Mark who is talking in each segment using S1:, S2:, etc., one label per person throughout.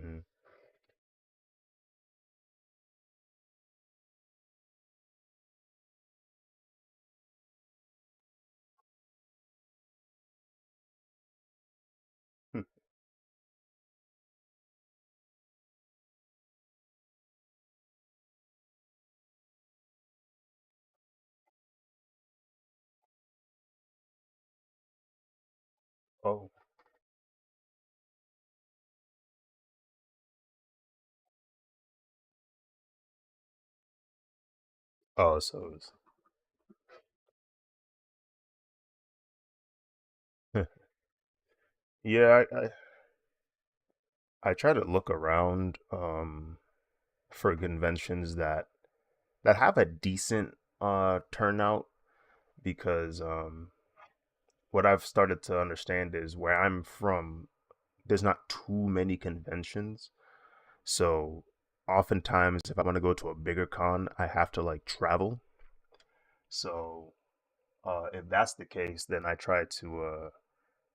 S1: Hmm. Oh, oh, so yeah, I try to look around for conventions that have a decent turnout because what I've started to understand is where I'm from, there's not too many conventions. So oftentimes if I want to go to a bigger con, I have to like travel. So if that's the case, then I try to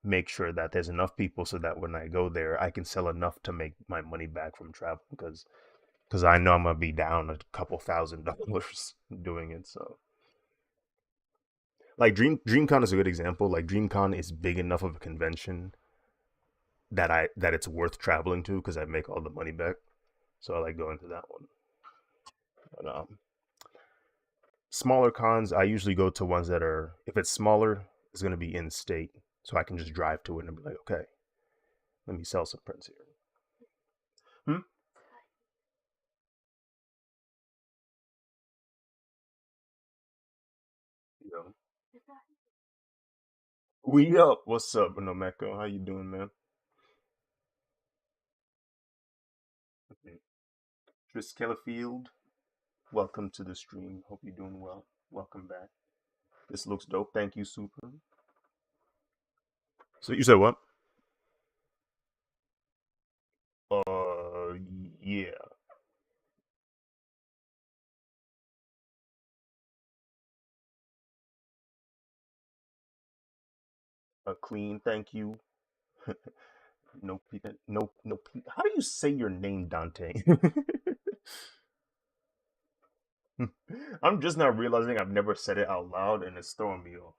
S1: make sure that there's enough people so that when I go there, I can sell enough to make my money back from travel because I know I'm gonna be down a couple $1,000 doing it. So like DreamCon is a good example. Like DreamCon is big enough of a convention that it's worth traveling to because I make all the money back. So I like going to that one. But, smaller cons, I usually go to ones that are if it's smaller, it's gonna be in state, so I can just drive to it and be like, okay, let me sell some prints here. Hmm? Yeah. We up. What's up, Nomeko? How you doing, man? Tris Kellerfield, welcome to the stream. Hope you're doing well. Welcome back. This looks dope. Thank you, Super. So you said what? Yeah. A clean. Thank you. No, no, no. How do you say your name, Dante? I'm just now realizing I've never said it out loud, and it's throwing me off.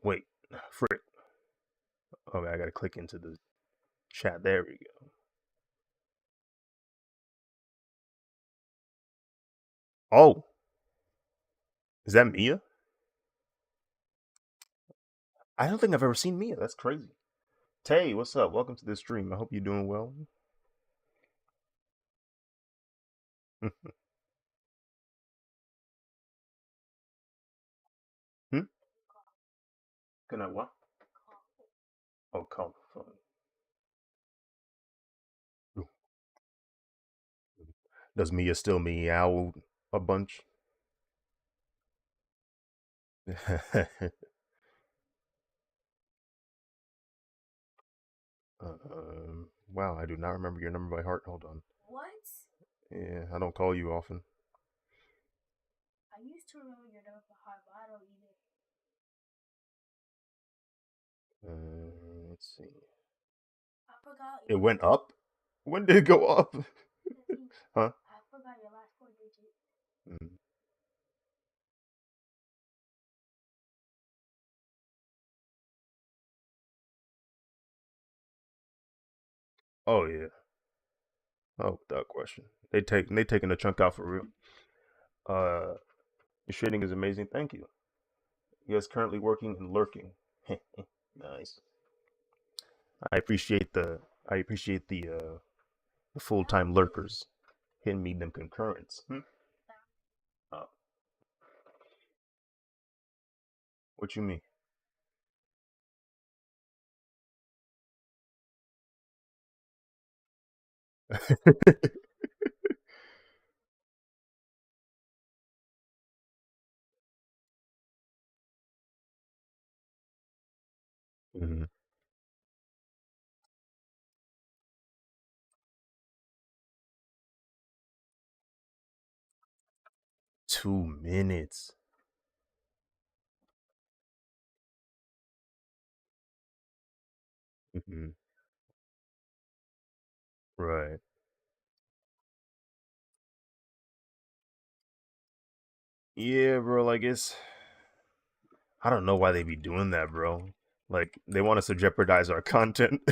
S1: Wait, frick. Okay, I gotta click into the chat. There we go. Oh, is that Mia? I don't think I've ever seen Mia. That's crazy. Tay, what's up? Welcome to the stream. I hope you're doing well. Hmm? Can I what? Oh, call the phone. Does Mia still meow a bunch? Wow, I do not remember your number by heart. Hold on. Yeah, I don't call you often. Let's see. It went up? When did it go up? Huh? Mm. Oh yeah. Oh, without question. They taking a chunk out for real. Uh, your shading is amazing. Thank you. You guys currently working and lurking. Nice. I appreciate the the full time lurkers hitting me them concurrents. Hmm? Oh, what you mean? Mhm. 2 minutes. Hmm. Right. Yeah, bro. Like I don't know why they be doing that, bro. Like they want us to jeopardize our content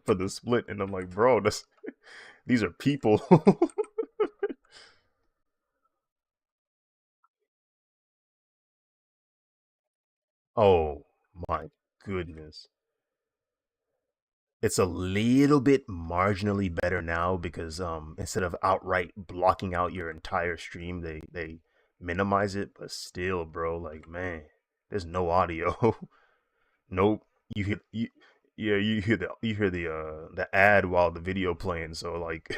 S1: for the split, and I'm like, bro, these are people. Oh my goodness. It's a little bit marginally better now because instead of outright blocking out your entire stream, they minimize it, but still, bro, like man, there's no audio. Nope. You hear you yeah, you hear the ad while the video playing, so like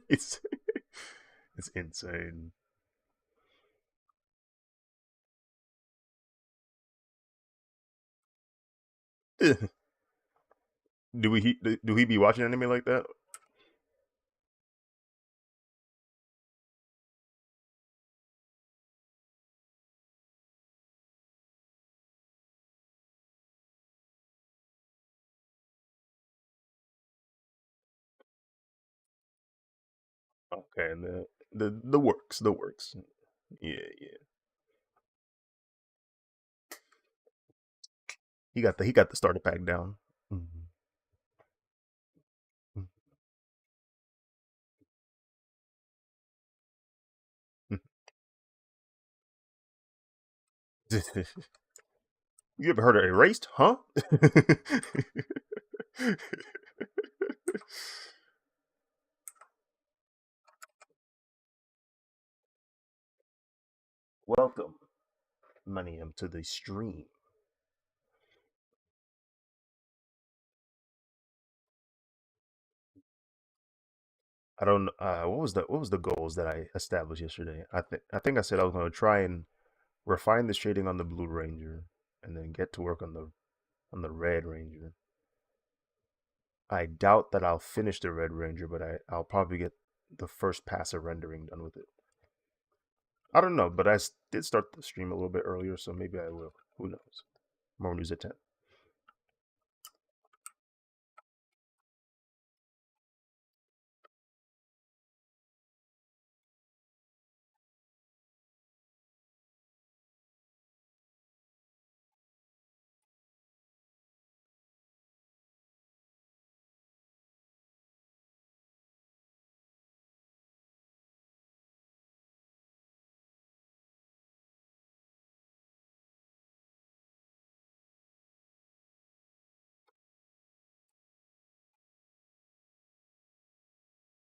S1: it's it's insane. Do he be watching anime like that? Okay, and the works. Yeah, yeah. He got the starter pack down. Mhm. You ever heard of Erased? Huh? Welcome, Manium, to the stream. I don't. What was the goals that I established yesterday? I think I said I was going to try and refine the shading on the Blue Ranger, and then get to work on the Red Ranger. I doubt that I'll finish the Red Ranger, but I'll probably get the first pass of rendering done with it. I don't know, but did start the stream a little bit earlier, so maybe I will. Who knows? More news at 10.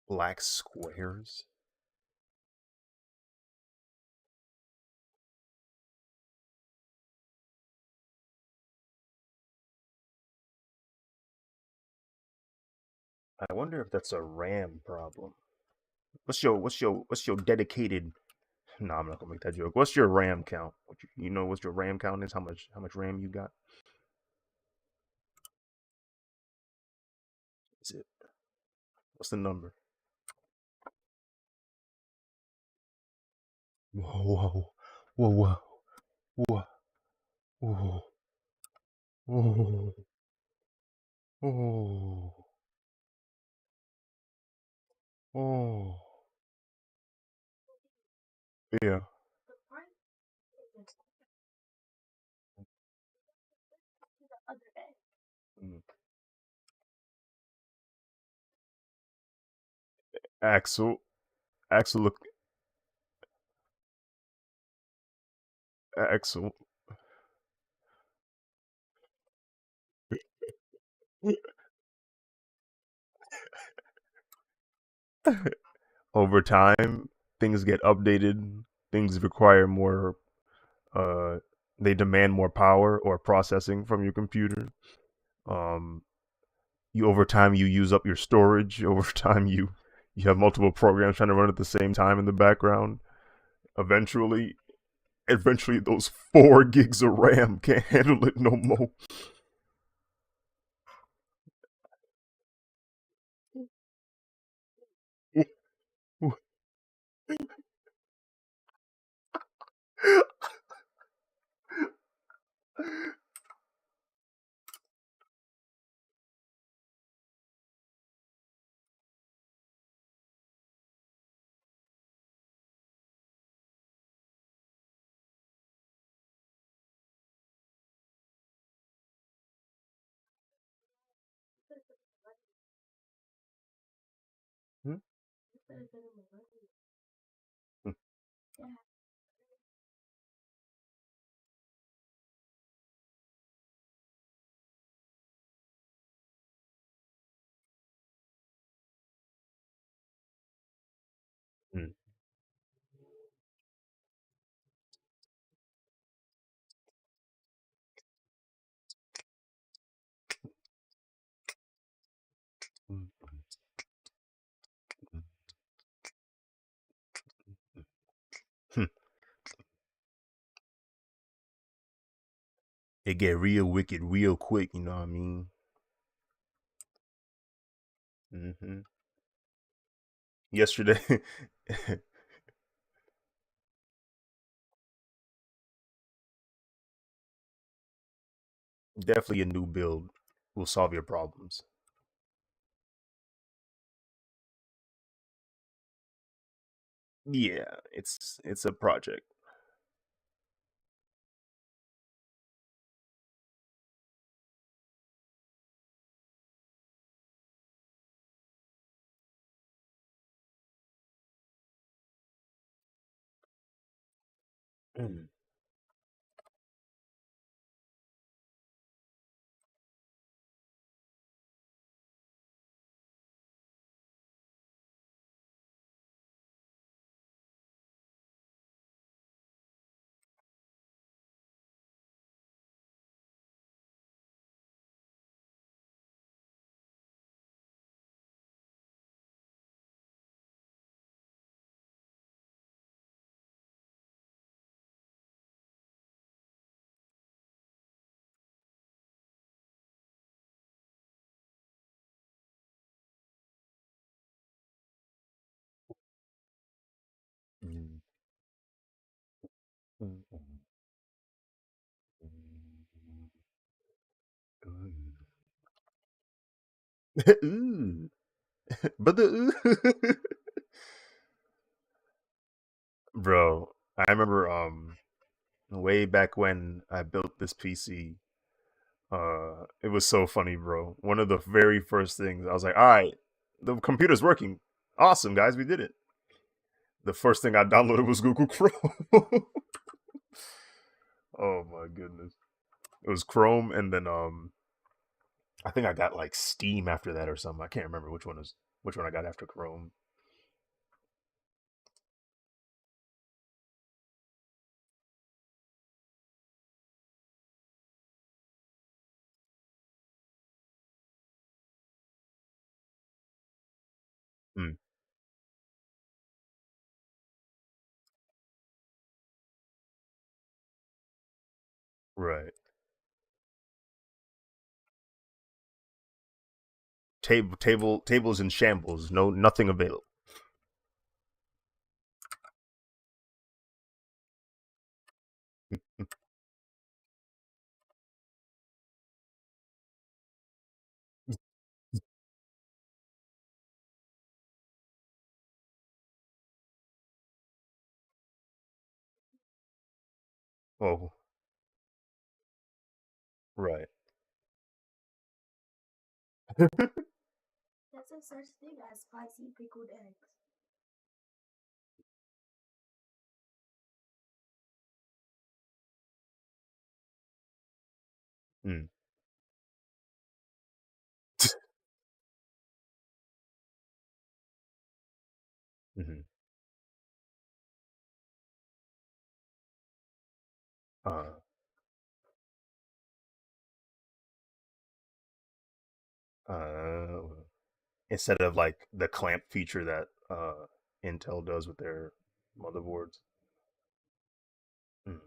S1: Black squares. I wonder if that's a RAM problem. What's your dedicated? No, I'm not gonna make that joke. What's your RAM count? You know what your RAM count is? How much RAM you got? Is it? What's the number? Whoa, whoa, whoa, whoa, whoa, whoa, whoa, whoa. Yeah. Mm. Axel, Axel, look, Axel. Over time, things get updated. Things require more. Uh, they demand more power or processing from your computer. Um, you over time you use up your storage. Over time you have multiple programs trying to run at the same time in the background. Eventually, eventually those 4 gigs of RAM can't handle it no more. Mm, mm, mm, mm. It get real wicked real quick, you know what I mean? Yesterday, definitely a new build will solve your problems. Yeah, it's a project. Mm, mm, mm, mm. Ooh, but the ooh. Bro, I remember way back when I built this PC. It was so funny, bro. One of the very first things I was like, "All right, the computer's working. Awesome, guys, we did it." The first thing I downloaded was Google Chrome. Oh my goodness. It was Chrome and then I think I got like Steam after that or something. I can't remember which one I got after Chrome. Mm, right. Tables in shambles. No, nothing available. Oh, right. Mm, hmm. uh, uh, Instead of like the clamp feature that Intel does with their motherboards. Mm,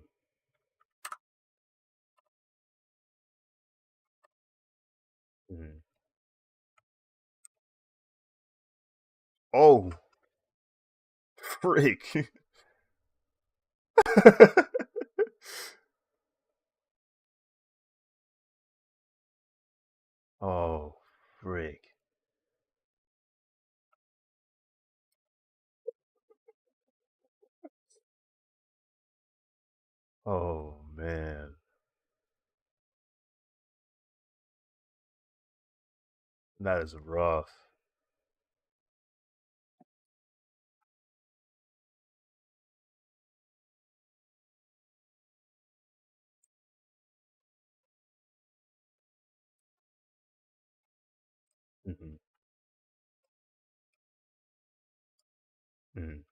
S1: mhm. Oh, frick. Oh, frick. Oh, man. That is rough. Mm,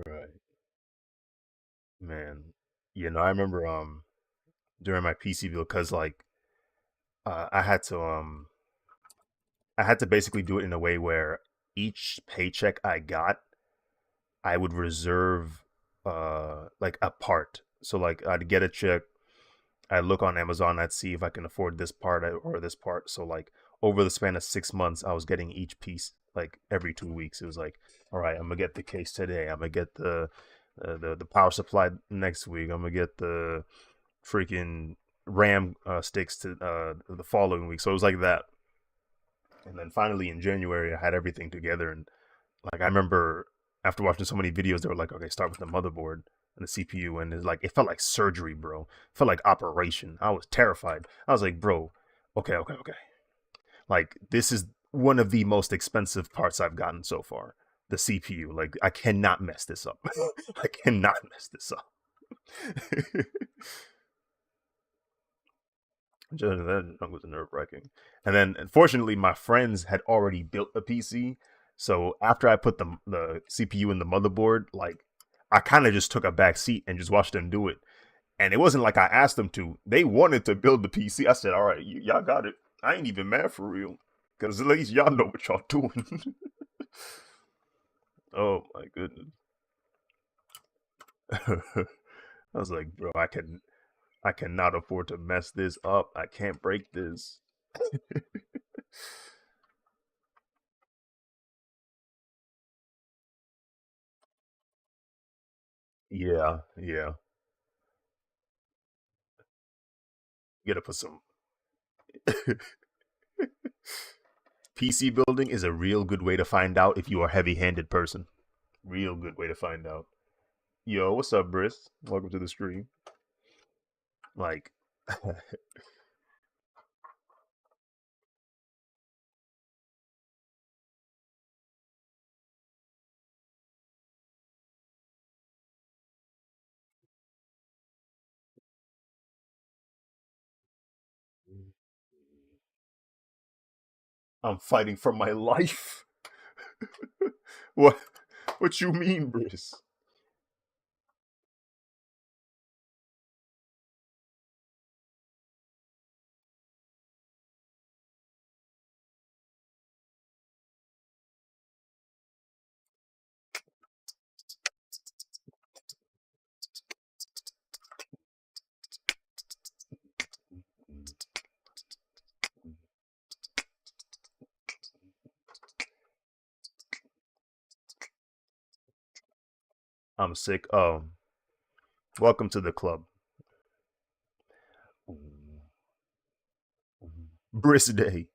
S1: right. Man. I remember during my PC bill because like uh I had to um I had to basically do it in a way where each paycheck I got, I would reserve like a part. So like I'd get a check, I look on Amazon, I'd see if I can afford this part or this part. So like over the span of 6 months, I was getting each piece like every 2 weeks. It was like, all right, I'm gonna get the case today. I'm gonna get the power supply next week. I'm gonna get the freaking RAM sticks to the following week. So it was like that. And then finally in January, I had everything together. And like I remember after watching so many videos, they were like, okay, start with the motherboard and the CPU, and it's like it felt like surgery, bro. It felt like operation. I was terrified. I was like, bro, okay, okay, okay. Like this is one of the most expensive parts I've gotten so far. The CPU. Like I cannot mess this up. I cannot mess this up. That was nerve wracking. And then, unfortunately, my friends had already built a PC. So after I put the CPU in the motherboard, like I kind of just took a back seat and just watched them do it. And it wasn't like I asked them to. They wanted to build the PC. I said, "All right, y'all got it. I ain't even mad for real, because at least y'all know what y'all doing." Oh my goodness. I was like, bro, I cannot afford to mess this up. I can't break this. Yeah, yeah. You gotta put some PC building is a real good way to find out if you are a heavy-handed person. Real good way to find out. Yo, what's up, Briss? Welcome to the stream. Like, I'm fighting for my life. what? What you mean, Briss? I'm sick. Welcome to the club. Briss Day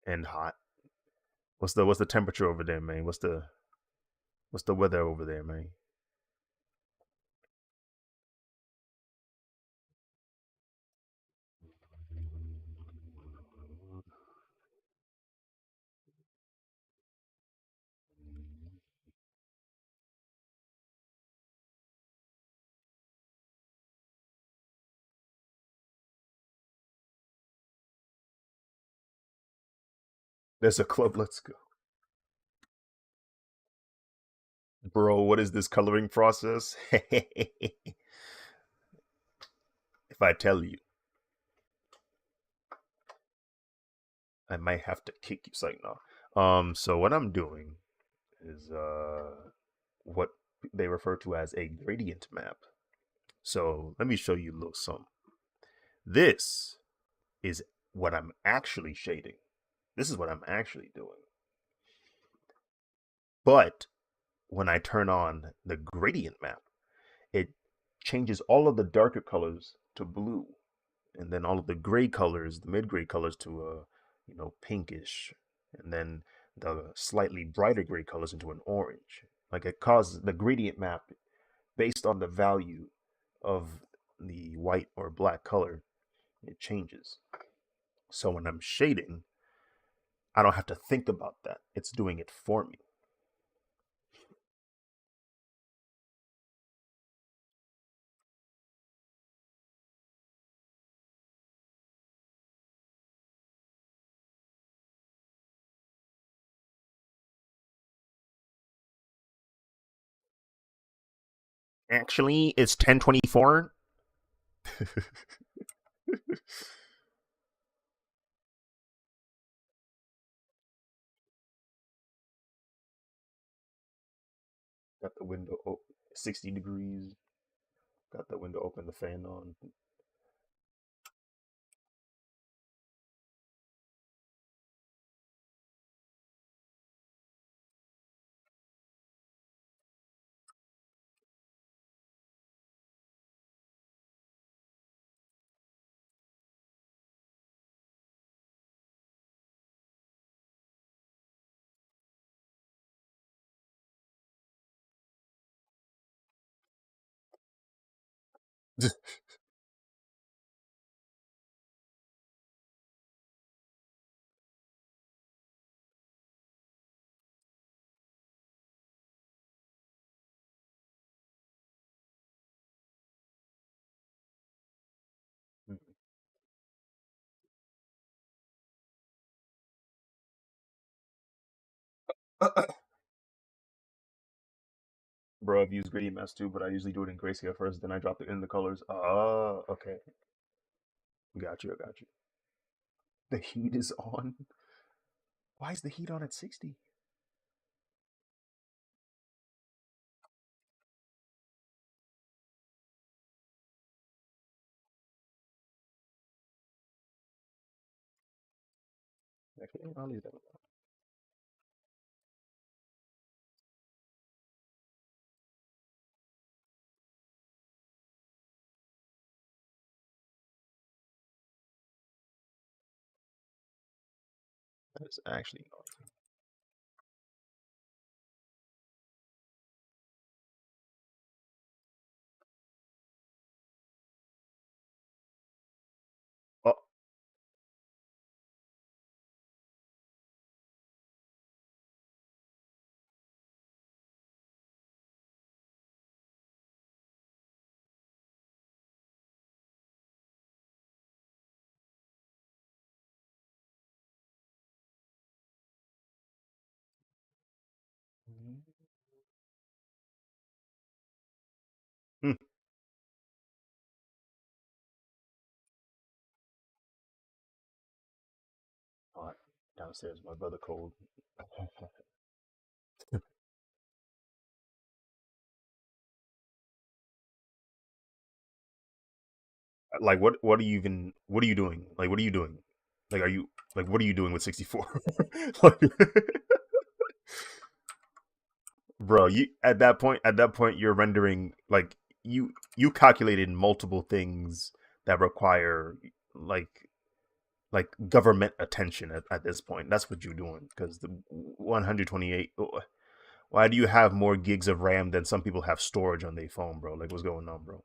S1: and hot. What's the temperature over there, man? What's the weather over there, man? There's a club. Let's go, bro. What is this coloring process? If I tell you, I might have to kick you. Like no. So what I'm doing is what they refer to as a gradient map. So let me show you a little something. This is what I'm actually shading. This is what I'm actually doing. But when I turn on the gradient map, it changes all of the darker colors to blue, and then all of the gray colors, the mid gray colors, to pinkish, and then the slightly brighter gray colors into an orange. Like it causes the gradient map based on the value of the white or black color, it changes. So when I'm shading, I don't have to think about that. It's doing it for me. Actually, it's 10:24. Got the window open, 60 degrees. Got the window open, the fan on. Bro, I've used gradient mask too, but I usually do it in grayscale first, then I drop it in the colors. Oh, okay. Got you, I got you. The heat is on. Why is the heat on at 60? Actually, I'll leave that alone. That is actually gnarly. Oh, hmm. Hot downstairs. My brother cold. Like, what are you even? What are you doing? Like, what are you doing? Like, are you like what are you doing with 64? Like, bro, you at that point you're rendering like you calculated multiple things that require like government attention at this point. That's what you're doing because the 128. Why do you have more gigs of RAM than some people have storage on their phone, bro? Like, what's going on, bro?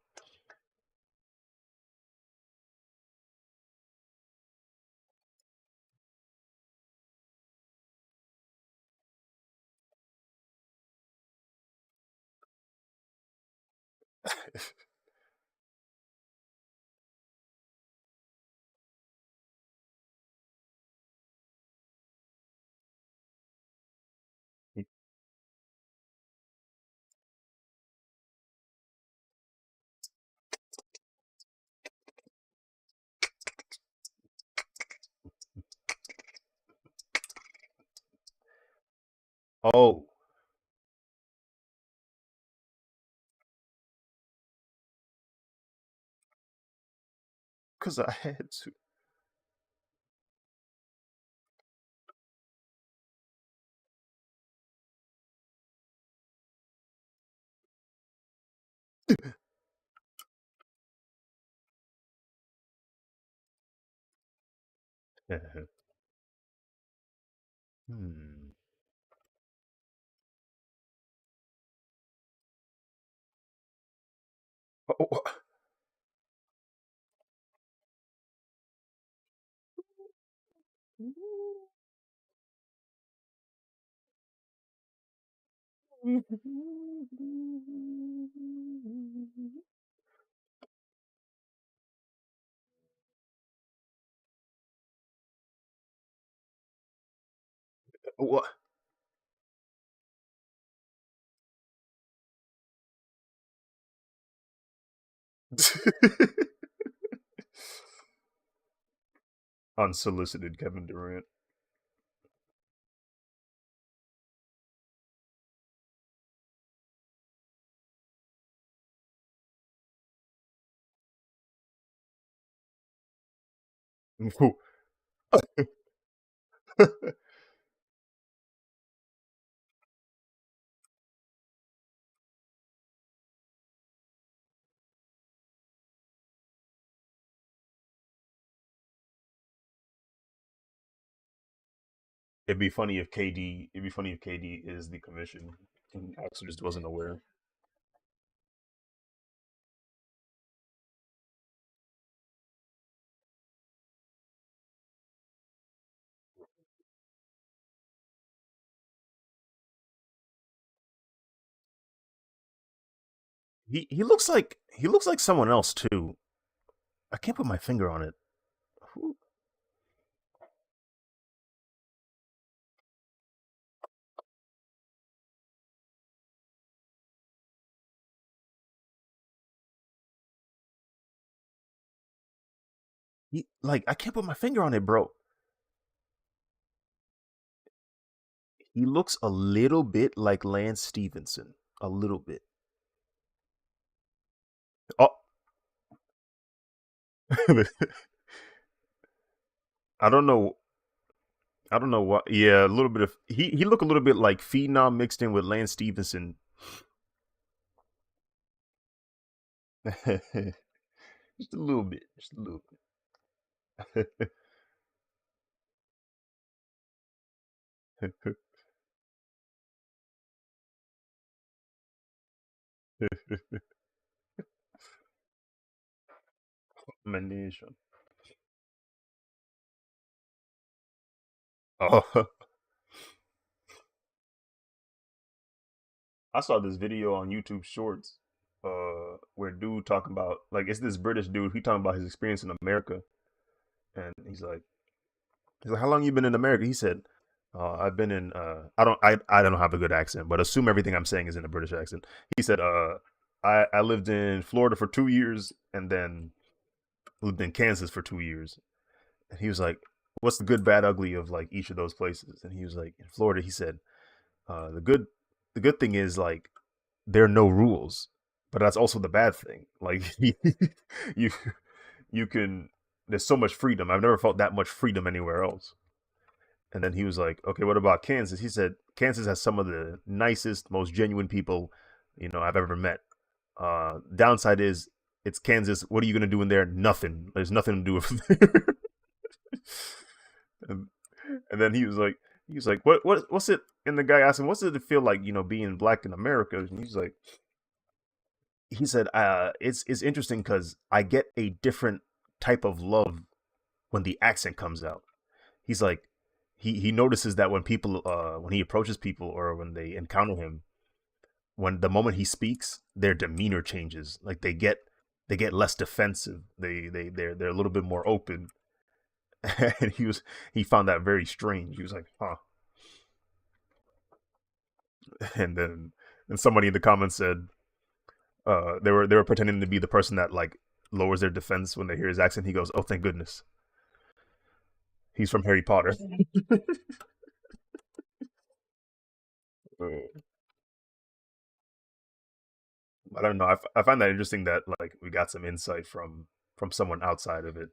S1: Oh, because I had to. Hmm. Oh, oh, what? Unsolicited Kevin Durant. It'd be funny if KD. It'd be funny if KD is the commission and Axel just wasn't aware. He looks like someone else too. I can't put my finger on it. Who- He like I can't put my finger on it, bro. He looks a little bit like Lance Stevenson, a little bit. Oh, I don't know. I don't know what. Yeah, a little bit of he looked a little bit like Phenom mixed in with Lance Stevenson. Just a little bit, just a little bit. Manation. Oh, I saw this video on YouTube Shorts, where dude talking about like it's this British dude. He talking about his experience in America, and he's like, how long you been in America? He said, I've been in. I don't have a good accent, but assume everything I'm saying is in a British accent. He said, I lived in Florida for 2 years, and then lived in Kansas for 2 years. And he was like, what's the good, bad, ugly of like each of those places? And he was like, in Florida, he said, the good thing is like there are no rules, but that's also the bad thing. Like you you can there's so much freedom. I've never felt that much freedom anywhere else. And then he was like, okay, what about Kansas? He said Kansas has some of the nicest, most genuine people I've ever met. Downside is it's Kansas. What are you gonna do in there? Nothing. There's nothing to do with there. and, and then he was like, what's it? And the guy asked him, what's it to feel like, being black in America? And he said, it's interesting because I get a different type of love when the accent comes out. He's like, he notices that when he approaches people or when they encounter him, when the moment he speaks, their demeanor changes. Like they get less defensive. They're a little bit more open. And he found that very strange. He was like, huh. And then and somebody in the comments said, they were pretending to be the person that like lowers their defense when they hear his accent. He goes, "Oh, thank goodness, he's from Harry Potter." I don't know. I find that interesting that like we got some insight from someone outside of it.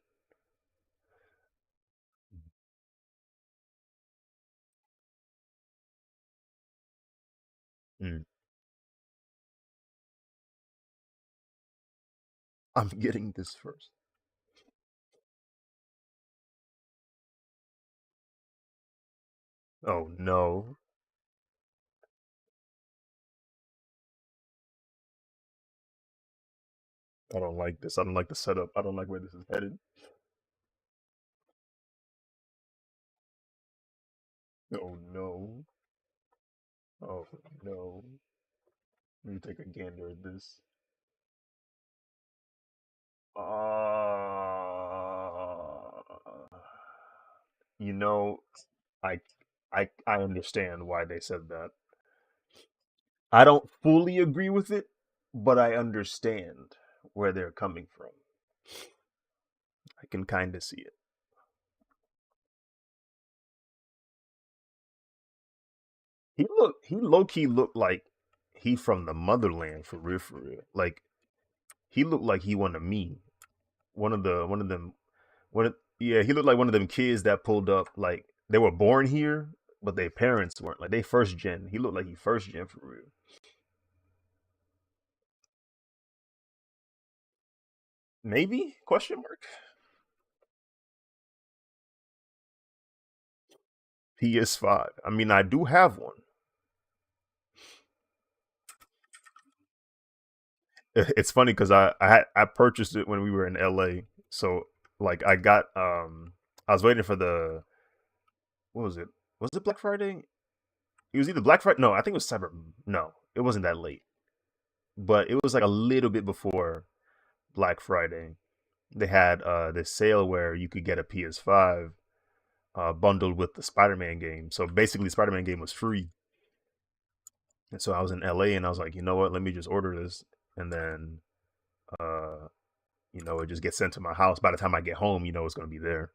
S1: Mm. I'm getting this first. Oh no, I don't like this. I don't like the setup. I don't like where this is headed. Oh no. Oh no. Let me take a gander at this. Uh, you know, I I understand why they said that. I don't fully agree with it, but I understand. where they're coming from. I can kind of see it. He low key looked like he from the motherland for real, for real. Like he looked like he one of me, one of them, yeah, he looked like one of them kids that pulled up. Like they were born here, but their parents weren't. Like they first gen. He looked like he first gen for real. Maybe question mark. PS5. I mean, I do have one. It's funny because I purchased it when we were in LA. So like I was waiting for the what was it? Was it Black Friday? It was either Black Friday. No, I think it was Cyber. No, it wasn't that late, but it was like a little bit before Black Friday. They had this sale where you could get a PS5 bundled with the Spider-Man game. So basically, Spider-Man game was free. And so I was in LA and I was like, you know what? Let me just order this, and then uh, it just gets sent to my house. By the time I get home, it's gonna be there.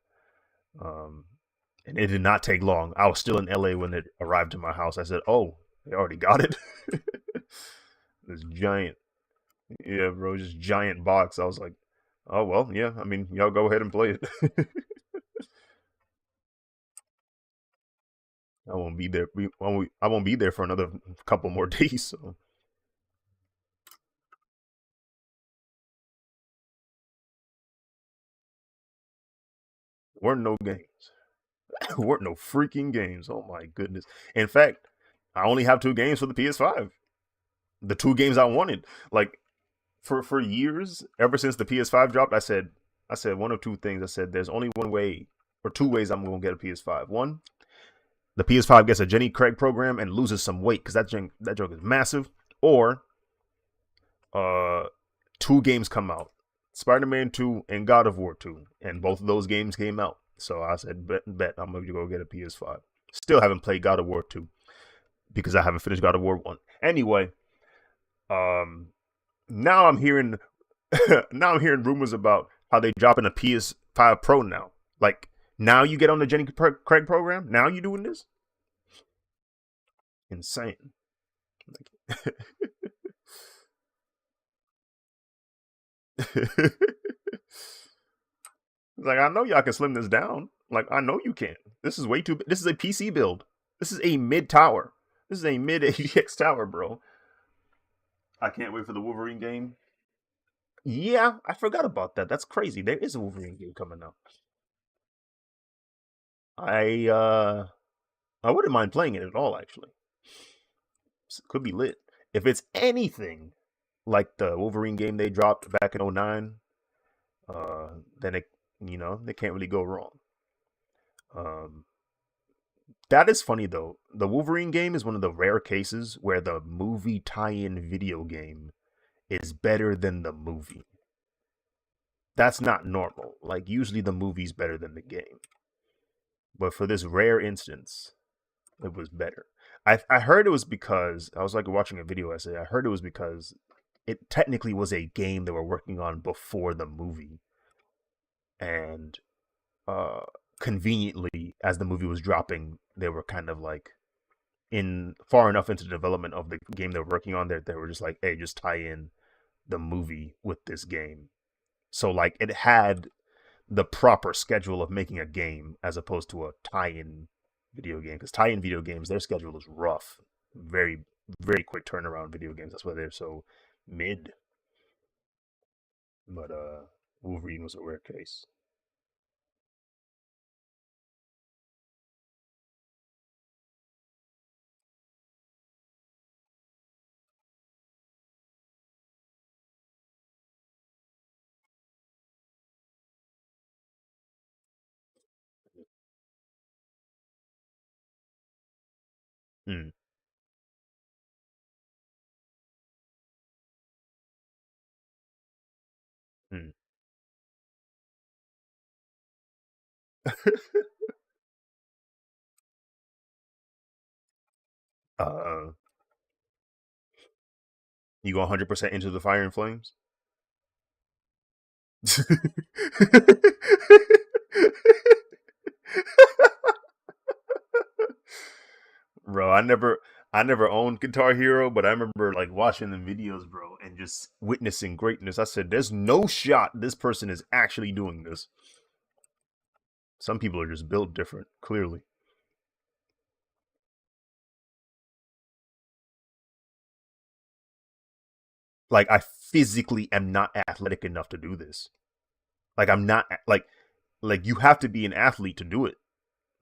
S1: Um, and it did not take long. I was still in LA when it arrived to my house. I said, "Oh, they already got it." This giant, yeah, bro, just giant box. I was like, "Oh well, yeah. I mean, y'all go ahead and play it." I won't be there. I won't be there for another couple more days. So weren't no games. Weren't no freaking games. Oh my goodness. In fact, I only have two games for the PS5. The two games I wanted. Like for years, ever since the PS5 dropped, I said one of two things. I said there's only one way or two ways I'm gonna get a PS5. One, the PS5 gets a Jenny Craig program and loses some weight because that joke is massive. Or uh, two games come out, Spider-Man 2 and God of War 2, and both of those games came out. So I said, bet I'm gonna go get a PS5. Still haven't played God of War 2 because I haven't finished God of War 1. Anyway, um, now I'm hearing now I'm hearing rumors about how they dropping a PS5 Pro now. Like now you get on the Jenny Craig program. Now you doing this? Insane. Like I know y'all can slim this down. Like I know you can. This is way too. This is a PC build. This is a mid tower. This is a mid ADX tower, bro. I can't wait for the Wolverine game. Yeah, I forgot about that. That's crazy. There is a Wolverine game coming out. I uh I wouldn't mind playing it at all. Actually, could be lit. If it's anything like the Wolverine game they dropped back in '09, then they can't really go wrong. Um, That is funny though. The Wolverine game is one of the rare cases where the movie tie-in video game is better than the movie. That's not normal. Like usually the movie's better than the game. But for this rare instance, it was better. I heard it was because I was like watching a video essay. I heard it was because it technically was a game they were working on before the movie. And uh conveniently as the movie was dropping, they were kind of like in far enough into the development of the game they're working on that they were just like, hey, just tie in the movie with this game. So like it had the proper schedule of making a game as opposed to a tie-in video game. Because tie-in video games, their schedule is rough, very very quick turnaround video games. That's why they're so mid. But Wolverine was a rare case. Mm, mm. uh, you go 100% into the Fire and Flames. Bro, I never owned Guitar Hero, but I remember like watching the videos, bro, and just witnessing greatness. I said, "There's no shot this person is actually doing this." Some people are just built different, clearly. Like I physically am not athletic enough to do this. Like I'm not like you have to be an athlete to do it.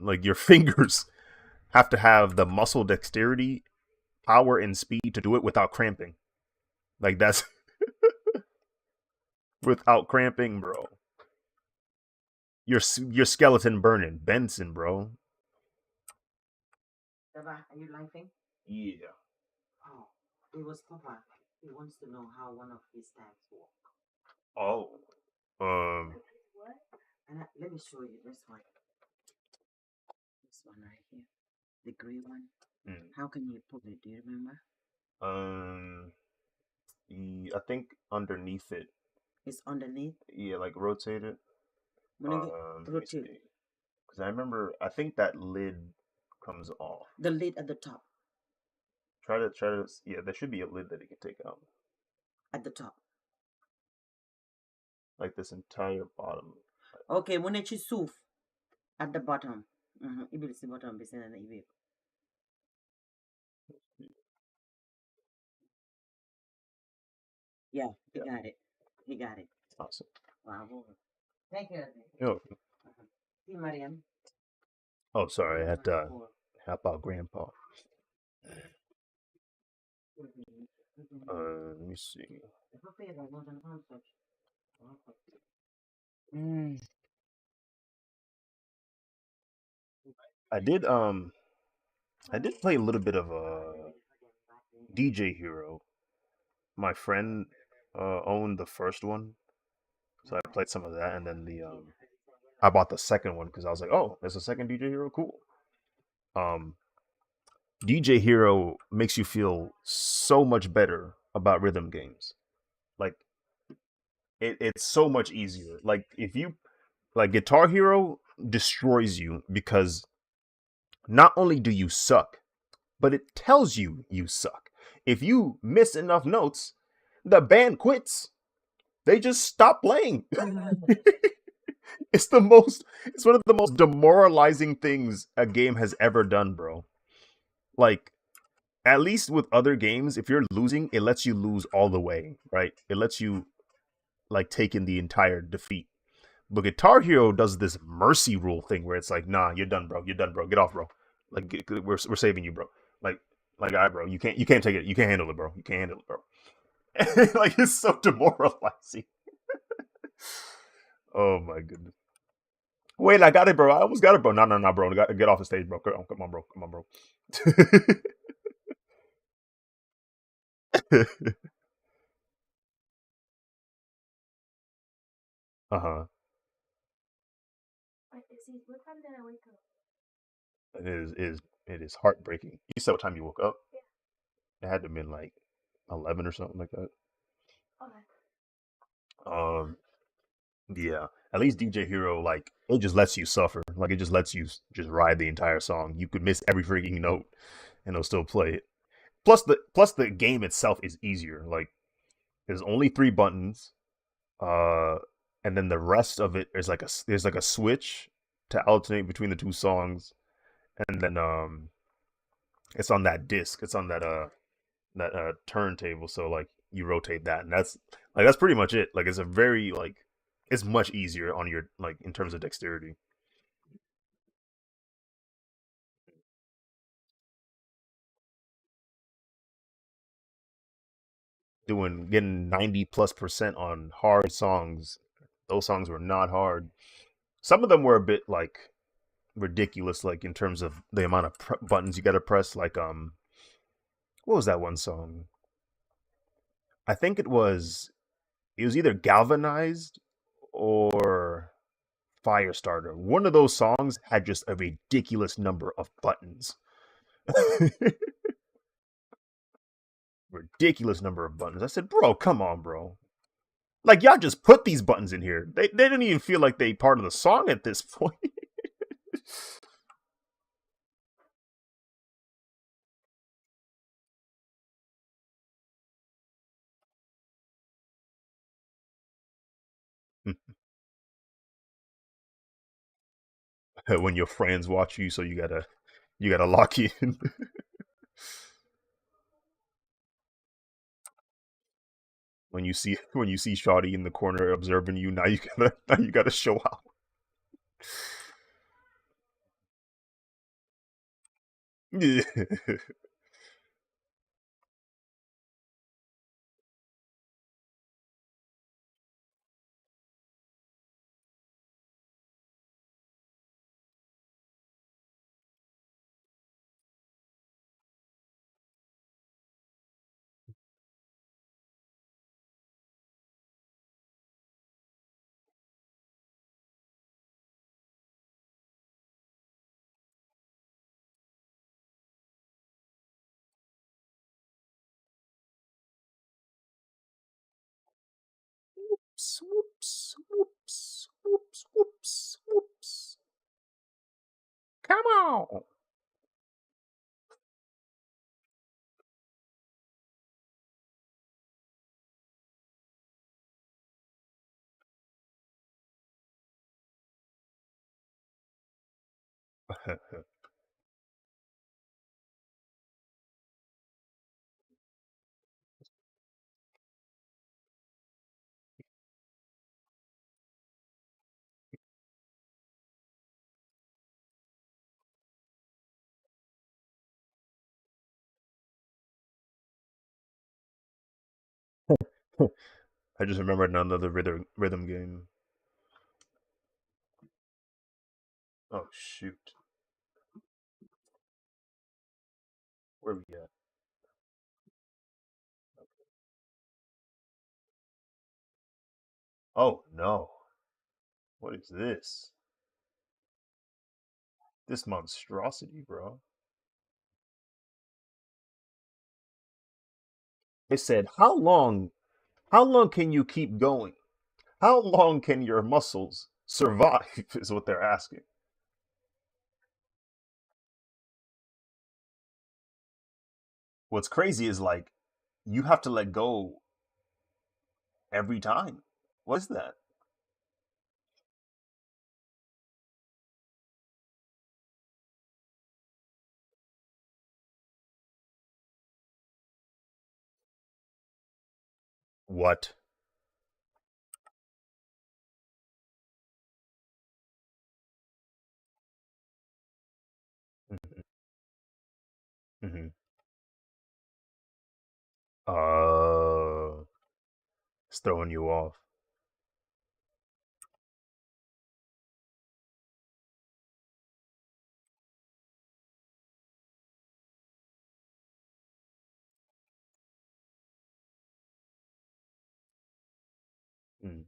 S1: Like your fingers have to have the muscle dexterity, power, and speed to do it without cramping. Like that's without cramping, bro. Your skeleton burning, Benson, bro.
S2: Baba, are you laughing?
S1: Yeah.
S2: Oh, it was Papa. He wants to know how one of his tags work.
S1: Oh. Um.
S2: What? And let me show you this one. This one right here. The gray one. How can you put it? Do you remember?
S1: Um. I think underneath it.
S2: It's underneath.
S1: Yeah, like rotate it.
S2: Rotate.
S1: Because I remember, I think that lid comes off.
S2: The lid at the top.
S1: Try to. Yeah, there should be a lid that you can take out.
S2: At the top.
S1: Like this entire bottom.
S2: Okay, when it's souf at the bottom. Ibil si bottom bisa na ibil. Yeah, he got it. He got it.
S1: Awesome.
S2: Wow. Thank you.
S1: Yo.
S2: See, Mariam.
S1: Oh, sorry, I had to help out Grandpa. Let me see. I did play a little bit of DJ Hero. My friend owned the first one, so I played some of that, and then I bought the second one because I was like, oh, there's a second DJ Hero, cool. Um, DJ Hero makes you feel so much better about rhythm games. Like it's so much easier. Like if you like Guitar Hero destroys you because not only do you suck, but it tells you suck. If you miss enough notes, the band quits. They just stop playing. It's one of the most demoralizing things a game has ever done, bro. Like at least with other games, if you're losing, it lets you lose all the way, right? It lets you like take in the entire defeat. But Guitar Hero does this mercy rule thing where it's like, nah, you're done, bro. You're done, bro. Get off, bro. Like we're saving you, bro. Like, all right, bro. You can't take it. You can't handle it, bro. You can't handle it, bro. Like it's so demoralizing. Oh my goodness. Wait, I got it, bro. I almost got it, bro. No, bro. Get off the stage, bro. Come on, bro. Come on, bro. Uh huh.
S2: What time did I wake up?
S1: It is heartbreaking. You said what time you woke up? Yeah. It had to have been like 11 or something like that.
S2: Okay.
S1: Yeah. At least DJ Hero, like, it just lets you suffer. Like, it just lets you just ride the entire song. You could miss every freaking note, and it'll still play it. Plus the game itself is easier. Like, there's only 3 buttons, uh, and then the rest of it is there's like a switch to alternate between the two songs, and then it's on that disc. It's on that turntable. So like you rotate that, and that's pretty much it. Like it's a very like it's much easier on your like in terms of dexterity. Getting 90+% on hard songs. Those songs were not hard. Some of them were a bit like ridiculous, like in terms of the amount of buttons you got to press. Like what was that one song? I think it was either Galvanized or Firestarter. One of those songs had just a ridiculous number of buttons. Ridiculous number of buttons. I said, bro, come on, bro. Like y'all just put these buttons in here. They didn't even feel like they part of the song at this point. When your friends watch you, so you gotta lock in. When you see Shawty in the corner observing you, now you gotta show out. Yeah. Swoops, whoops, whoops, whoops, whoops. Come on. I just remembered another rhythm game. Oh shoot, where we at? Oh no, what is this? This monstrosity, bro. It said, How long can you keep going? How long can your muscles survive? Is what they're asking. What's crazy is like you have to let go every time. What is that? What? Hmm. Hmm. It's throwing you off. Mm.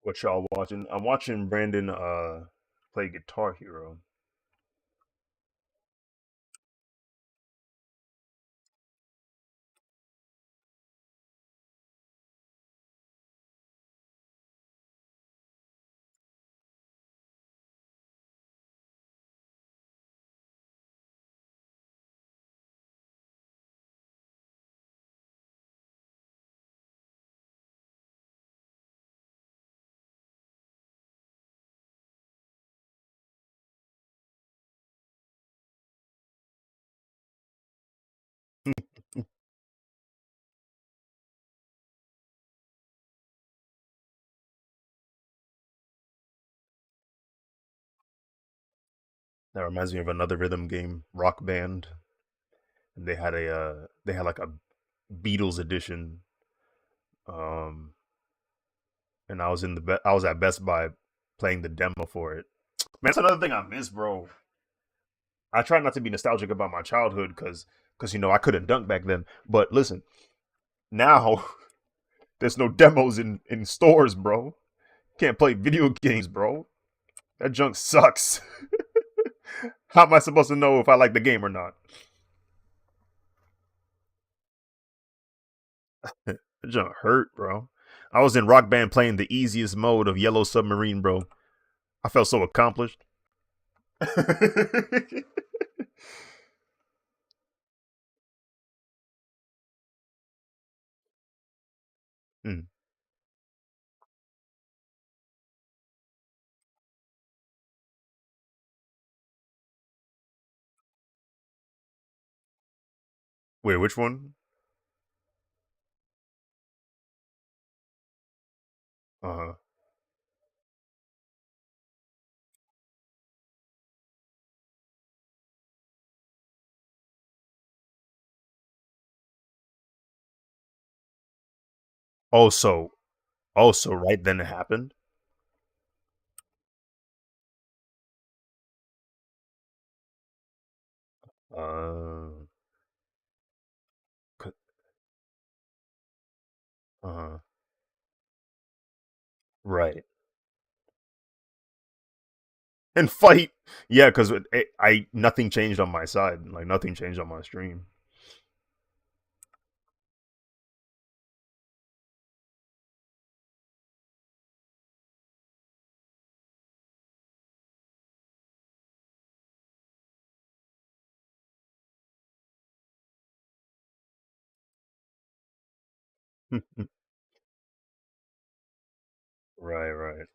S1: What y'all watching? I'm watching Brandon play Guitar Hero. That reminds me of another rhythm game, Rock Band. And they had like a Beatles edition. Um, and I was at Best Buy playing the demo for it. Man, that's another thing I miss, bro. I try not to be nostalgic about my childhood because I couldn't dunk back then. But listen, now there's no demos in stores, bro. Can't play video games, bro. That junk sucks. How am I supposed to know if I like the game or not? That junk hurt, bro. I was in Rock Band playing the easiest mode of Yellow Submarine, bro. I felt so accomplished. Hmm. Wait, which one? Uh huh. Also, also, right then it happened. Uh, uh, right. And fight. Yeah, because I nothing changed on my side. Like nothing changed on my stream. Right, right.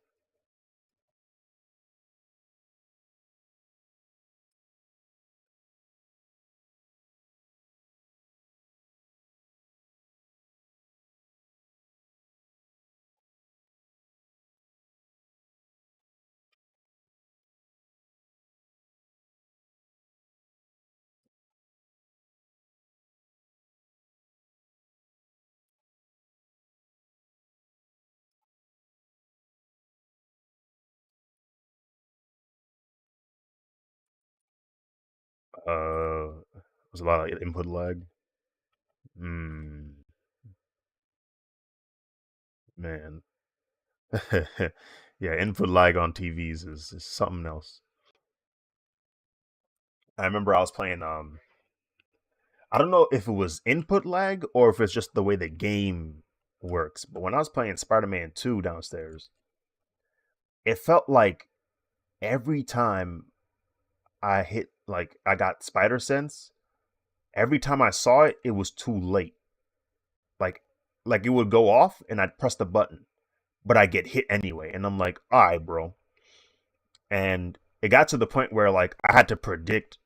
S1: There's a lot of input lag. Hmm, man. Yeah, input lag on TVs is something else. I remember I was playing. I don't know if it was input lag or if it's just the way the game works. But when I was playing Spider-Man 2 downstairs, it felt like every time I hit like I got spider sense, every time I saw it, it was too late. Like like it would go off and I'd press the button, but I get hit anyway. And I'm like, all right, bro. And it got to the point where like I had to predict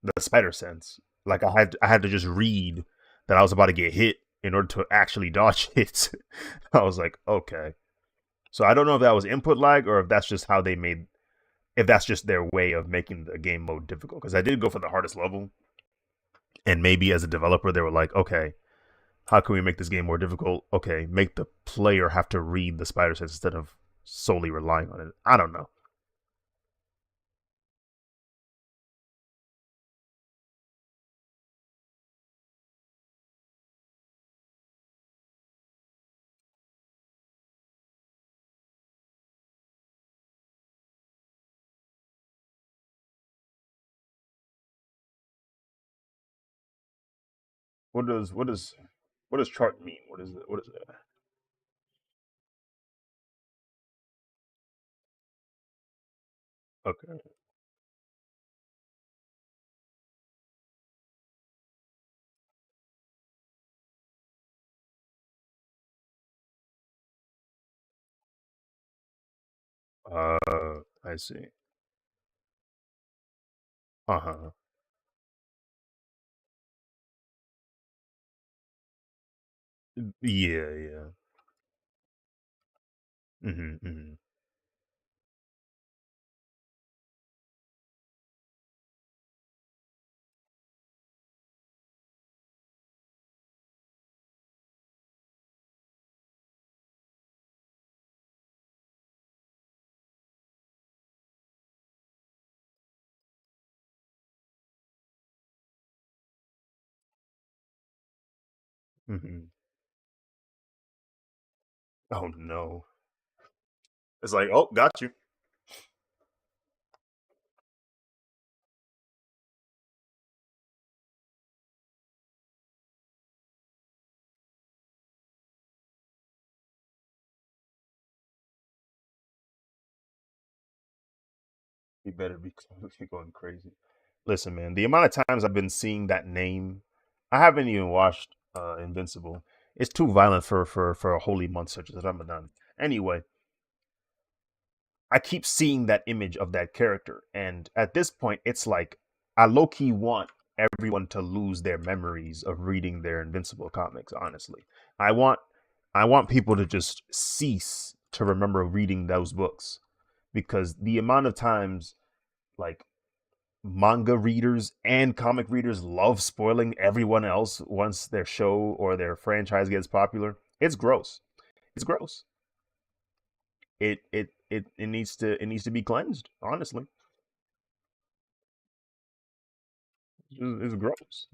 S1: the spider sense. Like I had to just read that I was about to get hit in order to actually dodge it. I was like, okay. So I don't know if that was input lag or if that's just how they made if that's just their way of making the game mode difficult. Because I did go for the hardest level, and maybe as a developer they were like, okay, how can we make this game more difficult? Okay, make the player have to read the spider sense instead of solely relying on it. I don't know. What does chart mean? What is it? What is it? Okay. I see. Uh huh. Yeah, yeah. Mhm, mhm, mhm. Oh no! It's like, oh, got you. He better be going crazy. Listen, man, the amount of times I've been seeing that name, I haven't even watched Invincible. It's too violent for a holy month such as Ramadan. Anyway, I keep seeing that image of that character, and at this point, it's like I low key want everyone to lose their memories of reading their Invincible comics. Honestly, I want I want people to just cease to remember reading those books because the amount of times like manga readers and comic readers love spoiling everyone else once their show or their franchise gets popular. It's gross. It's gross. It needs to be cleansed. Honestly, it's gross.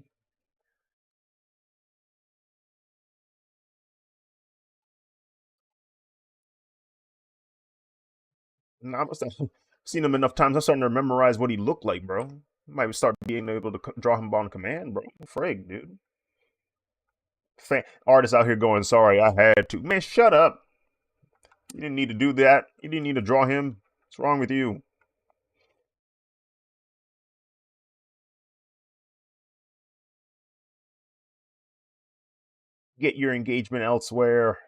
S1: Nah, I must have seen him enough times. I'm starting to memorize what he looked like, bro. Might start being able to draw him on command, bro. Frig, dude. Artists out here going, sorry, I had to. Man, shut up. You didn't need to do that. You didn't need to draw him. What's wrong with you? Get your engagement elsewhere.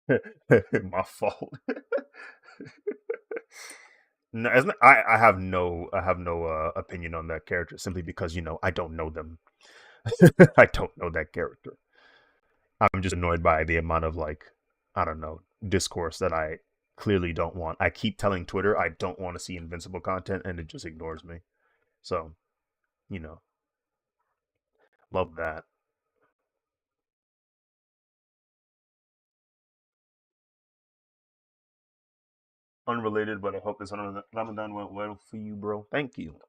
S1: My fault. No, I have no opinion on that character simply because I don't know them. I don't know that character. I'm just annoyed by the amount of I don't know, discourse that I clearly don't want. I keep telling Twitter I don't want to see Invincible content and it just ignores me. So, you know, love that. Unrelated, but I hope this Ramadan went well for you, bro. Thank you.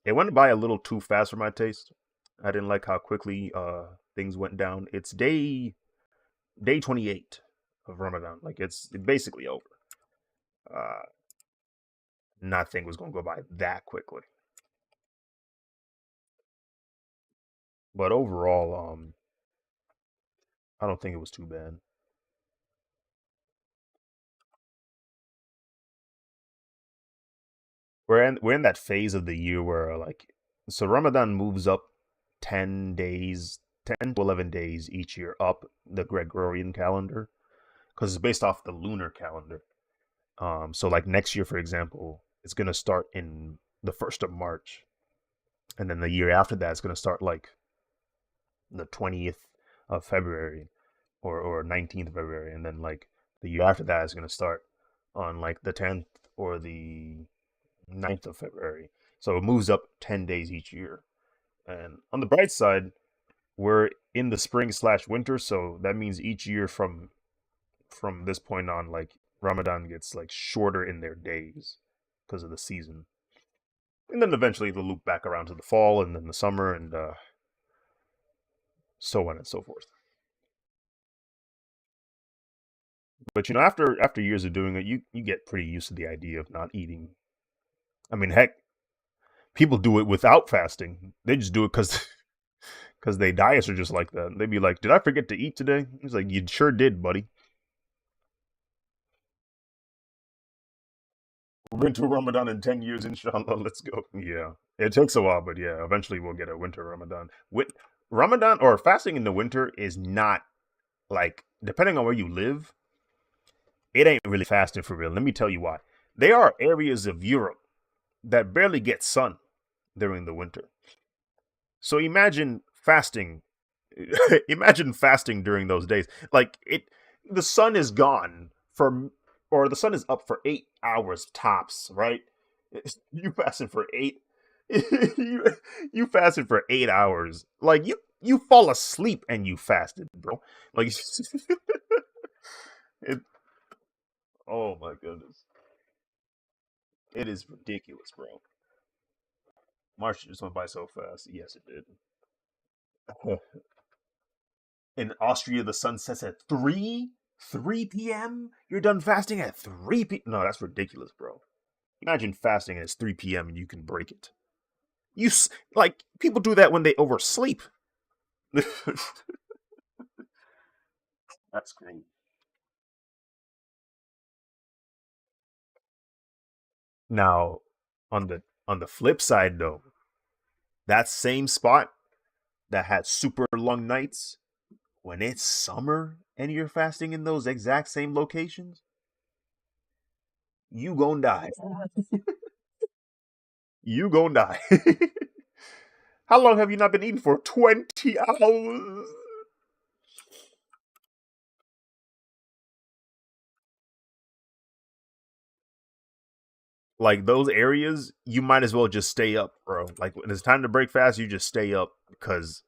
S1: It went by a little too fast for my taste. I didn't like how quickly things went down. It's day 28 of Ramadan. Like it's basically over. Uh, Nothing was gonna go by that quickly. But overall, I don't think it was too bad. We're in that phase of the year where so Ramadan moves up 10 days, 10 to 11 days each year up the Gregorian calendar because it's based off the lunar calendar. So like next year, for example, it's gonna start in the 1st of March, and then the year after that, it's gonna start like the 20th of February or 19th of February, and then like the year after that is gonna start on like the 10th or the 9th of February. So it moves up 10 days each year. And on the bright side, we're in the spring/winter, so that means each year from this point on, like Ramadan gets like shorter in their days because of the season, and then eventually they'll loop back around to the fall and then the summer and so on and so forth. But after years of doing it, you get pretty used to the idea of not eating. I mean, heck, people do it without fasting. They just do it because they diets are just like that. They'd be like, "Did I forget to eat today?" He's like, "You sure did, buddy." Winter Ramadan in 10 years, inshallah. Let's go. Yeah, it takes a while, but yeah, eventually we'll get a winter Ramadan. Ramadan or fasting in the winter is not like depending on where you live, it ain't really fasting for real. Let me tell you why. There are areas of Europe that barely get sun during the winter. So imagine fasting. Imagine fasting during those days. Like the sun is gone for, or the sun is up for 8 hours tops, right? You fasted for eight. you you fasted for 8 hours. Like you fall asleep and you fasted, bro. Like it. Oh my goodness, it is ridiculous, bro. March just went by so fast. Yes, it did. In Austria, the sun sets at 3 p.m. You're done fasting at 3 p. No, that's ridiculous, bro. Imagine fasting and it's 3 p.m. and you can break it. Like people do that when they oversleep. That's great. Now, on the flip side though, that same spot that had super long nights, when it's summer and you're fasting in those exact same locations, you gon' die. You gon' die. How long have you not been eating for? 20 hours. Like those areas, you might as well just stay up, bro. Like when it's time to break fast, you just stay up because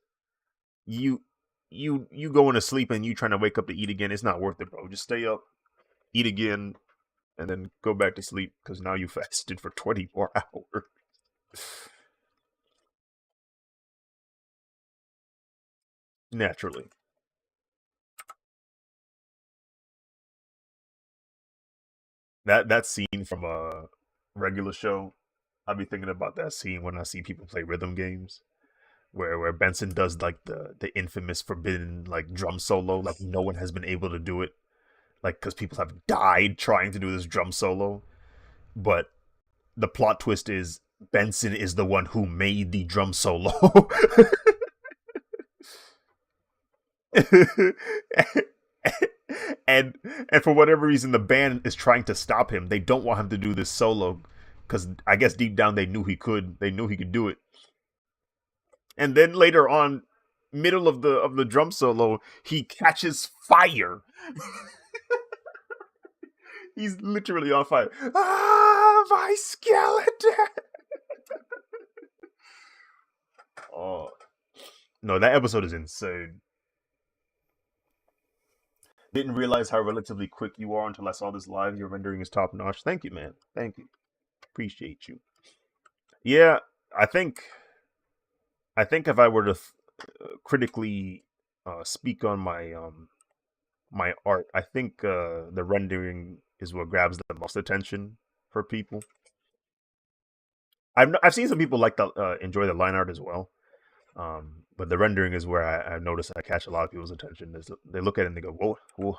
S1: you you going to sleep and you trying to wake up to eat again. It's not worth it, bro. Just stay up, eat again, and then go back to sleep because now you fasted for 24 hours. Naturally. That scene from a regular show, I'll be thinking about that scene when I see people play rhythm games. Where Benson does like the infamous forbidden like drum solo, like no one has been able to do it, like because people have died trying to do this drum solo. But the plot twist is Benson is the one who made the drum solo. and and for whatever reason the band is trying to stop him. They don't want him to do this solo because I guess deep down they knew he could. They knew he could do it. And then later on, middle of the drum solo, he catches fire. He's literally on fire. Ah, my skeleton. Oh no, that episode is insane. Didn't realize how relatively quick you are until I saw this live. Your rendering is top notch. Thank you, man. Thank you. Appreciate you. Yeah, I think I think if I were to critically speak on my art, I think the rendering is what grabs the most attention for people. I've seen some people like the enjoy the line art as well, but the rendering is where I notice I catch a lot of people's attention. They look at it and they go, "Whoa, whoa,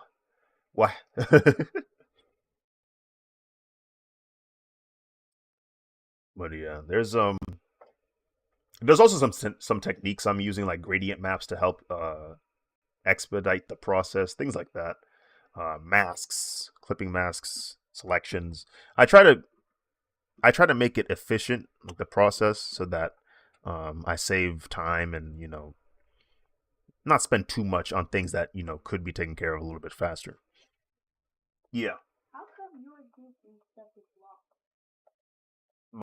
S1: what?" But yeah, there's also some techniques I'm using like gradient maps to help expedite the process, things like that. Masks, clipping masks, selections. I try to I try to make it efficient, like the process, so that I save time and not spend too much on things that could be taken care of a little bit faster. Yeah.
S3: How come your Disney stuff is locked?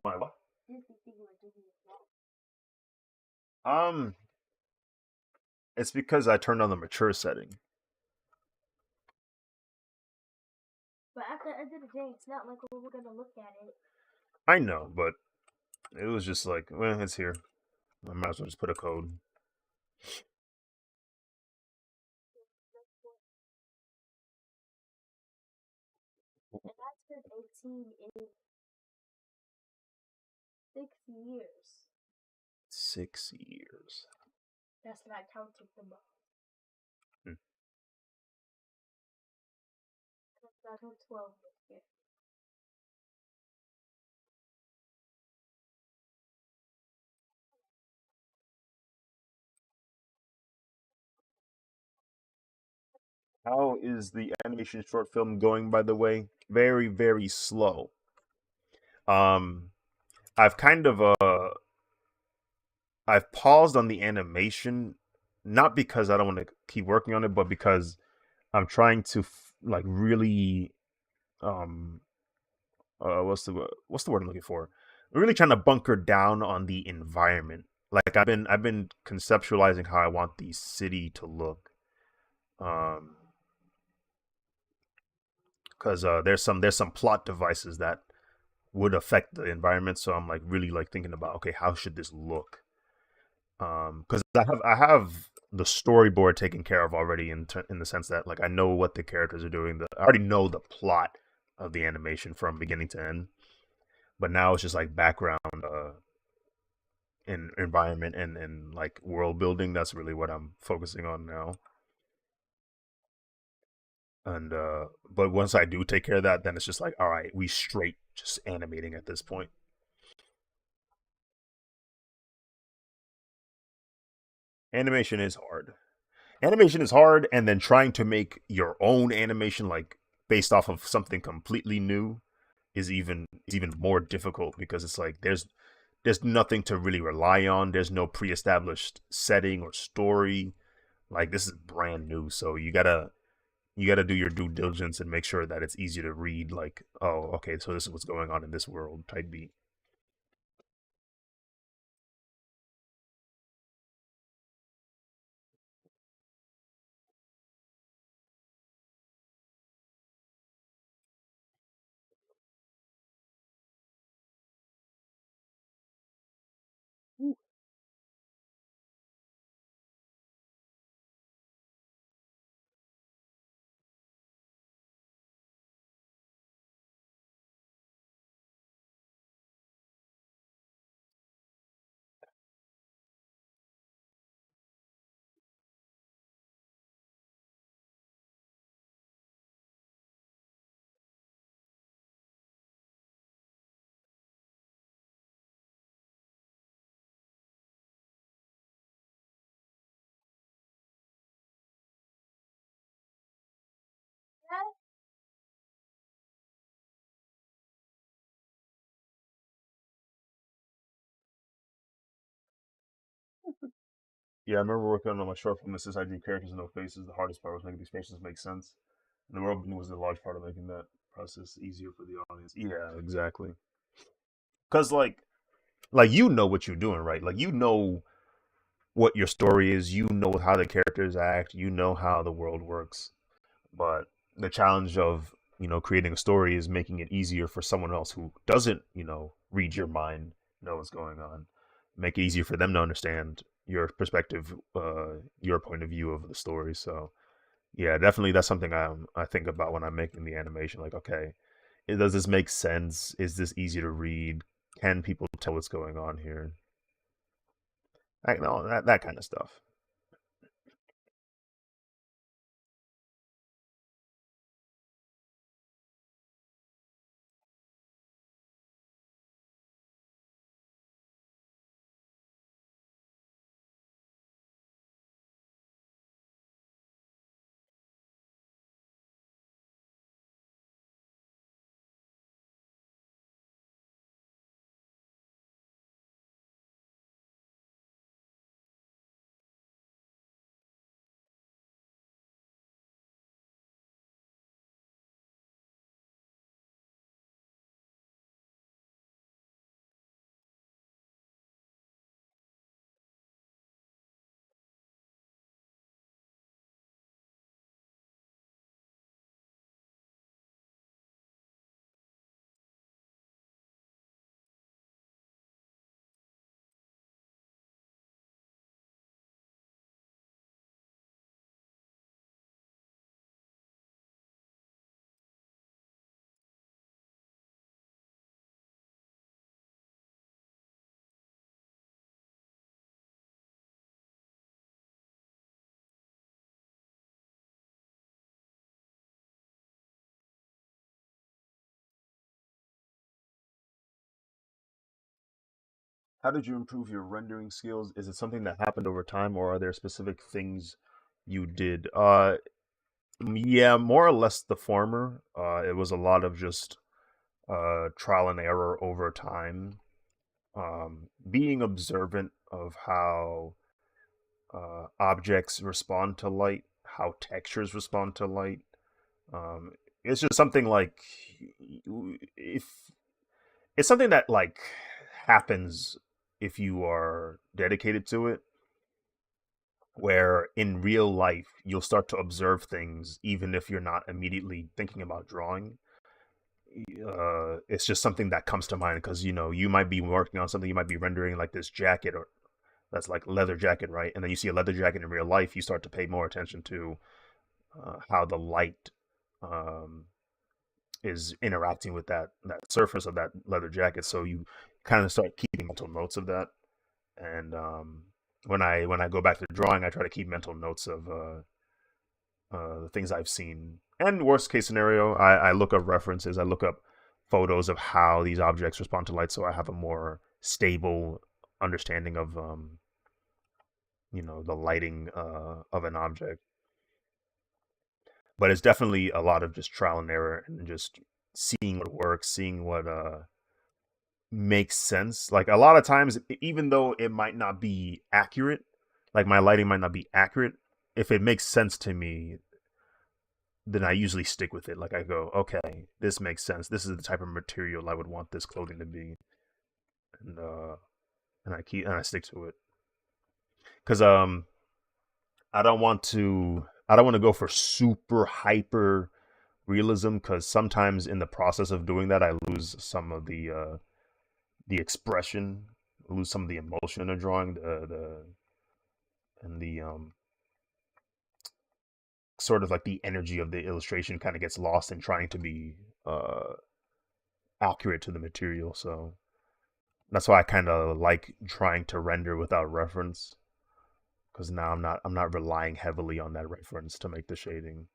S1: My what?
S3: Disney thing with Disney is locked.
S1: Um, it's because I turned on the mature setting.
S3: But at the end of the day, it's not like we're gonna look at it.
S1: I know, but it was just like, well, it's here. I might as well just put a code.
S3: And that's been 18 in 6 years.
S1: 6 years.
S3: That's not counting the month.
S1: Hmm.
S3: That's not 12 this year.
S1: How is the animation short film going, by the way? Very, very slow. Um, I've kind of I've paused on the animation, not because I don't want to keep working on it, but because I'm trying to like really um what's the word I'm looking for? I'm really trying to bunker down on the environment. Like I've been conceptualizing how I want the city to look. Um, because there's some plot devices that would affect the environment. So I'm like really like thinking about, okay, how should this look? Because I have the storyboard taken care of already in the sense that like I know what the characters are doing. I already know the plot of the animation from beginning to end. But now it's just like background and environment and like world building. That's really what I'm focusing on now. And but once I do take care of that, then it's just like, all right, we straight just animating at this point. Animation is hard. Animation is hard, and then trying to make your own animation like based off of something completely new is even more difficult because it's like there's nothing to really rely on. There's no pre-established setting or story. Like this is brand new, so you gotta do your due diligence and make sure that it's easy to read. Like, oh, okay, so this is what's going on in this world. Type B. Yeah, I remember working on my short film that says I drew characters with no faces. The hardest part was making these faces make sense. And the world building was a large part of making that process easier for the audience. Yeah, exactly. Cause like you know what you're doing, right? Like you know what your story is, you know how the characters act, you know how the world works. But the challenge of, creating a story is making it easier for someone else who doesn't, read your mind, know what's going on. Make it easier for them to understand your perspective, your point of view of the story. So yeah, definitely that's something I think about when I'm making the animation. Like, okay, does this make sense? Is this easy to read? Can people tell what's going on here? Like, no, that kind of stuff. How did you improve your rendering skills? Is it something that happened over time, or are there specific things you did? Yeah, more or less the former. It was a lot of just trial and error over time. Being observant of how objects respond to light, how textures respond to light. Um, it's just something like if it's something that like happens if you are dedicated to it, where in real life you'll start to observe things even if you're not immediately thinking about drawing. It's just something that comes to mind because you might be working on something, you might be rendering like this jacket or that's like leather jacket, right? And then you see a leather jacket in real life, you start to pay more attention to how the light um, is interacting with that surface of that leather jacket. So you kind of start keeping mental notes of that. And when I go back to drawing, I try to keep mental notes of the things I've seen. And worst case scenario, I look up references. I look up photos of how these objects respond to light, so I have a more stable understanding of the lighting of an object. But it's definitely a lot of just trial and error and just seeing what works, seeing what makes sense. Like a lot of times, even though it might not be accurate, like my lighting might not be accurate, if it makes sense to me, then I usually stick with it. Like I go, okay, this makes sense. This is the type of material I would want this clothing to be, and I stick to it because I don't want to go for super hyper realism because sometimes in the process of doing that I lose some of the expression, lose some of the emotion of drawing the and the sort of like the energy of the illustration kind of gets lost in trying to be uh accurate to the material. So that's why I kind of like trying to render without reference because now I'm not relying heavily on that reference to make the shading.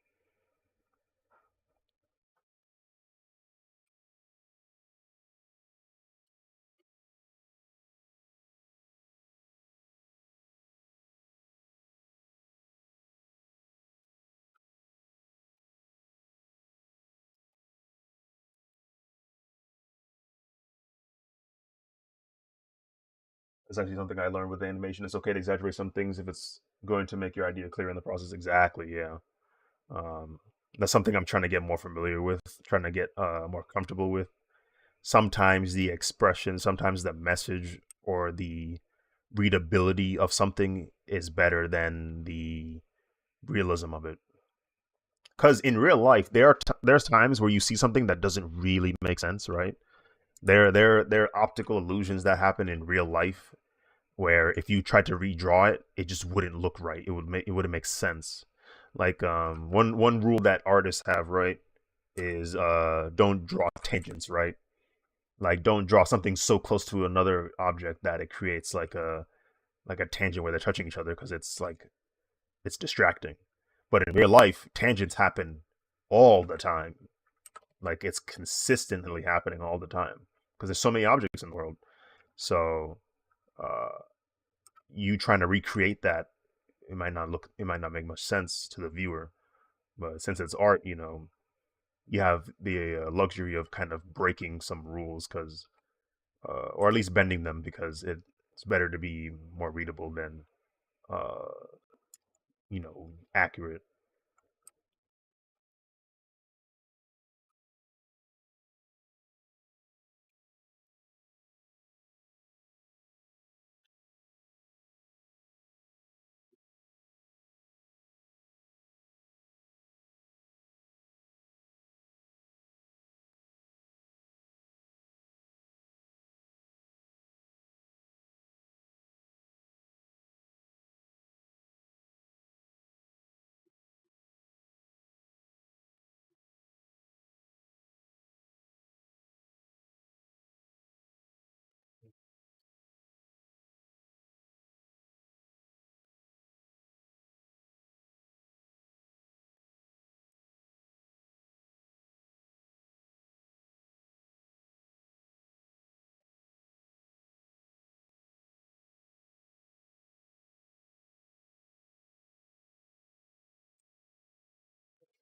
S1: It's actually something I learned with animation. It's okay to exaggerate some things if it's going to make your idea clear in the process. Exactly, yeah. Um, that's something I'm trying to get more familiar with, trying to get more comfortable with. Sometimes the expression, sometimes the message or the readability of something is better than the realism of it. Because in real life, there's times where you see something that doesn't really make sense, right? There are optical illusions that happen in real life where if you tried to redraw it, it just wouldn't look right. It wouldn't make sense. Like one rule that artists have, right, is don't draw tangents, right? Like don't draw something so close to another object that it creates like a tangent where they're touching each other because it's distracting. But in real life, tangents happen all the time. Like it's consistently happening all the time because there's so many objects in the world. So uh, you trying to recreate that, it might not make much sense to the viewer. But since it's art, you have the luxury of kind of breaking some rules because, or at least bending them because it's better to be more readable than, uh, accurate.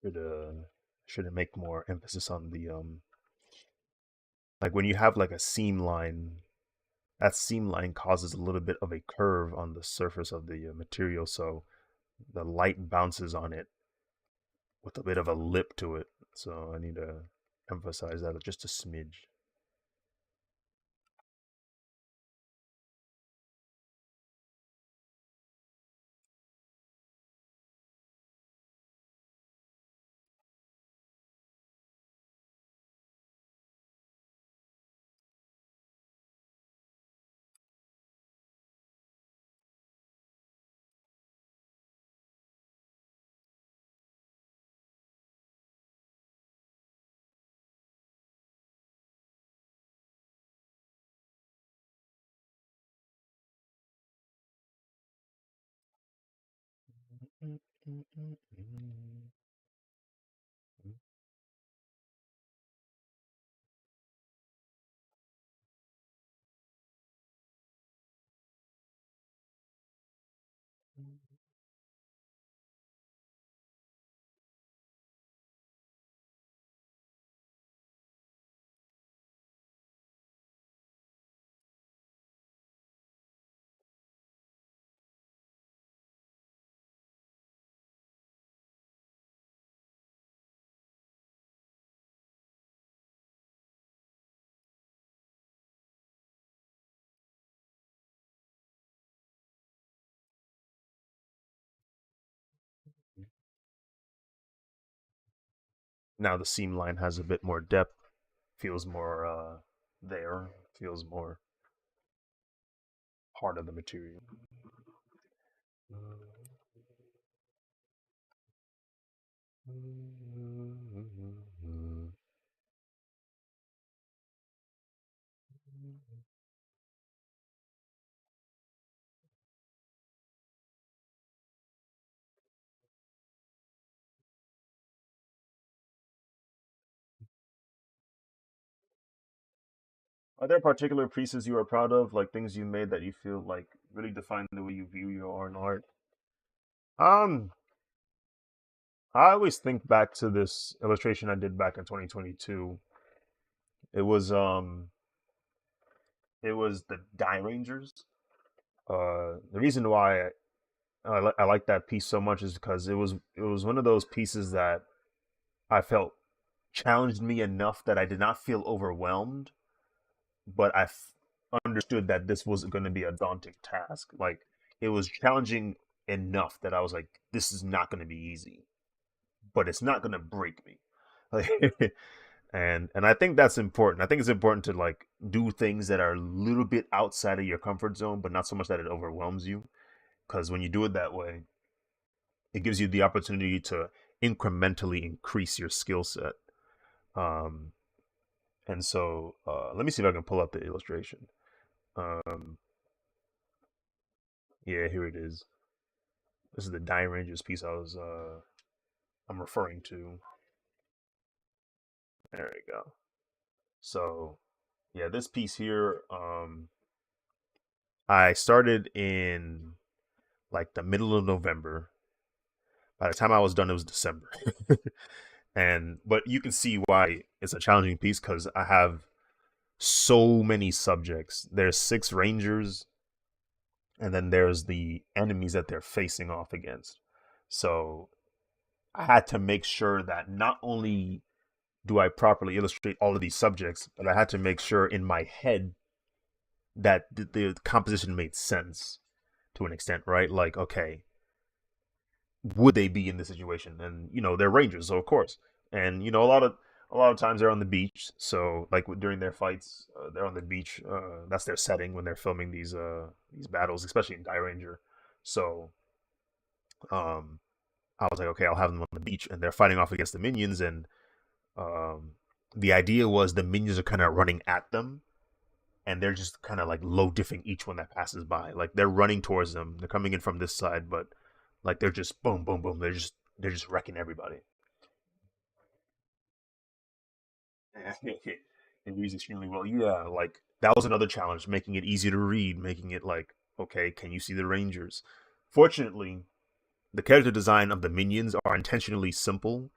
S1: Should should make more emphasis on the like when you have like a seam line, that seam line causes a little bit of a curve on the surface of the material, so the light bounces on it with a bit of a lip to it. So I need to emphasize that just a smidge. Now the seam line has a bit more depth, feels more there, feels more part of the material. Are there particular pieces you are proud of, like things you made that you feel like really define the way you view your own art? Um, I always think back to this illustration I did back in 2022. It was um, it was the Die Rangers. The reason why I like that piece so much is because it was one of those pieces that I felt challenged me enough that I did not feel overwhelmed, but understood that this was going to be a daunting task. Like it was challenging enough that I was like, this is not going to be easy, but it's not going to break me. Like, and I think that's important. I think it's important to like do things that are a little bit outside of your comfort zone, but not so much that it overwhelms you. Because when you do it that way, it gives you the opportunity to incrementally increase your skill set. Um, and so let me see if I can pull up the illustration. Um, yeah, here it is. This is the Die Rangers piece I'm referring to. There we go. So yeah, this piece here, I started in like the middle of November. By the time I was done, it was December. And but you can see why it's a challenging piece because I have so many subjects. There's 6 Rangers, and then there's the enemies that they're facing off against. So I had to make sure that not only do I properly illustrate all of these subjects, but I had to make sure in my head that the composition made sense to an extent, right? Like, okay, would they be in this situation? And they're Rangers, so of course. And a lot of times they're on the beach, so like during their fights, they're on the beach. That's their setting when they're filming these battles, especially in Die Ranger. So um, I was like, okay, I'll have them on the beach, and they're fighting off against the minions, and um, the idea was the minions are kind of running at them, and they're just kind of like low diffing each one that passes by. Like they're running towards them, they're coming in from this side, but like they're just boom, boom, boom. They're just wrecking everybody. It reads extremely well. Yeah, like that was another challenge, making it easy to read, making it like, okay, can you see the Rangers? Fortunately, the character design of the minions are intentionally simple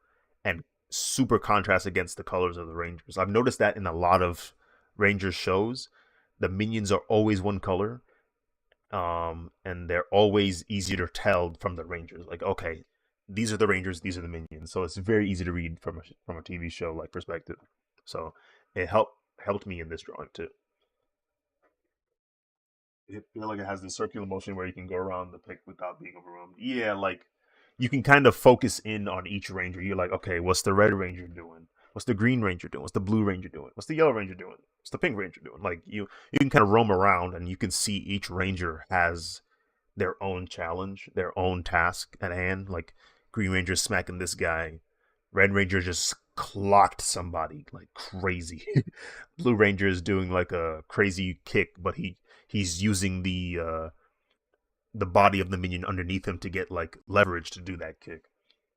S1: and super contrast against the colors of the Rangers. I've noticed that in a lot of Rangers shows, the minions are always one color, and they're always easier to tell from the Rangers. Like, okay, these are the Rangers, these are the minions. So it's very easy to read from a TV show like perspective. So it helped me in this drawing too. It feel like it has this circular motion where you can go around the pic without being overwhelmed. Yeah, like you can kind of focus in on each ranger. You're like, okay, what's the red ranger doing? What's the green ranger doing? What's the blue ranger doing? What's the yellow ranger doing? What's the pink ranger doing? Like you can kind of roam around and you can see each ranger has their own challenge, their own task at hand. Like Green Ranger smacking this guy, Red Ranger just clocked somebody like crazy. Blue Ranger is doing like a crazy kick, but he's using the body of the minion underneath him to get like leverage to do that kick.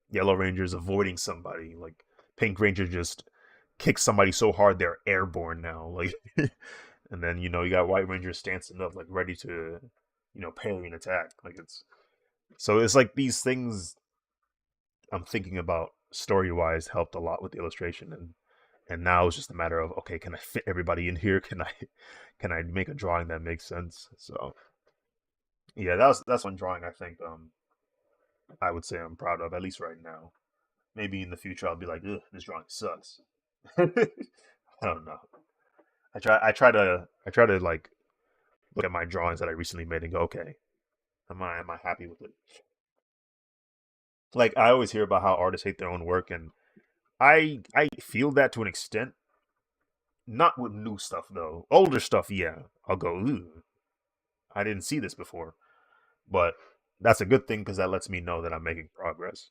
S1: Yellow Ranger's avoiding somebody. Like Pink Ranger just kicks somebody so hard they're airborne now. Like, and then you got White Ranger stancing up like ready to parry an attack. Like it's like these things I'm thinking about story wise helped a lot with the illustration, and now it's just a matter of, okay, can I fit everybody in here? Can I make a drawing that makes sense? So yeah, that's one drawing I think I would say I'm proud of, at least right now. Maybe in the future I'll be like, ugh, this drawing sucks. I don't know. I try to like look at my drawings that I recently made and go, okay, am I happy with it? Like I always hear about how artists hate their own work, and I feel that to an extent. Not with new stuff though. Older stuff, yeah, I'll go, ooh, I didn't see this before. But that's a good thing because that lets me know that I'm making progress.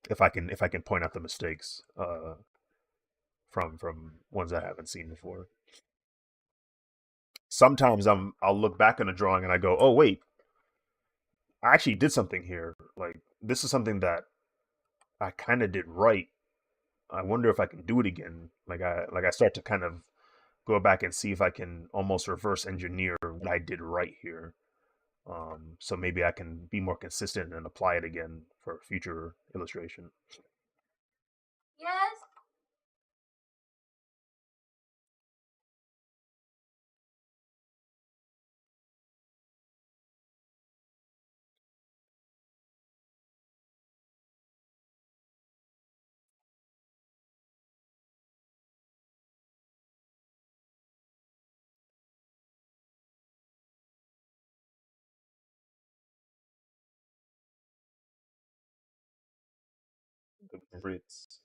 S1: If I can point out the mistakes from ones I haven't seen before. Sometimes I'll look back on a drawing and I go, oh wait, I actually did something here. Like this is something that I kind of did right. I wonder if I can do it again. Like I start to kind of go back and see if I can almost reverse engineer what I did right here. So maybe I can be more consistent and apply it again for future illustration.
S3: Yes.
S1: The Brits.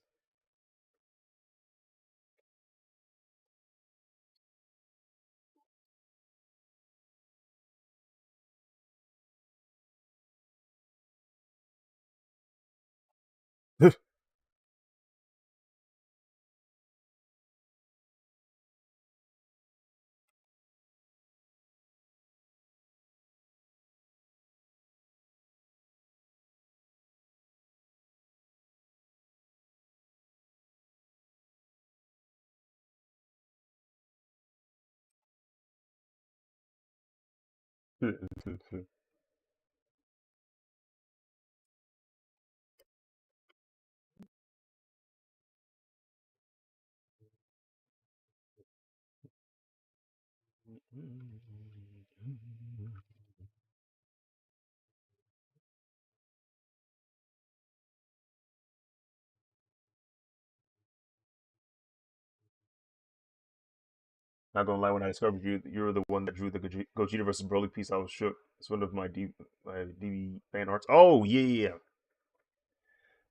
S1: Not gonna lie, when I discovered you were the one that drew the Gogeta versus Broly piece, I was shook. It's one of my DB fan arts. Oh yeah, yeah, yeah.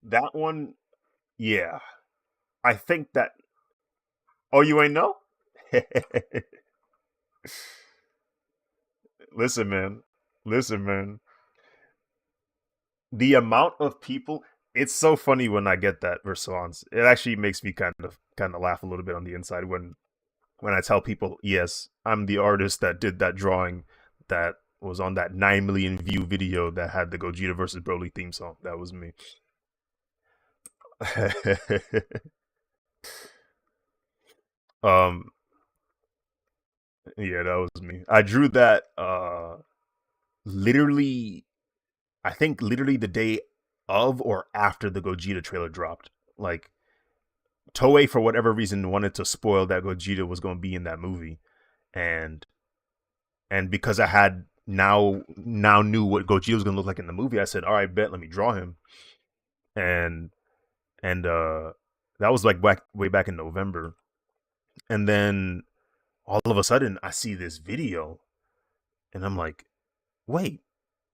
S1: That one. Yeah, I think that. Oh, you ain't know? Listen, man. Listen, man. The amount of people. It's so funny when I get that response. It actually makes me kind of laugh a little bit on the inside when I tell people, yes, I'm the artist that did that drawing that was on that 9 million view video that had the Gogeta versus Broly theme song. That was me. um, yeah, that was me. I drew that literally, I think literally the day of or after the Gogeta trailer dropped. Like Toei, for whatever reason, wanted to spoil that Gogeta was going to be in that movie, and because I had now knew what Gogeta was going to look like in the movie, I said, "All right, bet, let me draw him." And that was like way back in November, and then all of a sudden I see this video, and I'm like, "Wait,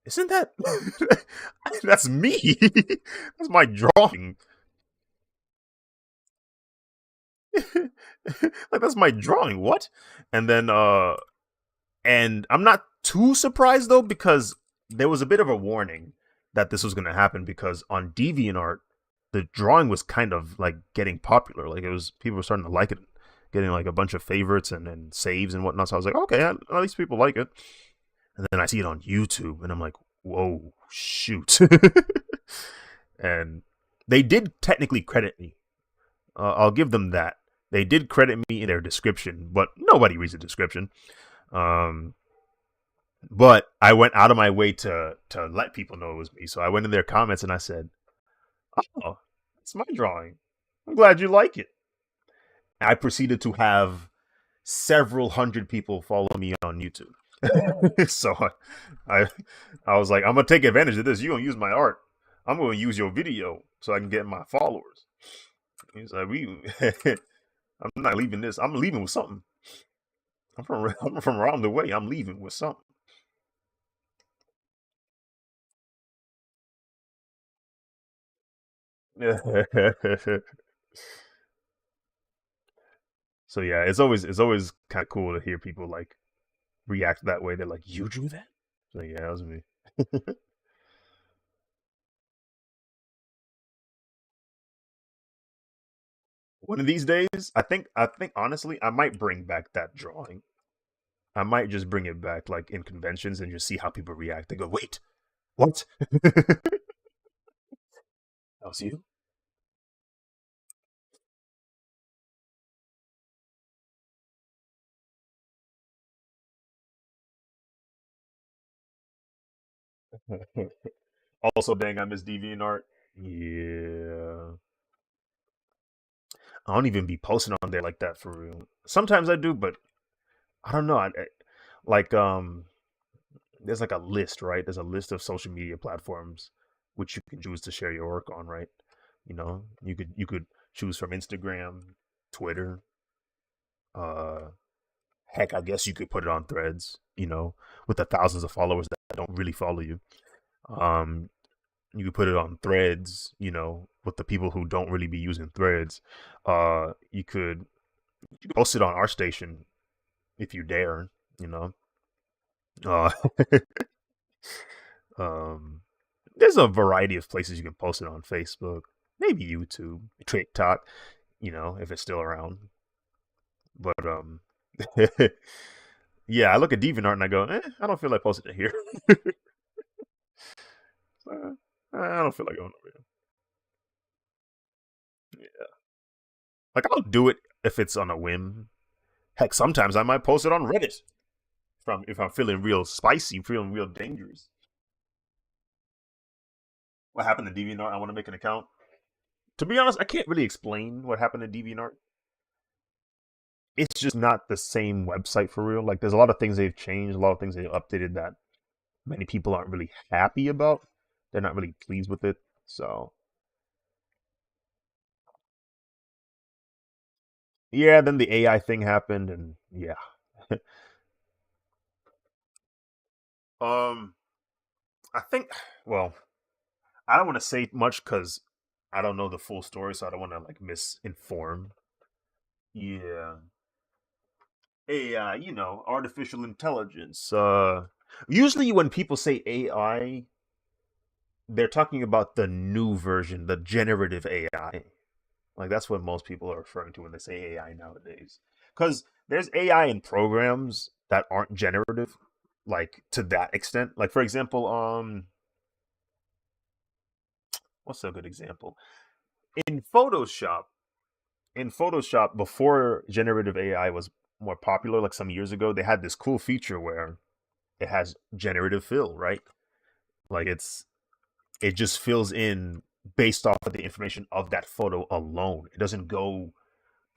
S1: isn't that that's me? That's my drawing." Like that's my drawing. What? And then and I'm not too surprised though, because there was a bit of a warning that this was going to happen, because on DeviantArt the drawing was kind of like getting popular. Like it was, people were starting to like it, getting like a bunch of favorites and saves and whatnot. So I was like, okay, at least people like it. and then I see it on YouTube, and I'm like, whoa, shoot. And they did technically credit me. I'll give them that. They did credit me in their description, but nobody reads the description. Um, but I went out of my way to let people know it was me. So I went in their comments and I said, "Oh, it's my drawing. I'm glad you like it." I proceeded to have several hundred people follow me on YouTube. So I, I was like, I'm gonna take advantage of this. You gonna use my art. I'm gonna use your video so I can get my followers. He's like, I'm not leaving this. I'm leaving with something. I'm from around the way. I'm leaving with something. So yeah, it's always kind of cool to hear people like react that way. They're like, "You drew that?" So yeah, that was me. One of these days, I think honestly, I might bring back that drawing. I might just bring it back like in conventions and just see how people react. They go, "Wait, what?" That was you. Also, dang, I miss DeviantArt. Yeah, I don't even be posting on there like that for real. Sometimes I do, but I don't know. Like there's like a list, right? There's a list of social media platforms which you can choose to share your work on, right? You could choose from Instagram, Twitter, uh heck, I guess you could put it on Threads, with the thousands of followers that don't really follow you. Um you could put it on Threads, with the people who don't really be using Threads. You could post it on our station if you dare, you know. Uh Um, there's a variety of places you can post it on: Facebook, maybe YouTube, TikTok, if it's still around. But yeah, I look at DeviantArt and I go, I don't feel like posting it here. uh, I don't feel like going over here. Yeah, like I'll do it if it's on a whim. Heck, sometimes I might post it on Reddit if I'm feeling real spicy, feeling real dangerous. What happened to DeviantArt? I want to make an account. To be honest, I can't really explain what happened to DeviantArt. It's just not the same website for real. Like, there's a lot of things they've changed, a lot of things they've updated that many people aren't really happy about. They're not really pleased with it. So, yeah, then the AI thing happened, and yeah. um, I think, well, I don't want to say much because I don't know the full story, so I don't want to like misinform. Yeah, AI, artificial intelligence. Usually when people say AI, they're talking about the new version, the generative AI. Like that's what most people are referring to when they say AI nowadays. Because there's AI in programs that aren't generative, like to that extent. Like for example, what's a good example? In Photoshop, before generative AI was more popular, like some years ago, they had this cool feature where it has generative fill, right? Like it just fills in based off of the information of that photo alone. It doesn't go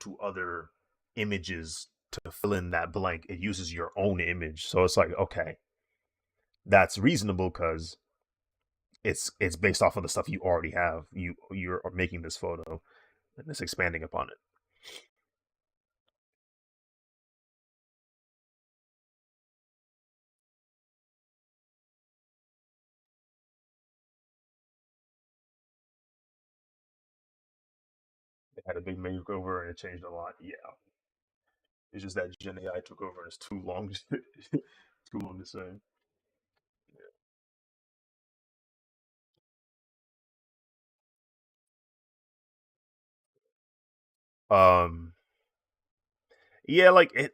S1: to other images to fill in that blank. It uses your own image. So it's like, okay, that's reasonable because it's based off of the stuff you already have. You're making this photo and it's expanding upon it. It had a big makeover and it changed a lot. Yeah, it's just that Gen AI took over and it's too long, too long to say. Um, yeah, like it.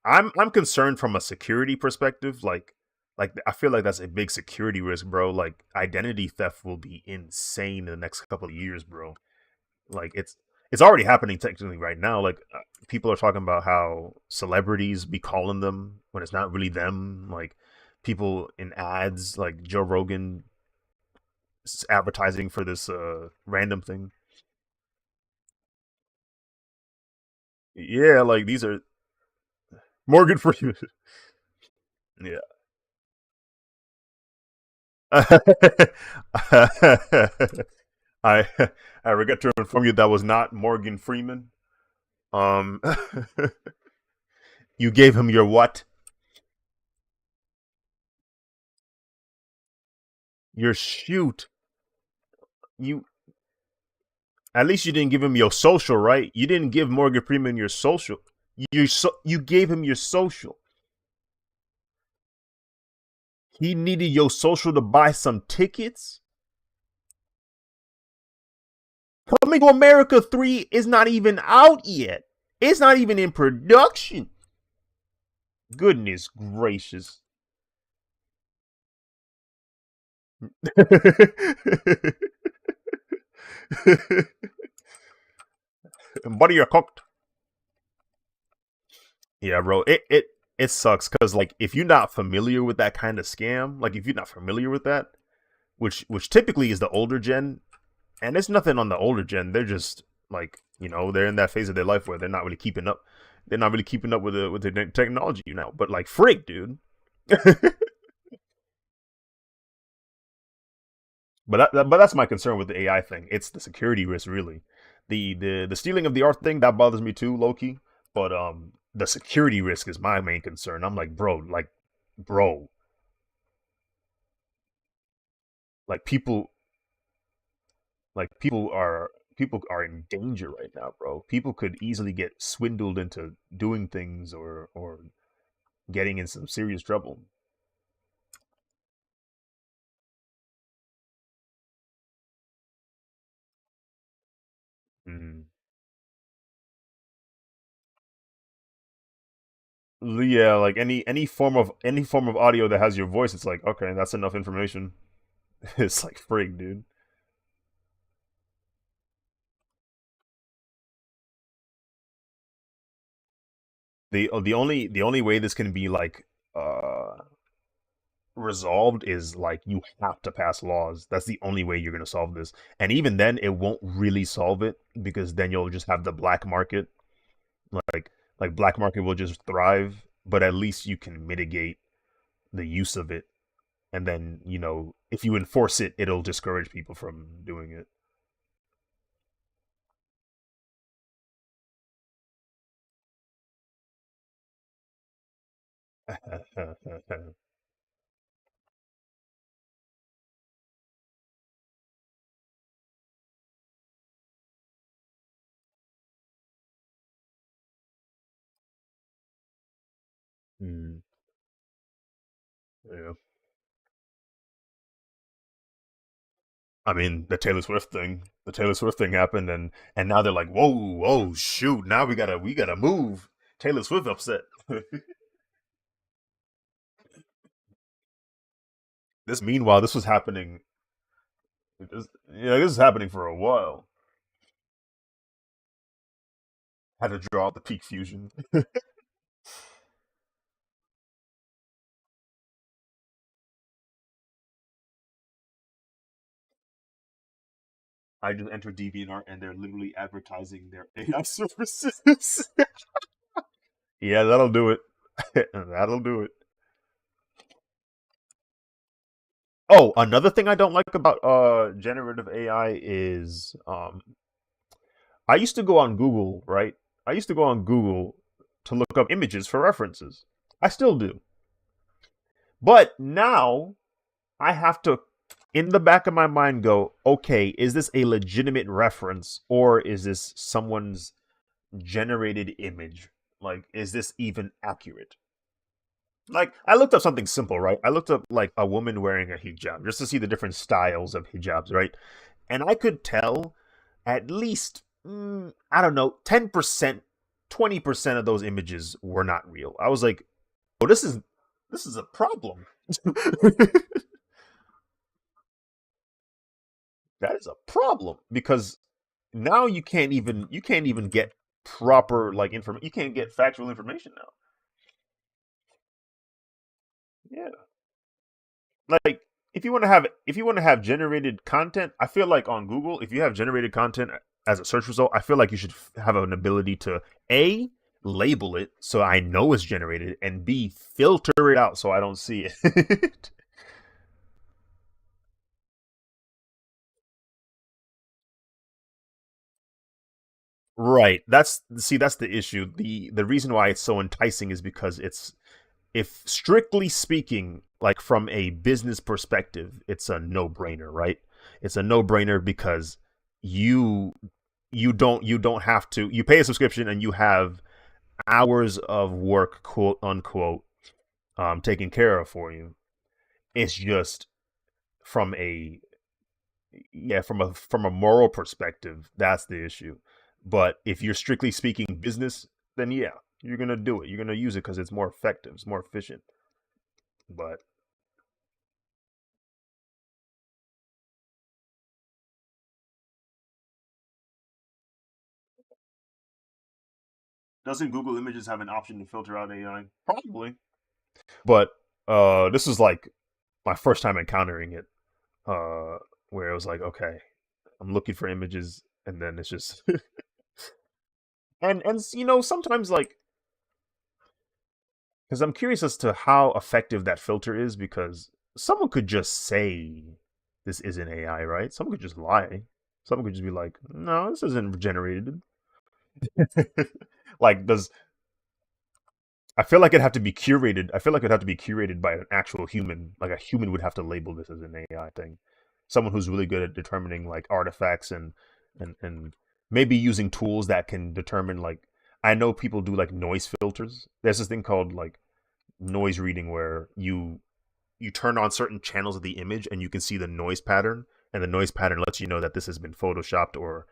S1: I'm concerned from a security perspective. Like like I feel like that's a big security risk, bro. Like identity theft will be insane in the next couple of years, bro. Like it's already happening technically right now. Like people are talking about how celebrities be calling them when it's not really them. Like people in ads, like Joe Rogan advertising for this random thing. Yeah, like these are Morgan Freeman. Yeah. I I regret to inform you that was not Morgan Freeman. Um, you gave him your what? Your shoot. You at least you didn't give him your social, right? You didn't give Morgan Freeman your social. You gave him your social. He needed your social to buy some tickets. Coming to America 3 is not even out yet. It's not even in production. Goodness gracious. Buddy, you're cooked. Yeah, bro. It sucks because like if you're not familiar with that kind of scam, like if you're not familiar with that, which typically is the older gen, and there's nothing on the older gen. They're just like they're in that phase of their life where they're not really keeping up. They're not really keeping up with the technology now. But like frig, dude. But that's my concern with the AI thing. It's the security risk, really. The stealing of the art thing that bothers me too, low key. But the security risk is my main concern. I'm like, bro, like people are in danger right now, bro. People could easily get swindled into doing things or getting in some serious trouble. Mm. Yeah, like any form of audio that has your voice, it's like okay, that's enough information. It's like frig, dude. The only way this can be like resolved is like you have to pass laws. That's the only way you're gonna solve this. And even then, it won't really solve it because then you'll just have the black market. Like black market will just thrive, but at least you can mitigate the use of it. And then if you enforce it, it'll discourage people from doing it. Mm, yeah. I mean, the Taylor Swift thing happened, and now they're like, whoa, whoa, shoot, now we gotta move. Taylor Swift upset. Meanwhile, this was happening. This is happening for a while. Had to draw out the peak fusion. I just entered DeviantArt and they're literally advertising their AI services. Yeah, that'll do it. That'll do it. Oh, another thing I don't like about generative AI is I used to go on Google, right? I used to go on Google to look up images for references. I still do. But now I have to, in the back of my mind, go, okay, is this a legitimate reference or is this someone's generated image? Like, is this even accurate? Like, I looked up something simple, right? I looked up like a woman wearing a hijab just to see the different styles of hijabs, right? And I could tell at least, I don't know, 10%, 20% of those images were not real. I was like, oh, this is a problem. That is a problem because now you can't even get proper like information. You can't get factual information now. Yeah. Like if you want to have generated content, I feel like on Google, if you have generated content as a search result, I feel like you should have an ability to a label it so I know it's generated, and b filter it out so I don't see it. Right. That's the issue. The reason why it's so enticing is because it's if strictly speaking, like from a business perspective, it's a no-brainer, right? It's a no-brainer because you you don't have to you pay a subscription and you have hours of work, quote unquote, taken care of for you. It's just from a from a moral perspective, that's the issue. But if you're strictly speaking business, then yeah, you're gonna do it. You're gonna use it because it's more effective, it's more efficient. But doesn't Google Images have an option to filter out AI? Probably. But this is like my first time encountering it, where it was like, okay, I'm looking for images, and then it's just and sometimes like because I'm curious as to how effective that filter is because someone could just say this isn't AI, right? Someone could just lie. Someone could just be like, no, this isn't generated. Like, does I feel like it'd have to be curated. I feel like it'd have to be curated by an actual human. Like a human would have to label this as an AI thing. Someone who's really good at determining like artifacts and maybe using tools that can determine like I know people do like noise filters. There's this thing called like noise reading where you turn on certain channels of the image and you can see the noise pattern, and the noise pattern lets you know that this has been photoshopped or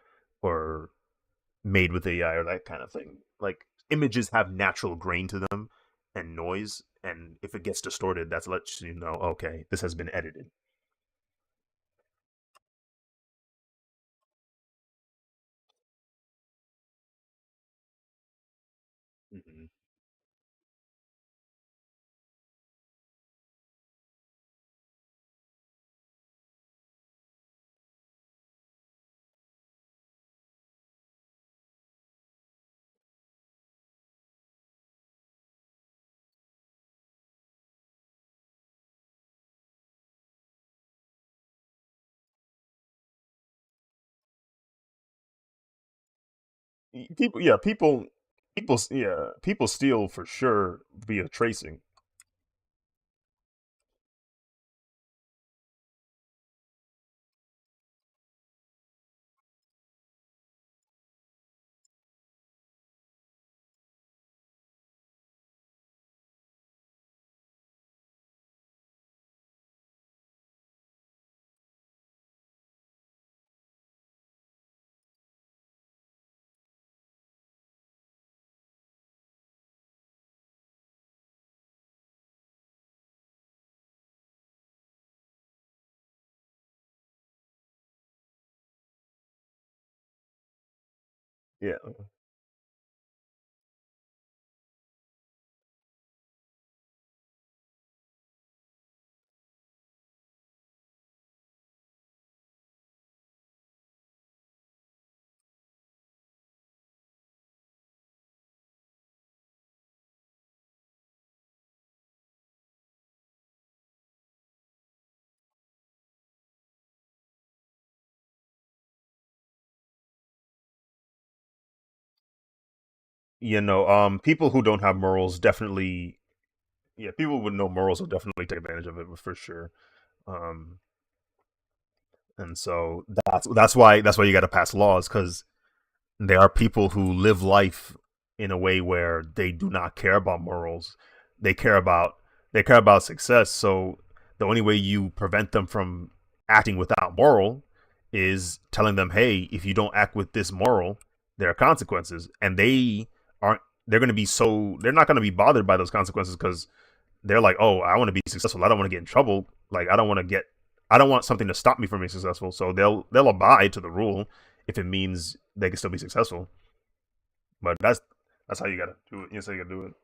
S1: made with AI or that kind of thing. Like images have natural grain to them and noise, and if it gets distorted, that lets you know, okay, this has been edited. Hmm. People, yeah, people steal for sure via tracing. Yeah, people who don't have morals definitely, yeah, people with no morals will definitely take advantage of it for sure. Um, and so that's why you got to pass laws because there are people who live life in a way where they do not care about morals. They care about they care about success. So the only way you prevent them from acting without moral is telling them, "Hey, if you don't act with this moral, there are consequences." And they aren't. They're going to be so. They're not going to be bothered by those consequences because they're like, oh, I want to be successful. I don't want to get in trouble. Like, I don't want something to stop me from being successful. So they'll abide to the rule if it means they can still be successful. But that's how you gotta do it. That's how you gotta do it.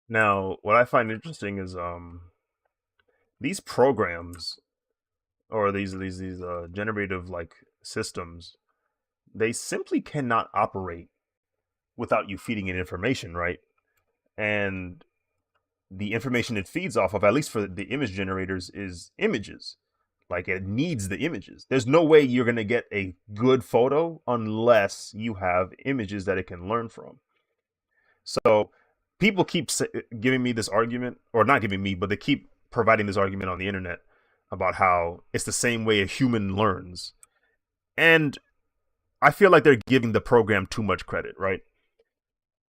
S1: Now, what I find interesting is these programs or these generative like systems, they simply cannot operate without you feeding it information, right? And the information it feeds off of, at least for the image generators, is images. Like, it needs the images. There's no way you're going to get a good photo unless you have images that it can learn from. So people keep giving me this argument, or not giving me, but they keep providing this argument on the internet about how it's the same way a human learns. And I feel like they're giving the program too much credit, right?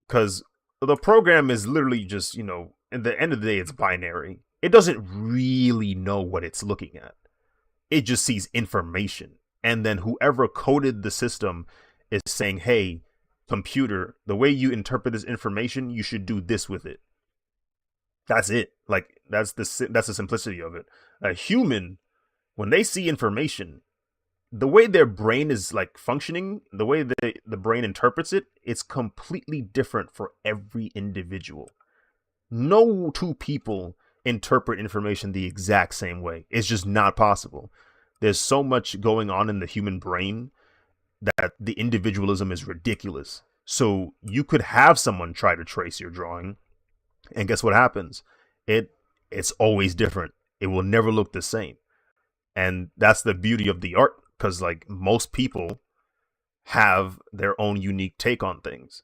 S1: Because the program is literally just, at the end of the day, it's binary. It doesn't really know what it's looking at. It just sees information. And then whoever coded the system is saying, hey, computer, the way you interpret this information, you should do this with it. That's it. Like, that's the simplicity of it. A human, when they see information, the way their brain is like functioning, the way the brain interprets it, it's completely different for every individual. No two people interpret information the exact same way. It's just not possible. There's so much going on in the human brain that the individualism is ridiculous. So you could have someone try to trace your drawing, and guess what happens? It's always different. It will never look the same. And that's the beauty of the art, because like most people have their own unique take on things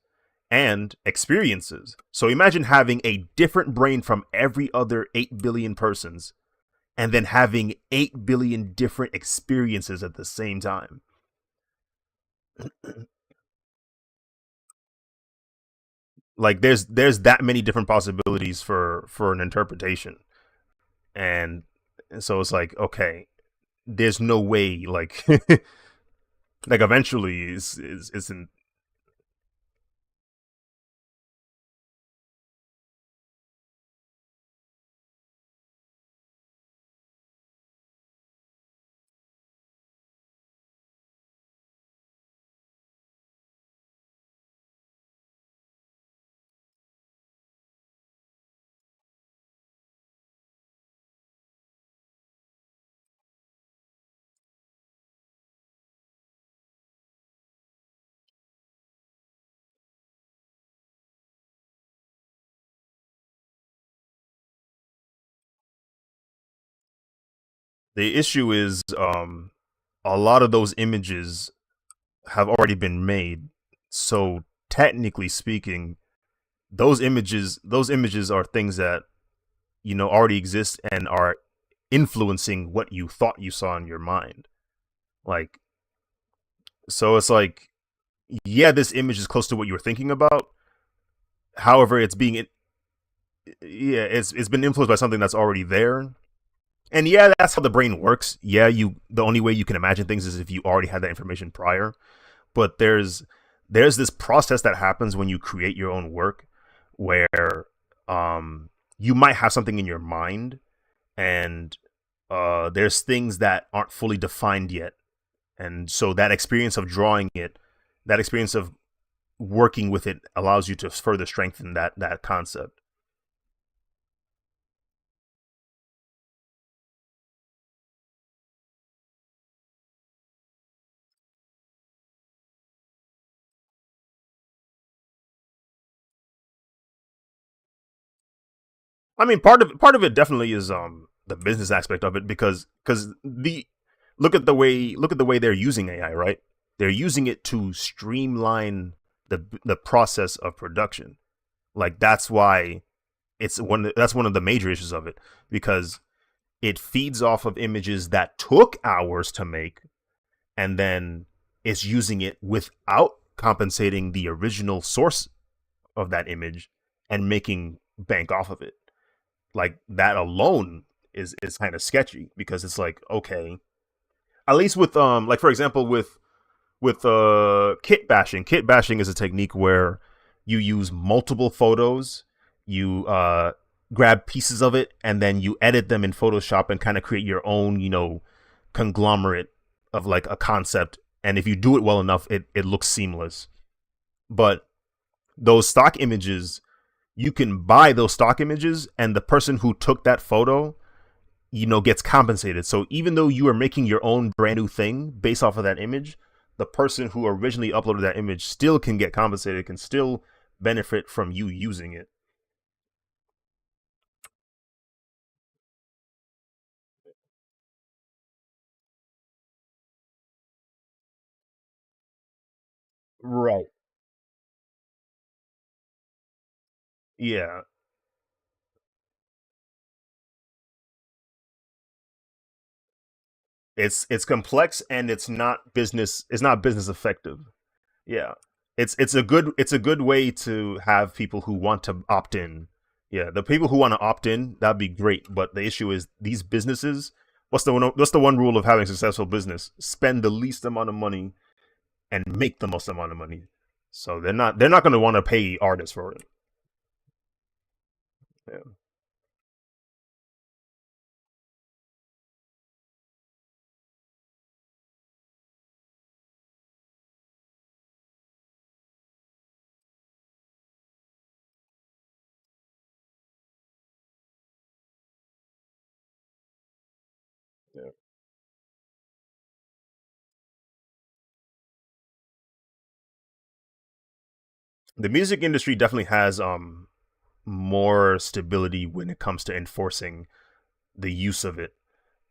S1: and experiences. So imagine having a different brain from every other 8 billion persons and then having 8 billion different experiences at the same time. Like there's that many different possibilities for an interpretation. And so it's like, okay, there's no way like like eventually is in. The issue is a lot of those images have already been made. So technically speaking, those images are things that already exist and are influencing what you thought you saw in your mind. Like, so it's like, yeah, this image is close to what you were thinking about. However, it's been influenced by something that's already there. And yeah, that's how the brain works. Yeah, the only way you can imagine things is if you already had that information prior. But there's this process that happens when you create your own work where you might have something in your mind and there's things that aren't fully defined yet. And so that experience of drawing it, that experience of working with it allows you to further strengthen that concept. I mean, part of it definitely is the business aspect of it, because the look at the way they're using AI, right? They're using it to streamline the process of production. Like that's one of the major issues of it, because it feeds off of images that took hours to make, and then it's using it without compensating the original source of that image and making bank off of it. Like that alone is kind of sketchy, because it's like, okay, at least with like for example with kit bashing. Kit bashing is a technique where you use multiple photos, you grab pieces of it, and then you edit them in Photoshop and kind of create your own, conglomerate of like a concept. And if you do it well enough, it looks seamless. But those stock images, you can buy those stock images, and the person who took that photo, gets compensated. So even though you are making your own brand new thing based off of that image, the person who originally uploaded that image still can get compensated, can still benefit from you using it. Right. Yeah. It's complex, and it's not business effective. Yeah. It's a good way to have people who want to opt in. Yeah, the people who want to opt in, that'd be great. But the issue is these businesses. What's the one rule of having a successful business? Spend the least amount of money and make the most amount of money. So they're not going to want to pay artists for it. Yeah, yeah. The music industry definitely has more stability when it comes to enforcing the use of it.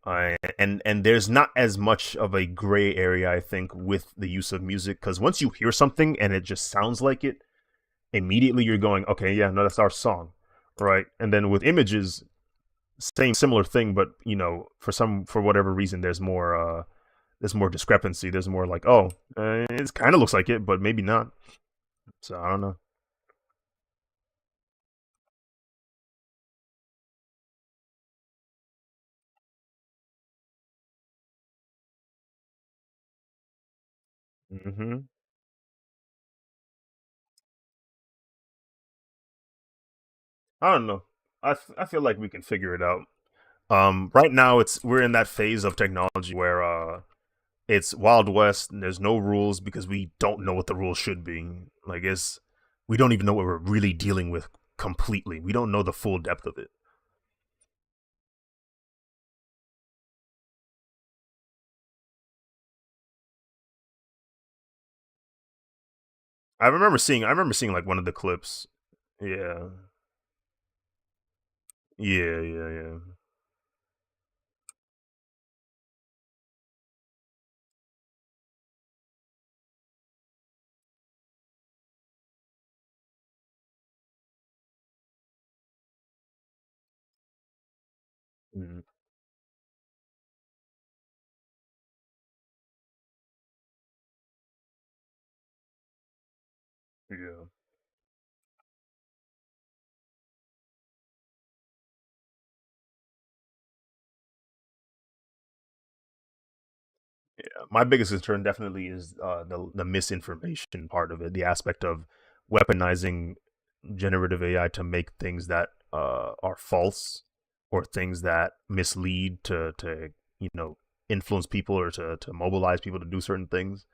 S1: And there's not as much of a gray area, I think, with the use of music, because once you hear something and it just sounds like it, immediately you're going, okay, yeah, no, that's our song, right? And then with images, same similar thing, but for whatever reason, there's more discrepancy. There's more like, oh, it kind of looks like it, but maybe not. So I don't know. Hmm. I don't know. I feel like we can figure it out. Right now we're in that phase of technology where it's Wild West, and there's no rules because we don't know what the rules should be. Like we don't even know what we're really dealing with completely. We don't know the full depth of it. I remember seeing like one of the clips. Yeah. Yeah, yeah, yeah. Mhm. Yeah. My biggest concern definitely is the misinformation part of it, the aspect of weaponizing generative AI to make things that are false, or things that mislead to influence people, or to mobilize people to do certain things.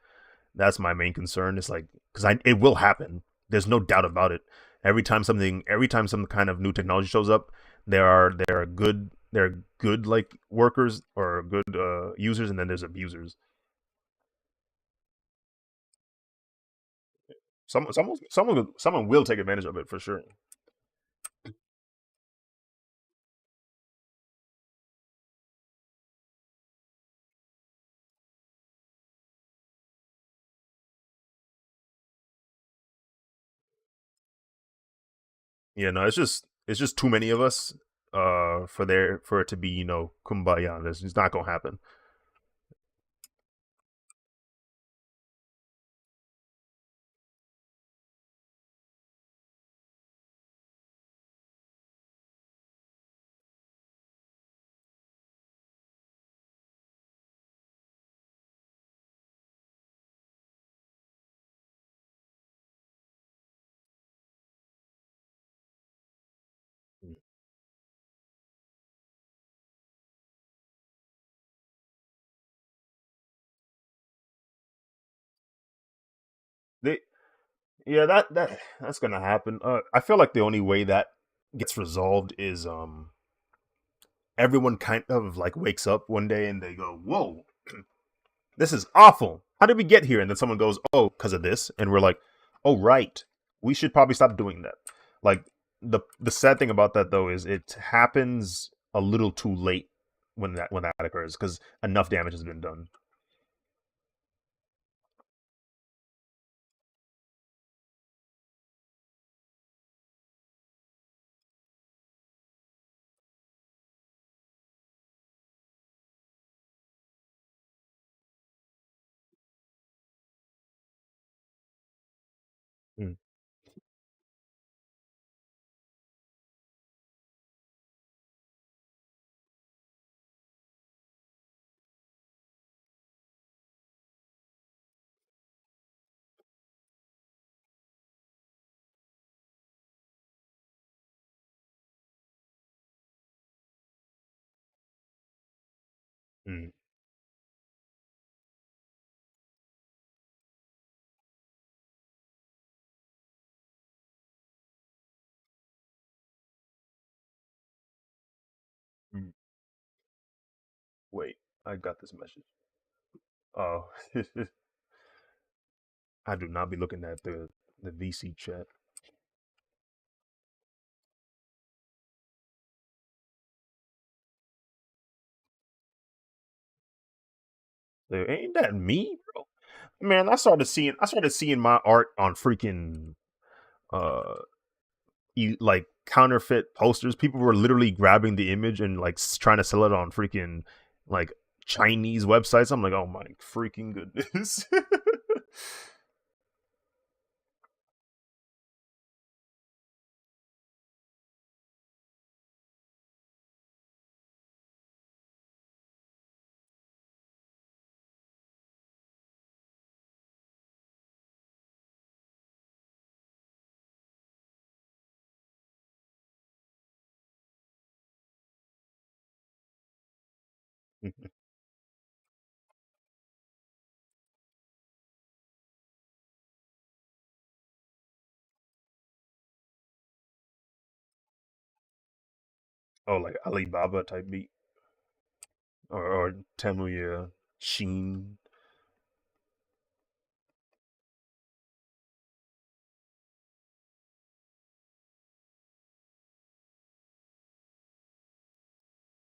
S1: That's my main concern. It's like because I it will happen. There's no doubt about it. Every time some kind of new technology shows up, there are good like workers or good users, and then there's abusers. Someone will take advantage of it for sure. Yeah, no, it's just too many of us for it to be kumbaya. It's not gonna happen. They, yeah, that's gonna happen. I feel like the only way that gets resolved is everyone kind of like wakes up one day and they go, "Whoa, this is awful. How did we get here?" And then someone goes, "Oh, because of this," and we're like, "Oh, right. We should probably stop doing that." Like the sad thing about that though is it happens a little too late when that occurs because enough damage has been done. Mm, mm. Mm. Wait, I got this message. Oh, I do not be looking at the VC chat. Like, ain't that me, bro? Man, I started seeing my art on freaking uh like counterfeit posters. People were literally grabbing the image and like trying to sell it on freaking like Chinese websites. I'm like, oh my freaking goodness. Oh, like Alibaba type beat or Temu, yeah, Sheen.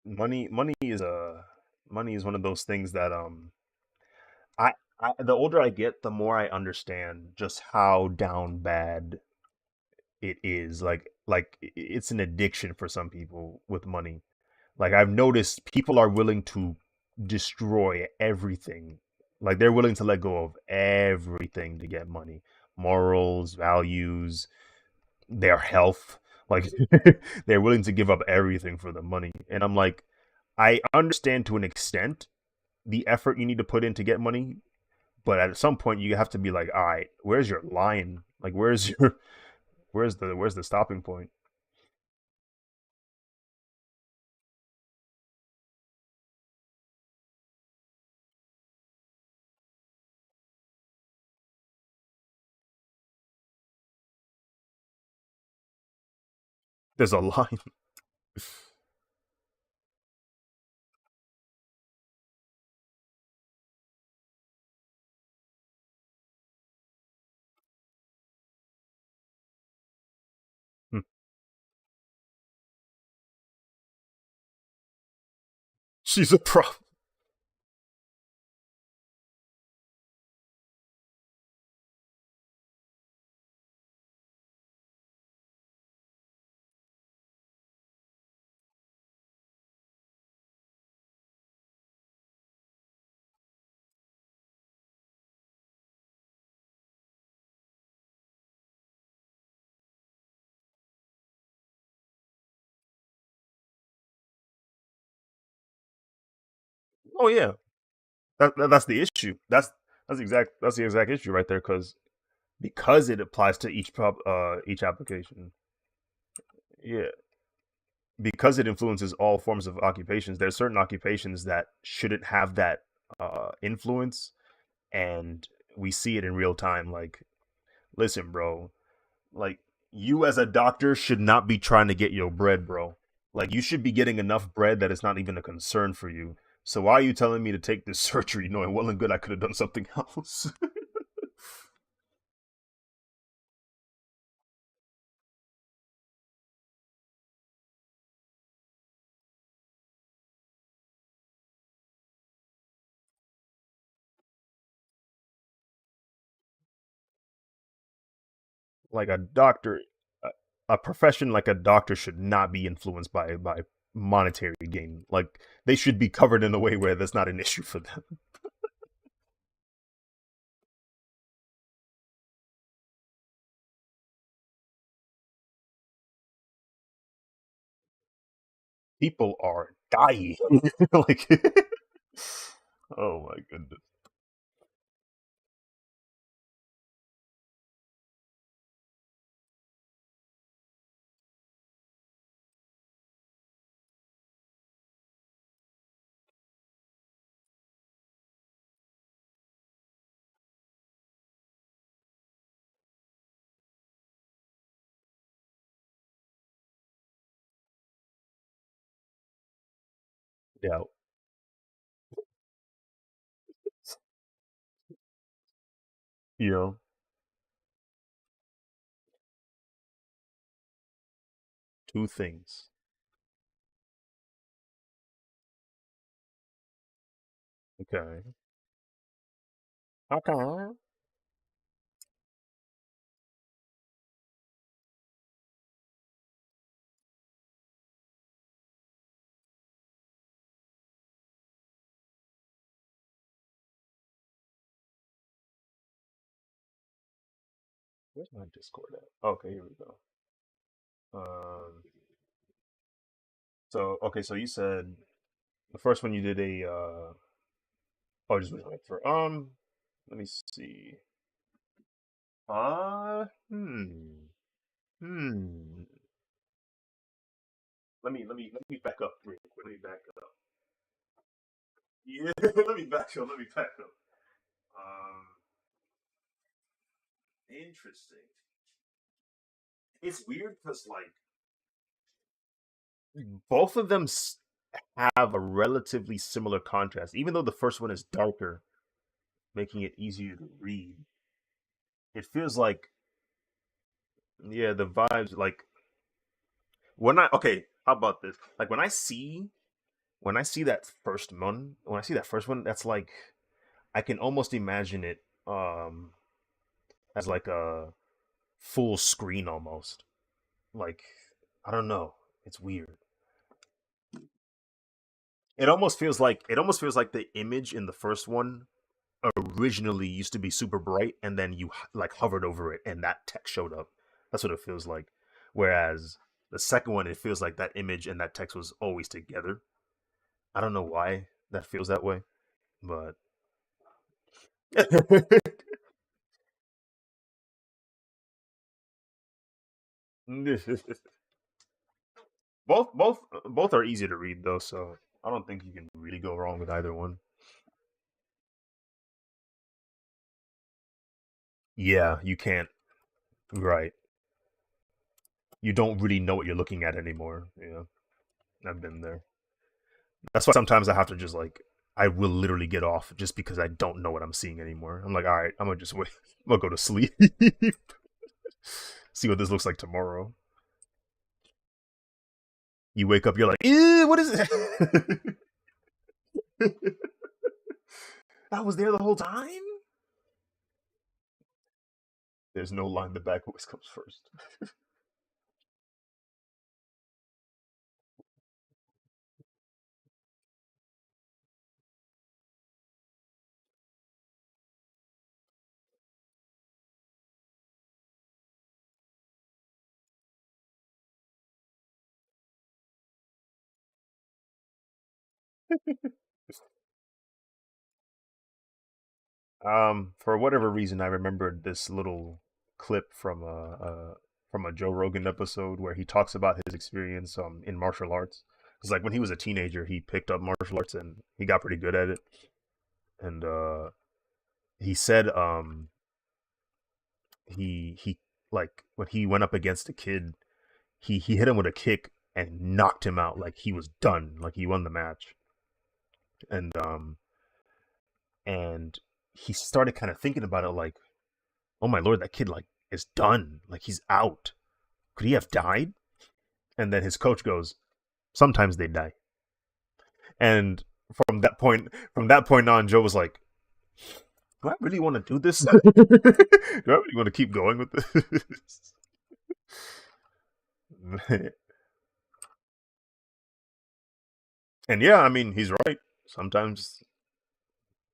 S1: Money is one of those things that I, the older I get, the more I understand just how down bad it is. It's an addiction for some people with money. Like I've noticed people are willing to destroy everything. Like they're willing to let go of everything to get money. Morals, values, their health. Like they're willing to give up everything for the money. And I'm like, I understand to an extent the effort you need to put in to get money, but at some point you have to be like, all right, where's your line? Like where's your where's the stopping point? There's a line. Hmm. She's a prop. Oh yeah, that's the issue. That's the exact issue right there. Because it applies to each application. Yeah, because it influences all forms of occupations. There's certain occupations that shouldn't have that influence, and we see it in real time. Like, listen, bro, like you as a doctor should not be trying to get your bread, bro. Like you should be getting enough bread that it's not even a concern for you. So why are you telling me to take this surgery knowing well and good I could have done something else? Like a doctor, a profession like a doctor should not be influenced by monetary gain. Like they should be covered in a way where that's not an issue for them. People are dying. Like, oh my goodness. Yeah, you know, two things. Okay. Okay. Where's my Discord at? Okay, here we go. Um, so you said the first one you did a oh just wait for let me see. Uh hmm. Hmm. Let me back up real quick. Let me back up. Yeah, let me back up. Let me back up. Um, interesting. It's weird because like both of them have a relatively similar contrast, even though the first one is darker, making it easier to read. It feels like yeah, the vibes like when I okay, how about this? Like when I see that first one, when I see that first one, that's like I can almost imagine it as like a full screen almost. Like I don't know. It's weird. It almost feels like the image in the first one originally used to be super bright and then you like hovered over it and that text showed up. That's what it feels like. Whereas the second one it feels like that image and that text was always together. I don't know why that feels that way, but both are easy to read though, so I don't think you can really go wrong with either one. Yeah, you can't. Right. you don't really know what you're looking at anymore. Yeah, I've been there. That's why sometimes I have to just like I will literally get off just because I don't know what I'm seeing anymore. I'm like, all right, I'm gonna just wait. I'm gonna go to sleep. See what this looks like tomorrow. You wake up, you're like, ew, what is it? I was there the whole time. There's no line. The back always comes first. For whatever reason, I remembered this little clip from a Joe Rogan episode where he talks about his experience in martial arts. Because like when he was a teenager, he picked up martial arts and he got pretty good at it. And he said he like when he went up against a kid, he hit him with a kick and knocked him out. Like he was done. Like he won the match. And and he started kind of thinking about it like, oh my lord, that kid like is done. Like he's out. Could he have died? And then his coach goes, sometimes they die. And from that point on, Joe was like, do I really want to do this? Do I really want to keep going with this? And yeah, I mean, he's right. Sometimes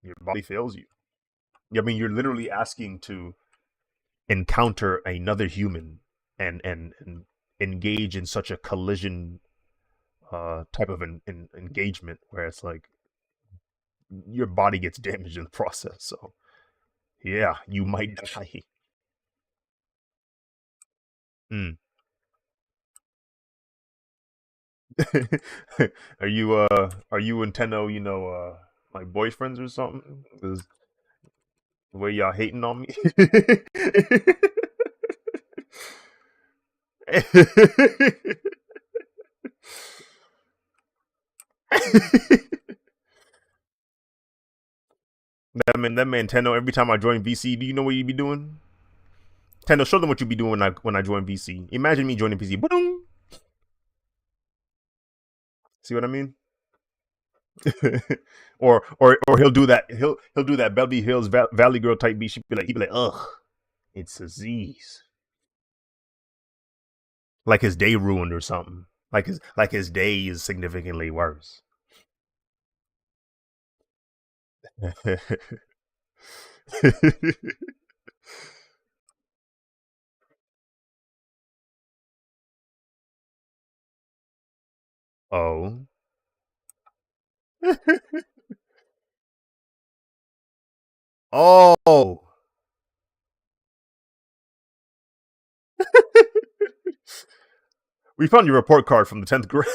S1: your body fails you. I mean, you're literally asking to encounter another human and engage in such a collision type of an engagement where it's like your body gets damaged in the process. So yeah, you might die. Mm. Are you and Tenno, like boyfriends or something? 'Cause the way y'all hating on me. That man Tenno, every time I join VC, do you know what you be doing? Tenno, show them what you be doing when I join VC. Imagine me joining VC. Boom. See what I mean? or he'll do that. He'll do that Beverly Hills Valley Girl type beat. He'd be like, ugh, it's Aziz. Like his day ruined or something. Like his day is significantly worse. Oh. Oh. We found your report card from the 10th grade.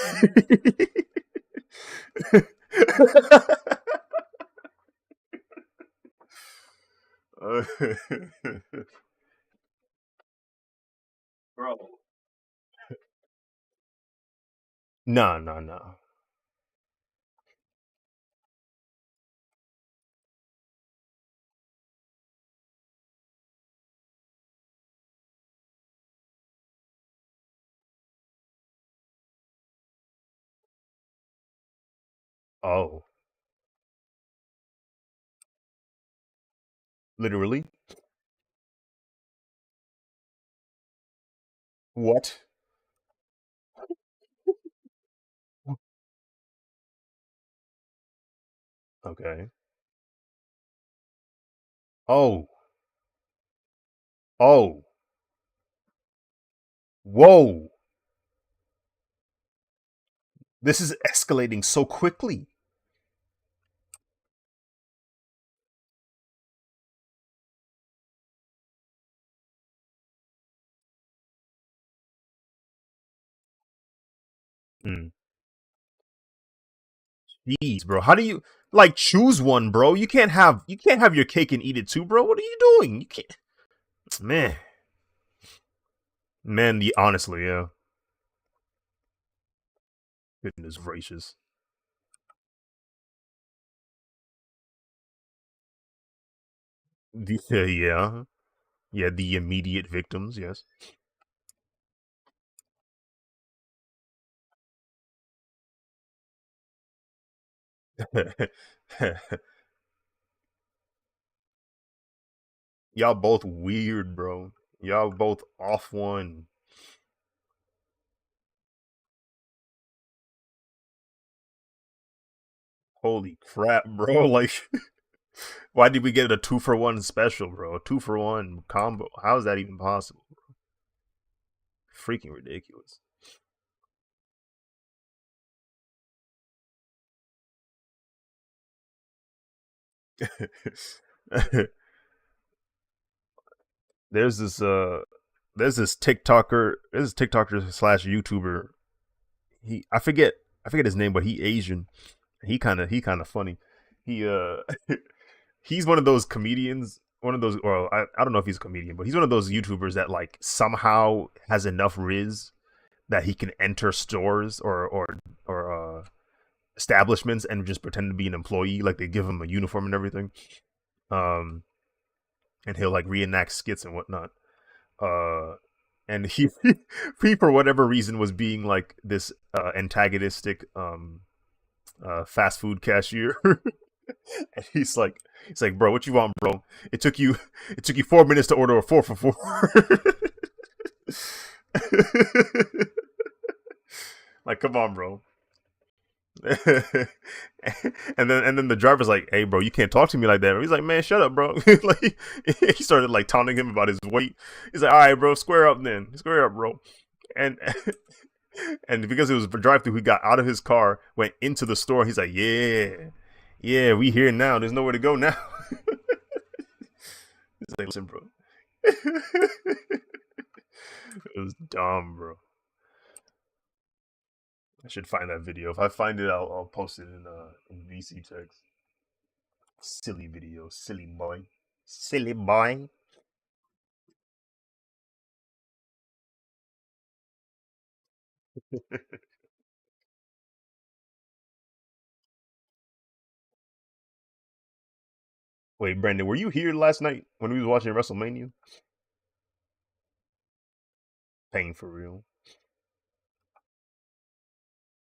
S1: Bro. No, no, no. Oh. Literally? What? Okay. Oh. Oh. Whoa. This is escalating so quickly. Mm. Jeez, bro. How do you like choose one, bro? You can't have your cake and eat it too, bro. What are you doing? You can't. Man. Man, the honestly, yeah. Goodness gracious. Yeah. Yeah, the immediate victims, yes. Y'all both weird, bro. Y'all both off one. Holy crap, bro. Like, why did we get a 2-for-1 special, bro? A 2-for-1 combo. How is that even possible? Freaking ridiculous. there's this uh there's this TikToker slash YouTuber. I forget his name, but he Asian. He kinda funny. He he's one of those comedians, one of those, well, I don't know if he's a comedian, but he's one of those YouTubers that like somehow has enough riz that he can enter stores or establishments and just pretend to be an employee, like they give him a uniform and everything. Um and he'll like reenact skits and whatnot. Uh and he for whatever reason was being like this antagonistic fast food cashier. And he's like, bro, what you want, bro? It took you 4 minutes to order a 4 for 4. Like, come on, bro. And then the driver's like, hey, bro, you can't talk to me like that. He's like, man, shut up, bro. Like, he started like taunting him about his weight. He's like, all right, bro, square up then, square up, bro. And and because it was a drive through, he got out of his car, went into the store. He's like, yeah, we here now. There's nowhere to go now. He's like, listen, bro. It was dumb, bro. I should find that video. If I find it, I'll post it in VC text. Silly video, silly boy, silly boy. Wait, Brandon, were you here last night when we was watching WrestleMania? Pain for real.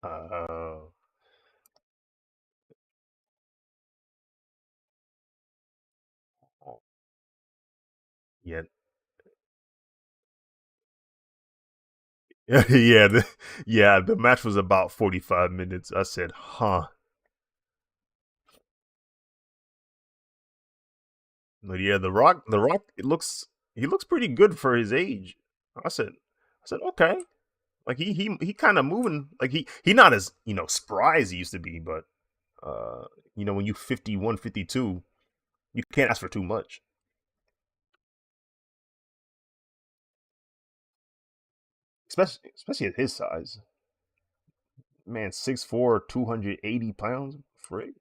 S1: Uh, yeah, yeah, the match was about 45 minutes. I said, huh. But yeah, the Rock, he looks pretty good for his age. I said, okay. Like he kind of moving. Like he not as spry as he used to be, but uh, when you 51, 52, you can't ask for too much. Especially at his size. Man, 6'4", 280 pounds. Frick.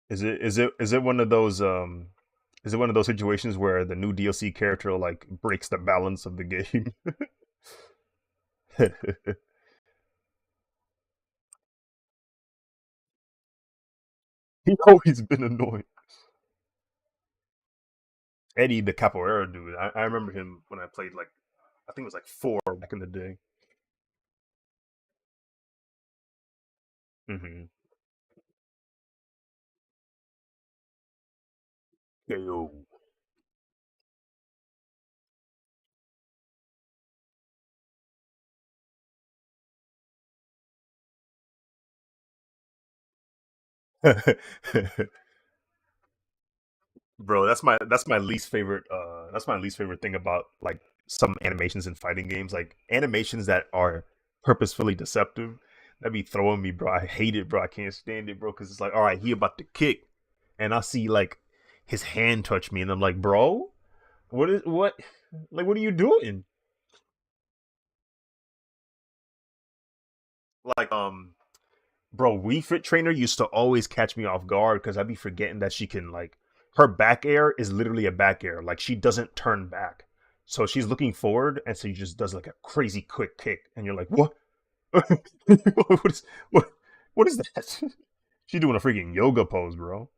S1: Is it one of those situations where the new DLC character like breaks the balance of the game? He's always been annoying. Eddie, the capoeira dude. I remember him when I played, like, I think it was like four back in the day. Hmm. Yo. Bro, that's my least favorite thing about, like, some animations in fighting games, like animations that are purposefully deceptive. That be throwing me, bro. I hate it, bro. I can't stand it, bro. Because it's like, all right, he about to kick, and I see like his hand touch me, and I'm like, bro, what are you doing? Like, bro, Wii Fit Trainer used to always catch me off guard because I'd be forgetting that she can like her back air is literally a back air. Like she doesn't turn back. So she's looking forward and so she just does like a crazy quick kick and you're like, what? what is what is that? She doing a freaking yoga pose, bro.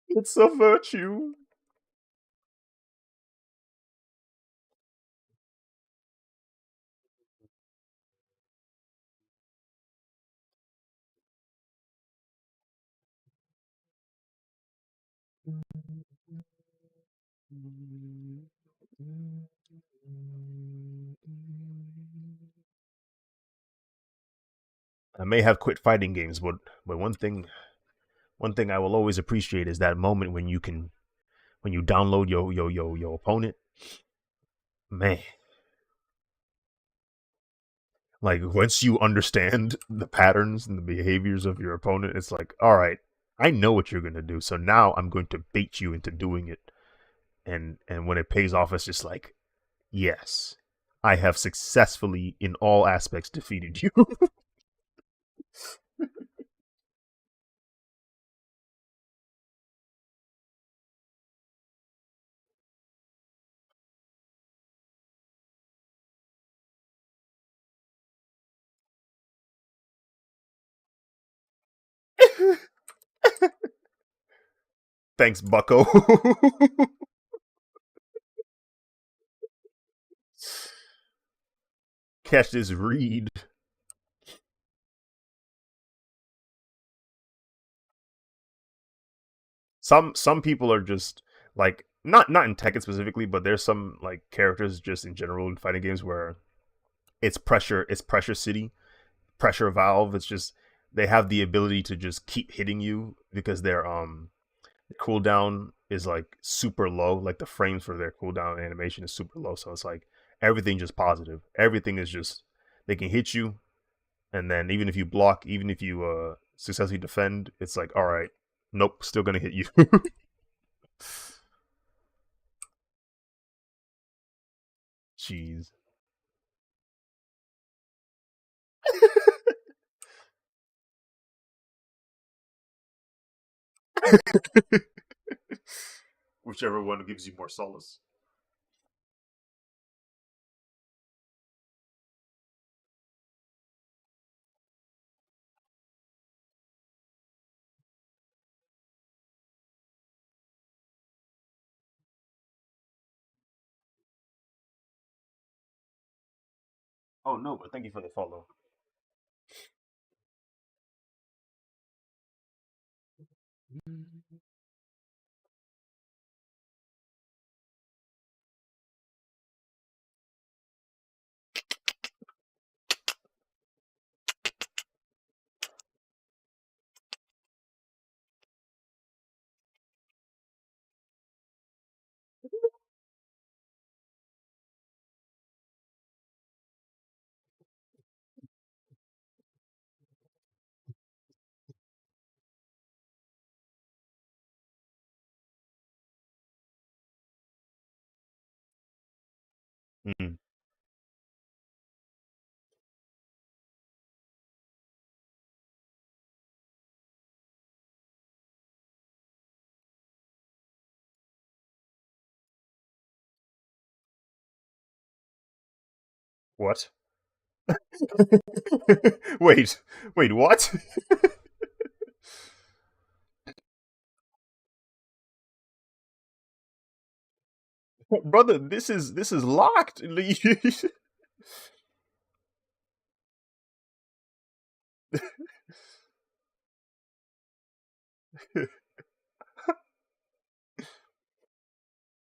S1: It's a virtue. I may have quit fighting games, but one thing I will always appreciate is that moment when you download your opponent. Man, like once you understand the patterns and the behaviors of your opponent, it's like, all right, I know what you're gonna do. So now I'm going to bait you into doing it. And when it pays off, it's just like, yes, I have successfully in all aspects defeated you. Thanks, Bucko. Catch this read. Some people are just like not in Tekken specifically, but there's some like characters just in general in fighting games where it's pressure city, pressure valve. It's just they have the ability to just keep hitting you because their cooldown is like super low. Like the frames for their cooldown animation is super low, so it's like everything just positive. Everything is just they can hit you, and then even if you block, even if you successfully defend, it's like all right, nope, still gonna hit you. Jeez. Whichever one gives you more solace. Oh no, but thank you for the follow. Mm. What? wait, what? Brother, this is locked.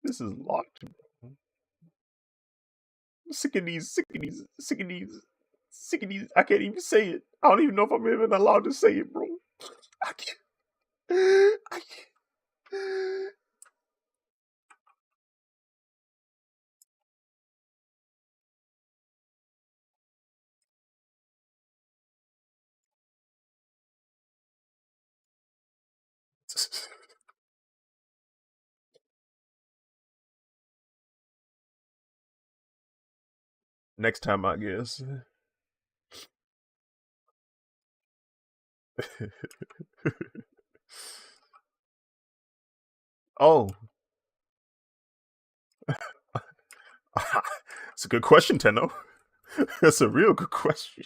S1: This is locked. Sick of these, sick of these, sick of these, sick of these. I can't even say it. I don't even know if I'm even allowed to say it, bro. I can't. I can't. Next time, I guess. Oh, it's a good question, Tenno. That's a real good question.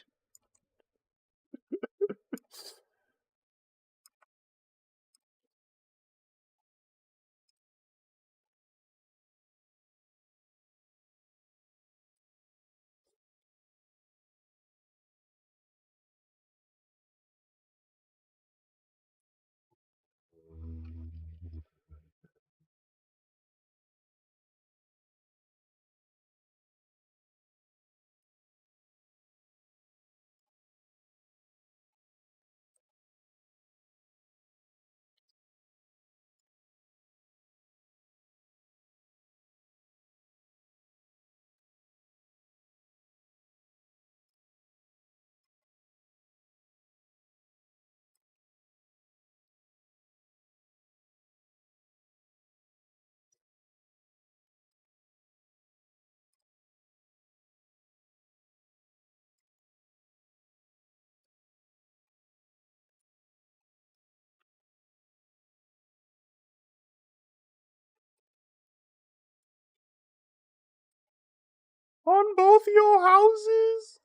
S1: On both your houses?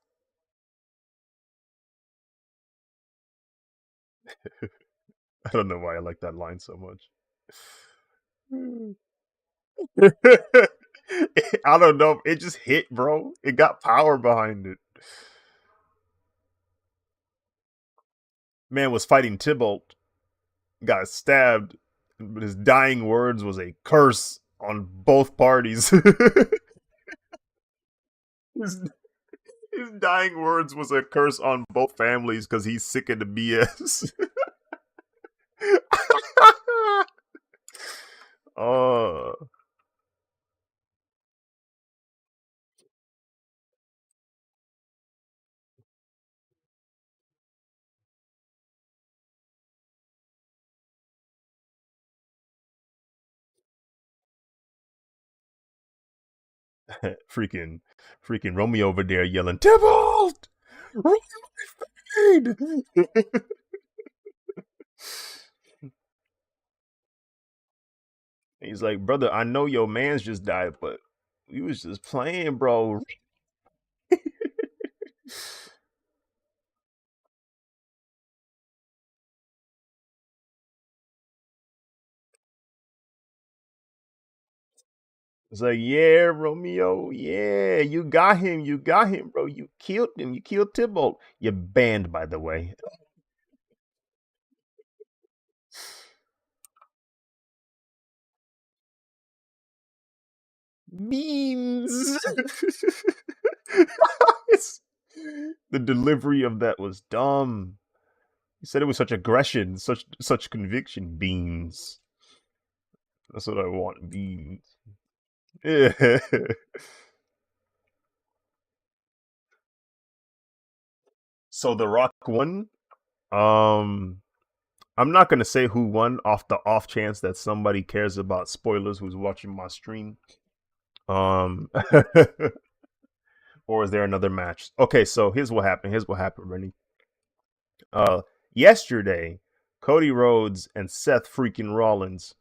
S1: I don't know why I like that line so much. I don't know. It just hit, bro. It got power behind it. Man was fighting Tybalt, got stabbed, but his dying words was a curse on both parties. his, his dying words was a curse on both families because he's sick of the BS. Oh. freaking Romeo over there yelling, Tybalt! He's like, brother, I know your man's just died, but we was just playing, bro. It's like, yeah, Romeo, yeah, you got him, bro. You killed him, you killed Tybalt. You're banned, by the way. Beans. The delivery of that was dumb. He said it with such aggression, such conviction. Beans. That's what I want. Beans. Yeah. So The Rock won. I'm not gonna say who won off the off chance that somebody cares about spoilers who's watching my stream. Um, or is there another match? Okay, so here's what happened. Rennie. Yesterday, Cody Rhodes and Seth freaking Rollins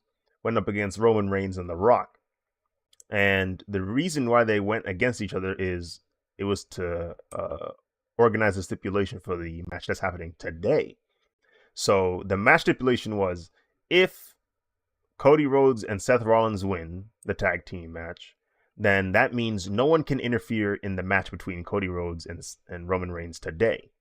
S1: went up against Roman Reigns and The Rock. And the reason why they went against each other is it was to organize a stipulation for the match that's happening today. So the match stipulation was if Cody Rhodes and Seth Rollins win the tag team match, then that means no one can interfere in the match between Cody Rhodes and Roman Reigns today.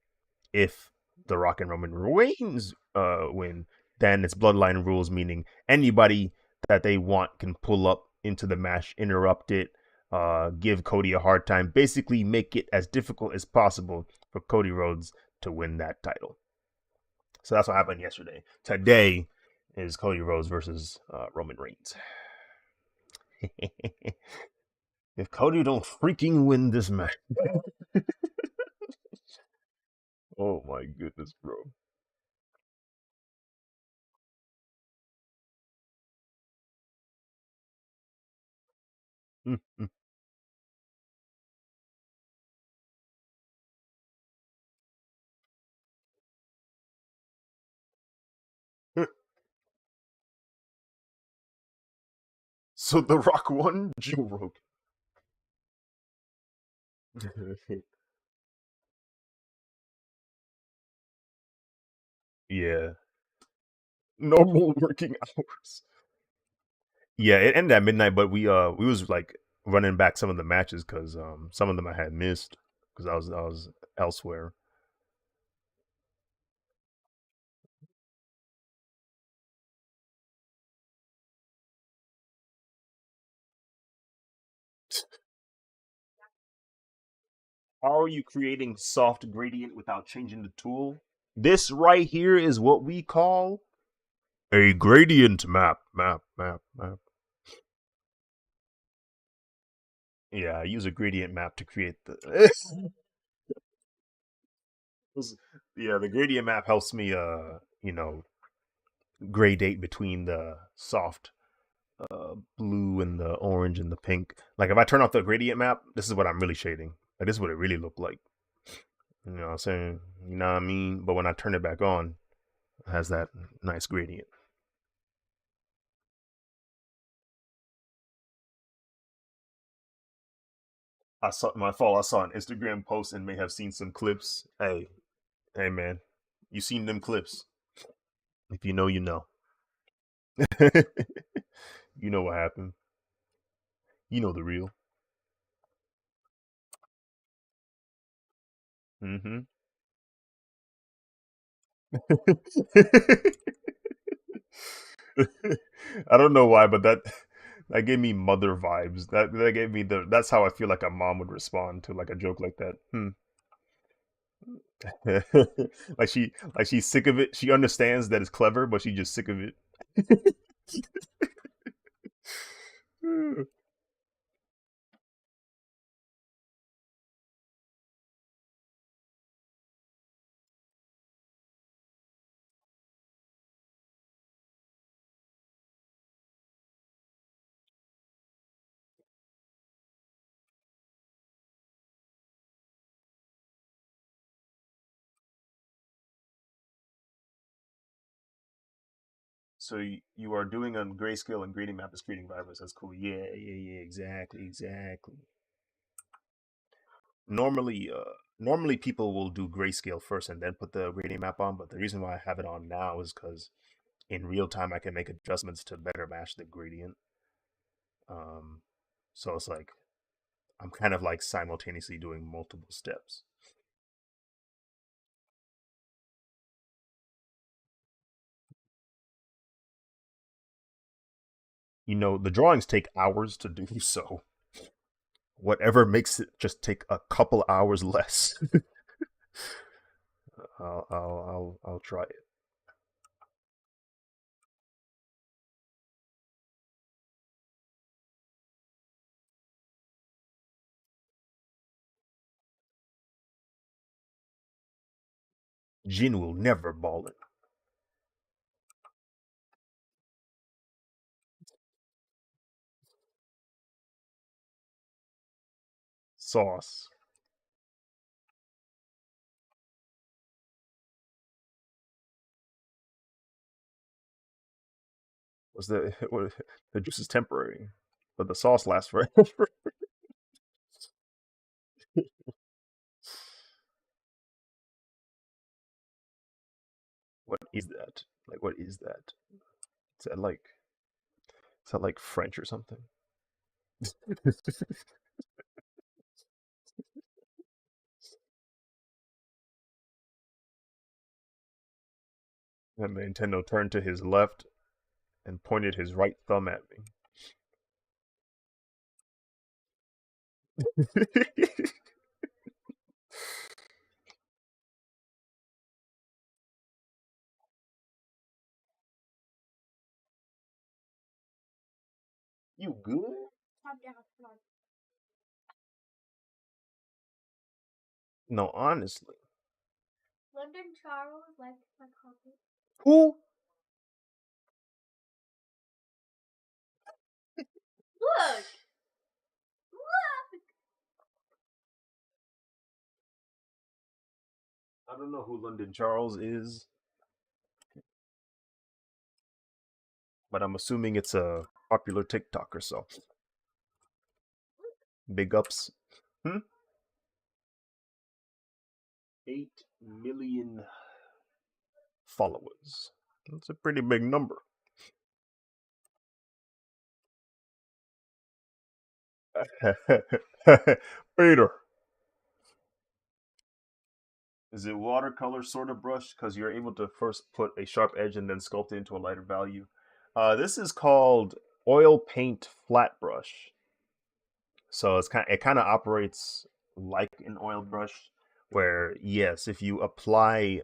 S1: If The Rock and Roman Reigns win, then it's bloodline rules, meaning anybody that they want can pull up into the match, interrupt it, give Cody a hard time, basically make it as difficult as possible for Cody Rhodes to win that title. So that's what happened yesterday. Today is Cody Rhodes versus Roman Reigns. If Cody don't freaking win this match. Oh my goodness, bro. So The Rock won? Joe Rogan. Yeah. Normal working hours. Yeah, it ended at midnight, but we was like running back some of the matches because some of them I had missed because I was elsewhere. How are you creating soft gradient without changing the tool? This right here is what we call a gradient map. Map. Yeah, I use a gradient map to create the. Yeah, the gradient map helps me, gradate between the soft blue and the orange and the pink. Like if I turn off the gradient map, this is what I'm really shading. Like this is what it really looked like. You know what I'm saying? You know what I mean? But when I turn it back on, it has that nice gradient. I saw my fault. I saw an Instagram post and may have seen some clips. Hey man, you seen them clips? If you know, you know. You know what happened. You know the real. Mm-hmm. I don't know why, but that gave me mother vibes. That gave me the. That's how I feel like a mom would respond to like a joke like that. Like she's sick of it. She understands that it's clever, but she's just sick of it. So you are doing a grayscale and grading map is creating virus. That's cool. Yeah. Exactly. Normally, normally people will do grayscale first and then put the grading map on. But the reason why I have it on now is because in real time I can make adjustments to better match the gradient. Um, so it's like I'm kind of like simultaneously doing multiple steps. You know, the drawings take hours to do, so whatever makes it just take a couple hours less, I'll try it. Jin will never ball it. Sauce was the juice is temporary, but the sauce lasts forever. What is that? Like, what is that? Is that like is that like French or something? And Nintendo turned to his left and pointed his right thumb at me. You good?
S3: Top down. Come on.
S1: No, honestly.
S3: London Charles liked my comment.
S1: Who?
S3: Look! Look!
S1: I don't know who London Charles is, but I'm assuming it's a popular TikToker, so big ups. 8 million followers. That's a pretty big number. Peter. Is it watercolor sort of brush? Because you're able to first put a sharp edge and then sculpt it into a lighter value. This is called oil paint flat brush. So it kind of operates like an oil brush, where yes, if you apply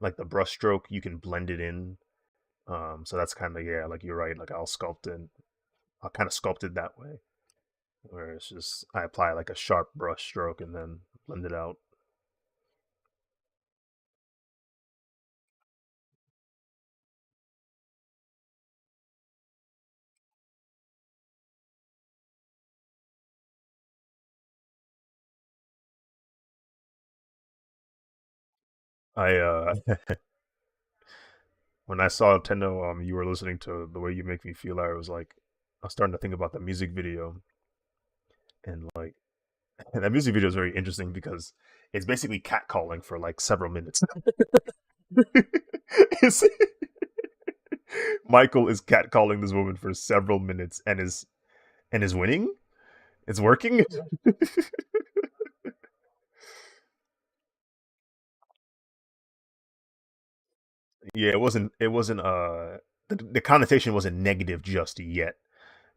S1: like the brush stroke, you can blend it in. So that's kind of, yeah, like you're right. Like I'll kind of sculpt it that way, where it's just I apply like a sharp brush stroke and then blend it out. I when I saw Nintendo, you were listening to The Way You Make Me Feel, I was starting to think about the music video, and like, and that music video is very interesting because it's basically catcalling for like several minutes. It's- Michael is catcalling this woman for several minutes and is winning. It's working. Yeah, it wasn't the connotation wasn't negative just yet.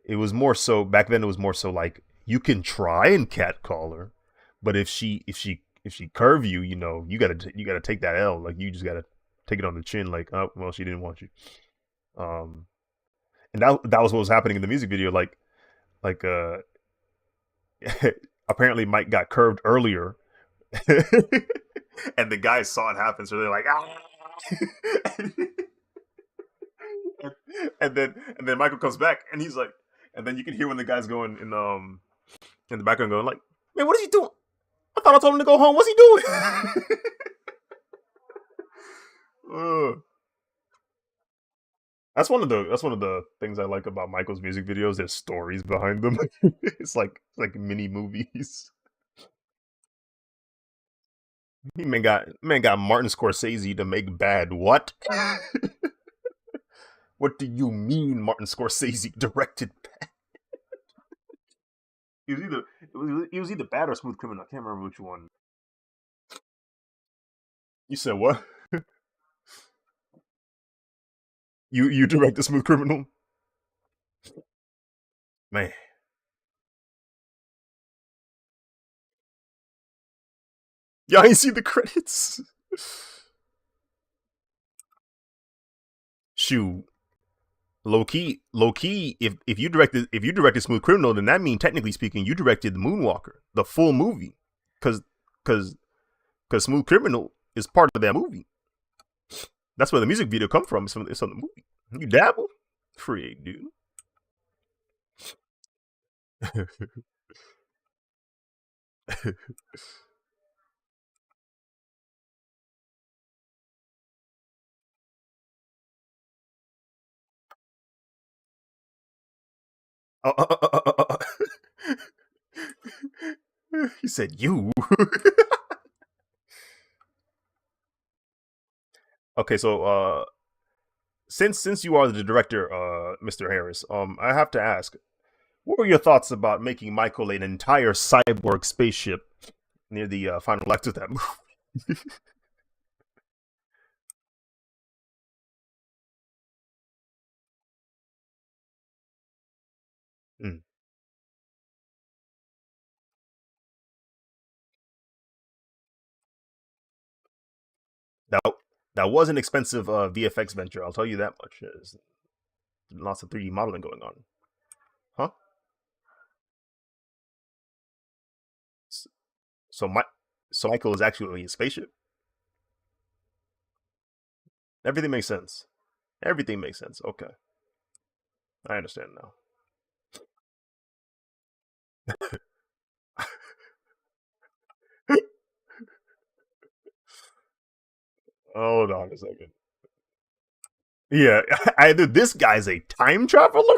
S1: It was more so back then. It was more so like you can try and catcall her, but if she curve you, you gotta take that L. Like you just gotta take it on the chin. Like, oh well, she didn't want you. Um, and that was what was happening in the music video. Like apparently Mike got curved earlier, and the guys saw it happen, so they're like, ah. and then Michael comes back, and he's like, and then you can hear when the guy's going in the background going like, man, what is he doing? I thought I told him to go home. What's he doing? Ugh. That's one of the things I like about Michael's music videos. There's stories behind them. It's like mini movies. Man got Martin Scorsese to make Bad. What? What do you mean Martin Scorsese directed Bad? He was either Bad or Smooth Criminal. I can't remember which one. You said what? You direct the Smooth Criminal? Man. Yeah, I see the credits. Shoot. Low key, if you directed Smooth Criminal, then that means technically speaking, you directed the Moonwalker, the full movie. Cause cause cause Smooth Criminal is part of that movie. That's where the music video come from. It's on the movie. You dabble? Freak, dude. Uh, uh, uh, uh, uh, uh. He said you. Okay, so since you are the director, Mr. Harris, I have to ask, what were your thoughts about making Michael an entire cyborg spaceship near the final act of that movie? That that was an expensive VFX venture. I'll tell you that much. There's lots of 3D modeling going on. Huh? So my so Michael is actually a spaceship. Everything makes sense. Everything makes sense. Okay, I understand now. Hold on a second. Yeah, either this guy's a time traveler.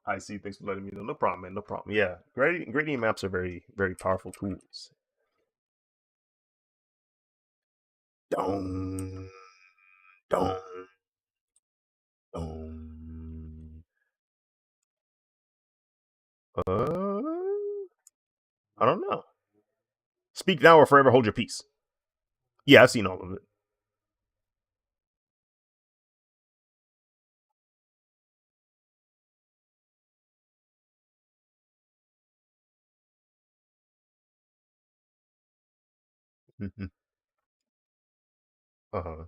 S1: I see. Thanks for letting me know. No problem, man. No problem. Yeah, gradient maps are very, very powerful tools. Dong, dong, dong. I don't know. Speak now or forever hold your peace. Yeah, I've seen all of it. Uh huh.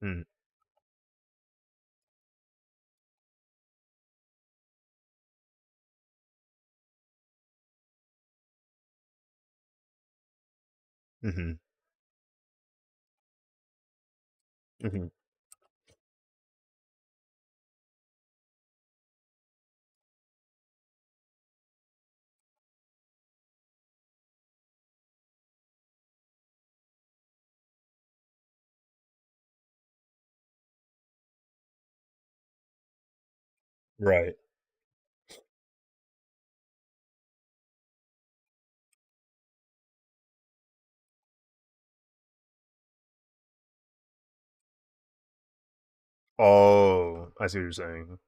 S1: Mm. Mm-hmm. Mm-hmm. Right. Oh, I see what you're saying.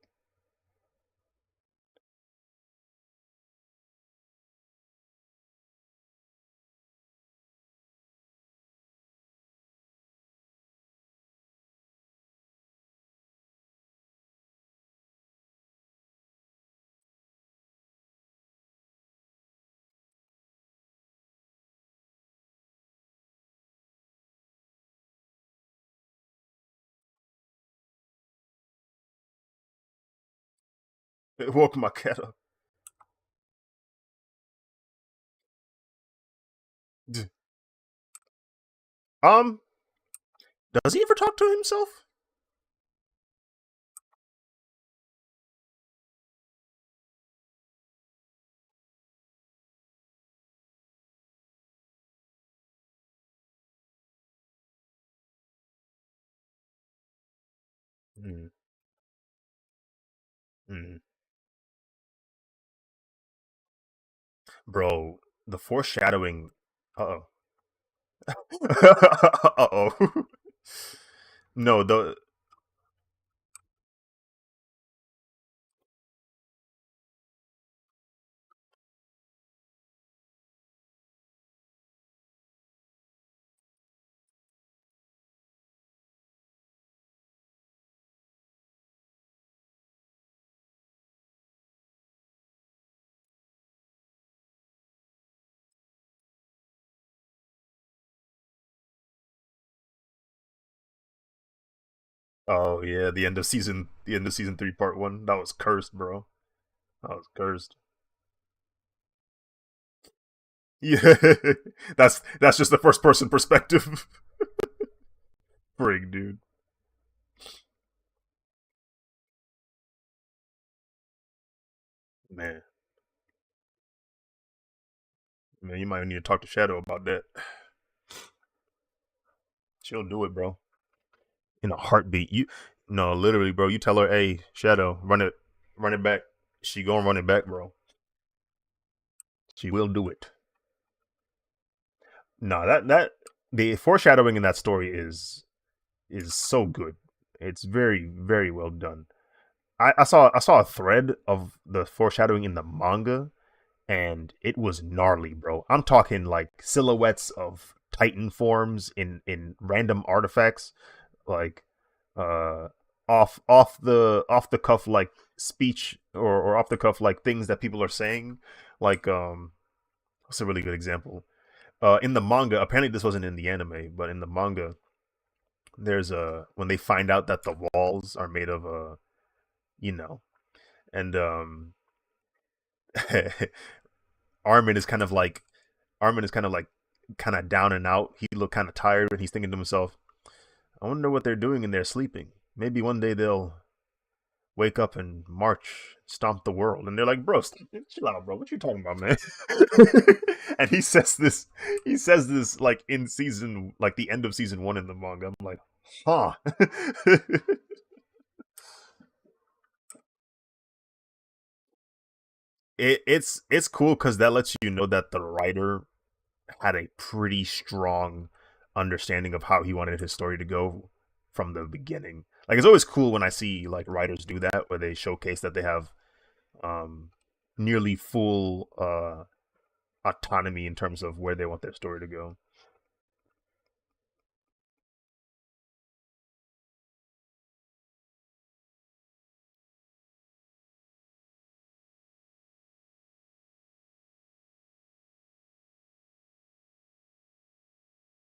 S1: It woke my cat up. Um, does he ever talk to himself? Mm. Mm. Bro, the foreshadowing. Uh oh. Uh oh. No, the oh yeah, the end of season 3, part 1. That was cursed, bro. That was cursed. Yeah, that's just the first person perspective. Frig, dude. Man, man, you might need to talk to Shadow about that. She'll do it, bro. In a heartbeat. You no, literally, bro. You tell her, "Hey, Shadow, run it back." She gonna run it back, bro. She will do it. No, that the foreshadowing in that story is so good. It's very very well done. I saw a thread of the foreshadowing in the manga, and it was gnarly, bro. I'm talking like silhouettes of Titan forms in random artifacts, like uh off the cuff like speech or off the cuff like things that people are saying, like what's a really good example? In the manga, apparently this wasn't in the anime, but in the manga, there's a when they find out that the walls are made of you know, and Armin is kind of like Armin is kind of like kind of down and out. He looked kind of tired, and he's thinking to himself, "I wonder what they're doing in there sleeping. Maybe one day they'll wake up and march, stomp the world." And they're like, "Bro, chill out, bro. What you talking about, man?" And he says this like in season, like the end of season one in the manga. I'm like, huh. It's cool because that lets you know that the writer had a pretty strong understanding of how he wanted his story to go from the beginning. Like it's always cool when I see like writers do that where they showcase that they have um nearly full autonomy in terms of where they want their story to go.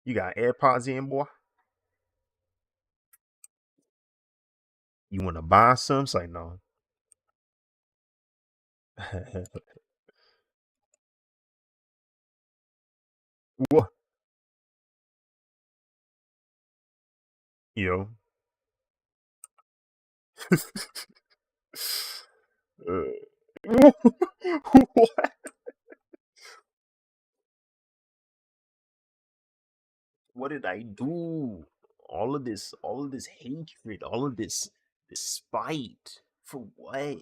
S1: You got AirPods in, boy. You want to buy some? It's like no. What? Yo. What? What did I do? All of this hatred, all of this spite for what?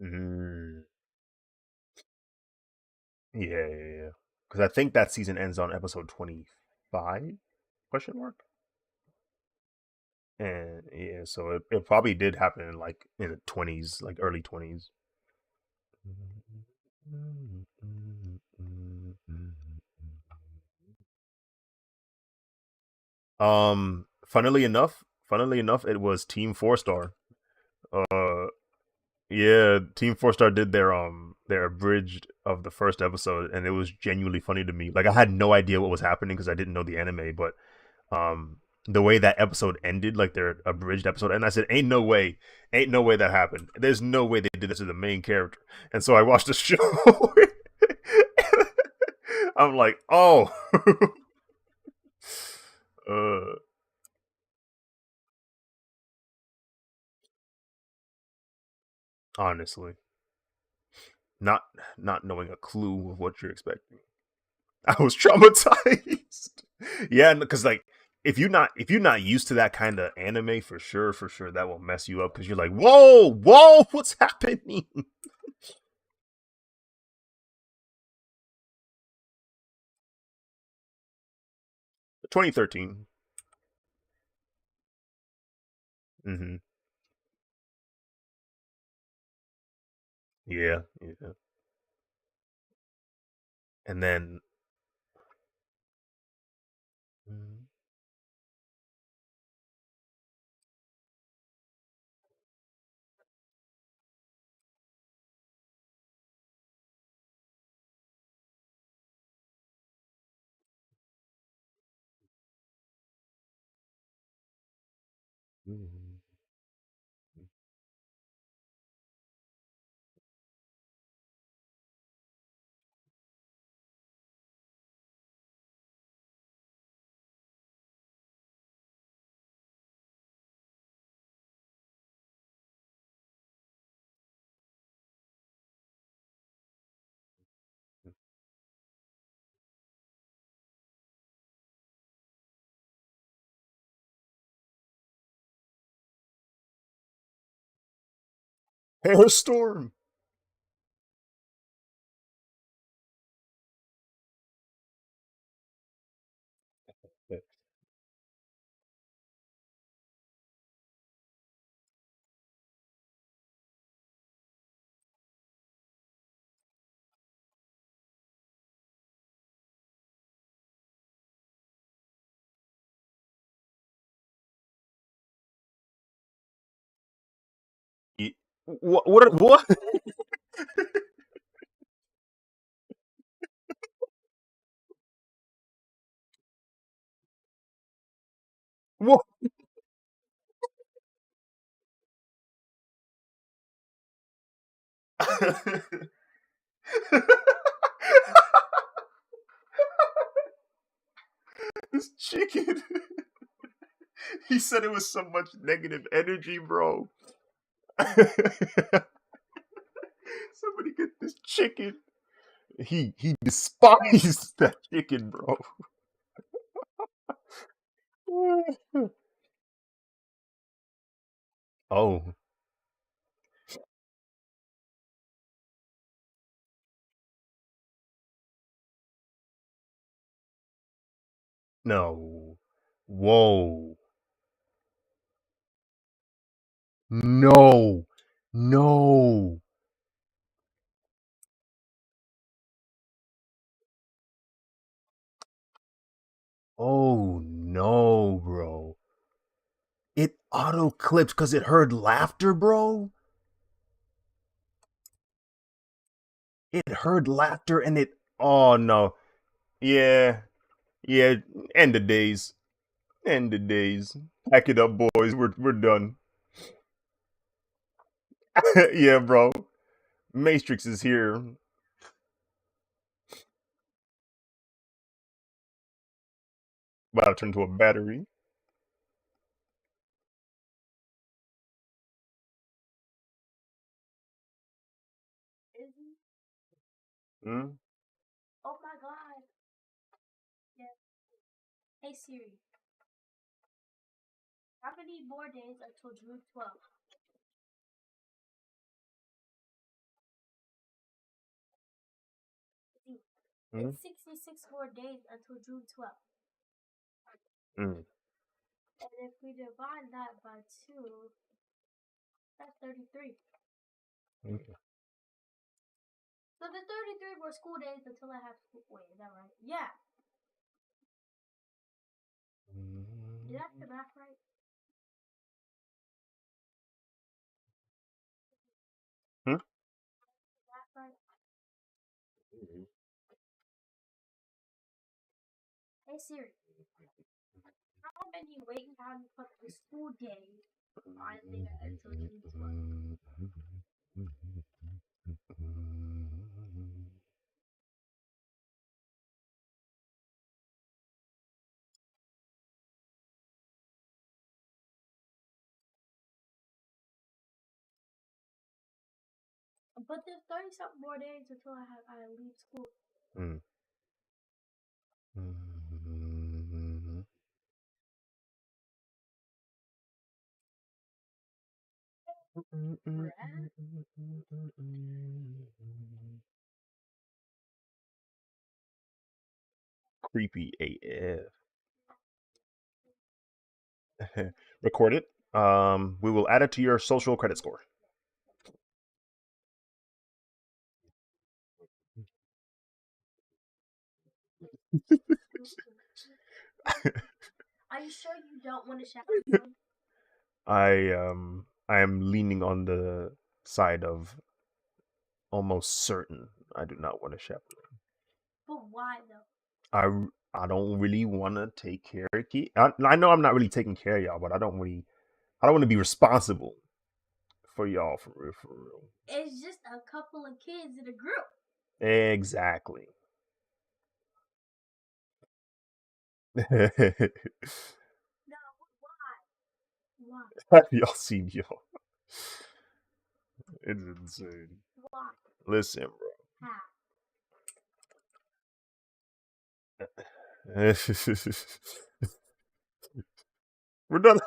S1: Mm, yeah, yeah, yeah. Because I think that season ends on episode 25? Question mark. And yeah, so it probably did happen in like in the 20s, like early 20s. Funnily enough, it was Team Four Star. Uh, yeah, Team Four Star did their abridged of the first episode, and it was genuinely funny to me. Like I had no idea what was happening because I didn't know the anime, but the way that episode ended, like their abridged episode, and I said, ain't no way that happened. There's no way they did this to the main character. And so I watched the show. I'm like, oh, uh, honestly, not not knowing a clue of what you're expecting. I was traumatized. Yeah, because like if you're not used to that kind of anime, for sure that will mess you up because you're like, whoa, what's happening? 2013. Mm-hmm. Yeah, yeah. And then mm, mm, Hair storm. What? What? What? This chicken. He said it was so much negative energy, bro. Somebody get this chicken. He despised that chicken, bro. Oh no! Whoa! No! No! Oh no, bro! It auto clips because it heard laughter, bro. It heard laughter and it. Oh no! Yeah, yeah. End of days. End of days. Pack it up, boys. We're done. Yeah, bro. Matrix is here. About to turn into a battery.
S3: Is he?
S1: Hmm?
S3: Oh my god. Yeah. Hey Siri, how many more days until June 12th?
S1: Hmm?
S3: It's 66 more days until June 12th.
S1: Mm.
S3: And if we divide that by 2, that's 33.
S1: Okay.
S3: So the 33 more school days until I have school. Wait, is that right? Yeah. Did I do the math right?
S1: Hmm?
S3: Math right? Hey Siri, how many waiting time for the school days are there until June 12th? But there's 30 something more days until I leave school.
S1: Mm. Creepy AF. Record it. We will add it to your social credit score.
S3: Are you sure you don't want to shout?
S1: I am leaning on the side of almost certain I do not want to chaperone.
S3: But why though?
S1: I don't really want to take care of kids. I know I'm not really taking care of y'all, but I don't want to be responsible for y'all for real, for real.
S3: It's just a couple of kids in a group.
S1: Exactly.
S3: No, why? Why?
S1: Y'all seen y'all. It's insane.
S3: Why?
S1: Listen,
S3: How?
S1: bro. We're done.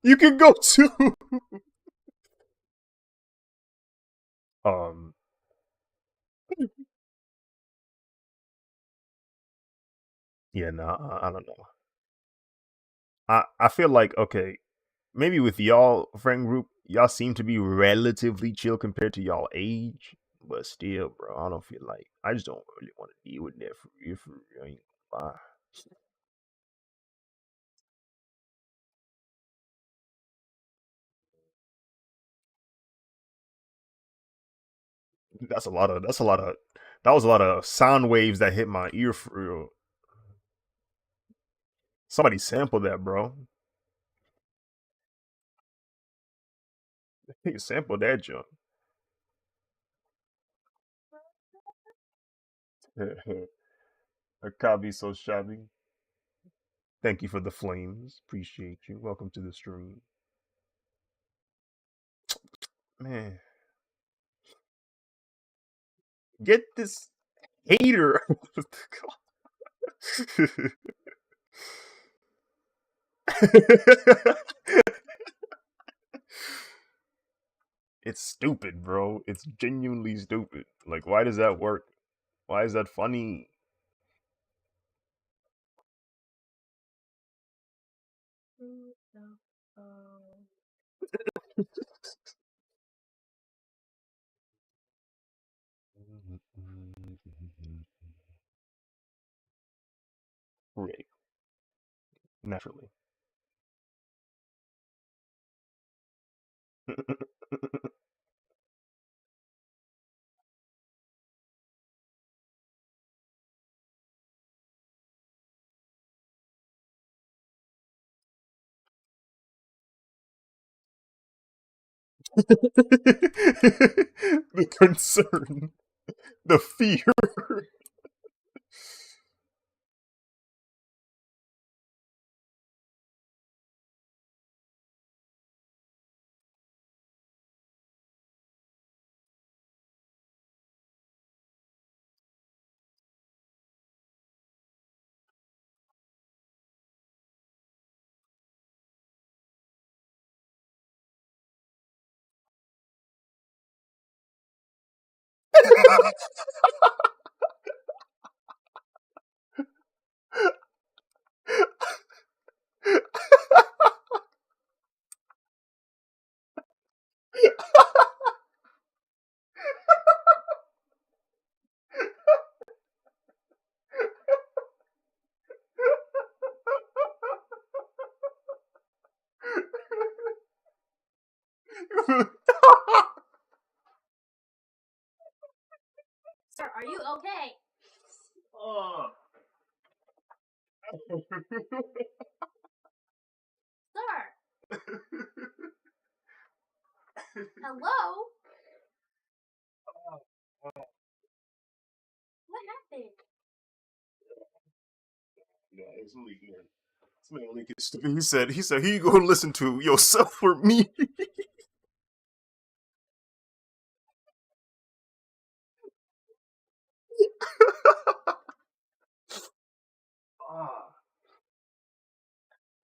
S1: You can go too. um, yeah, no, I don't know. I feel like okay, maybe with y'all friend group, y'all seem to be relatively chill compared to y'all age, but still, bro, I don't feel like I just don't really want to deal with that for real. For real, I ain't gonna lie. That's a lot of. That's a lot of. That was a lot of sound waves that hit my ear for real. Somebody sampled that, bro. He sampled that junk. A copy so shabby. Thank you for the flames. Appreciate you. Welcome to the stream. Man, get this hater. It's stupid, bro. It's genuinely stupid. Like, why does that work? Why is that funny? Right, naturally. The concern, the fear.
S3: Sir, are you okay?
S1: Oh.
S3: Sir, hello? What happened?
S1: Yeah, it's really good. This man only gets stupid. He said, "He gonna listen to yourself for me." Ah,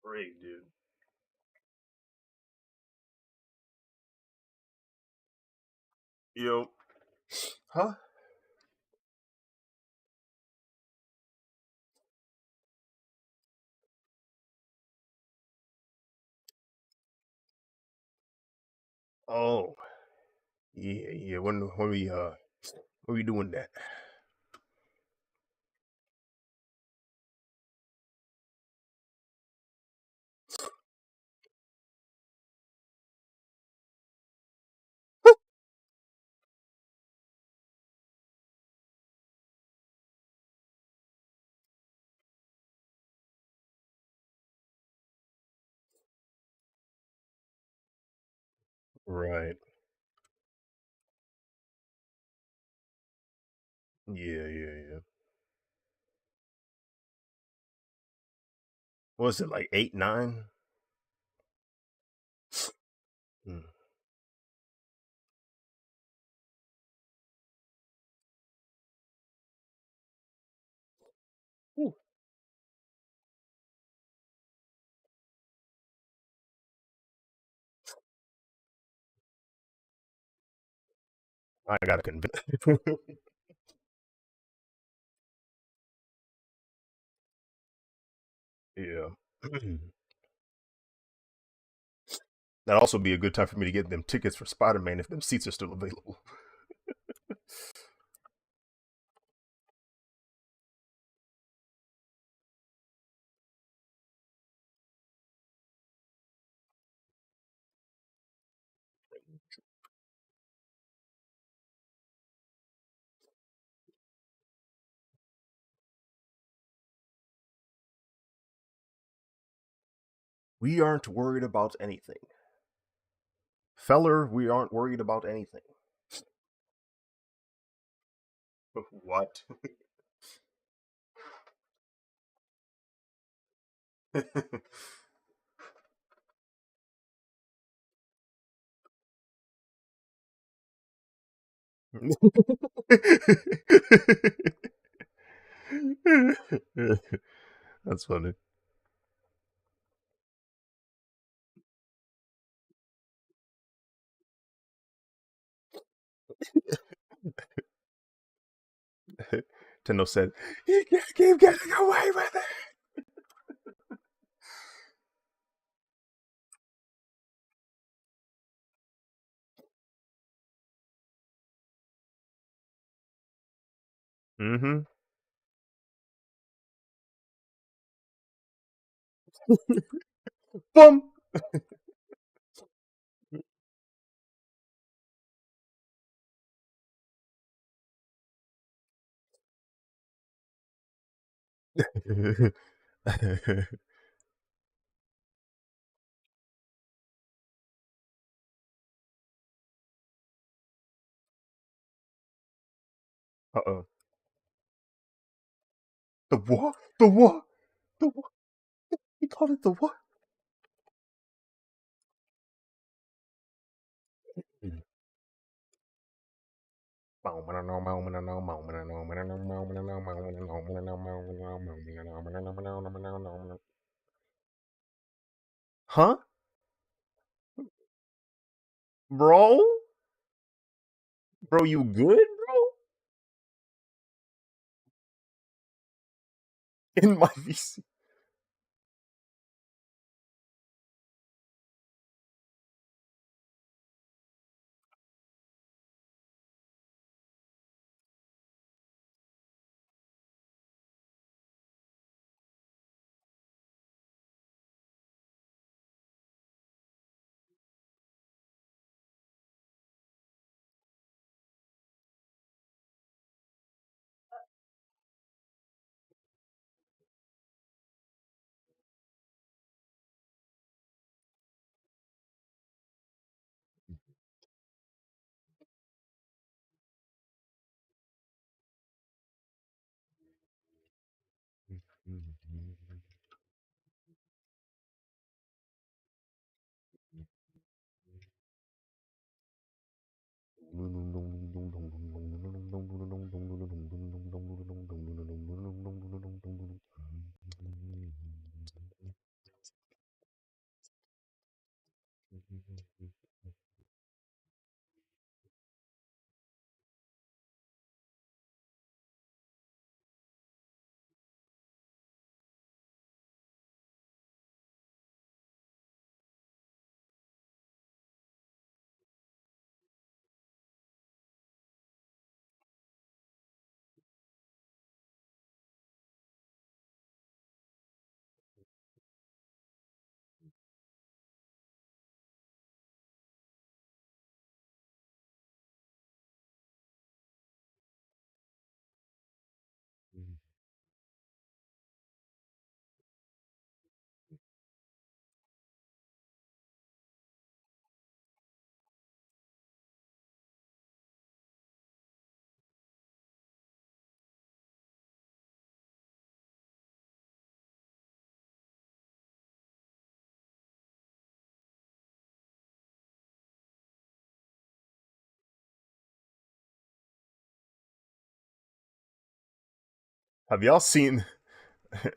S1: great, dude. Yo, huh? Oh, yeah, yeah. When we doing that? Right. Yeah, yeah, yeah. What was it like 8, 9? Hmm. Ooh. I gotta convince. Yeah. That'd also be a good time for me to get them tickets for Spider Man if them seats are still available. We aren't worried about anything. Feller, we aren't worried about anything. What? That's funny. Tendo said, "You can't keep getting away with it." Mm-hmm. Boom. Uh-oh. The what? The what? The what? He called it the what? Huh? Bro? Bro, you good, bro? In my VC. Have y'all seen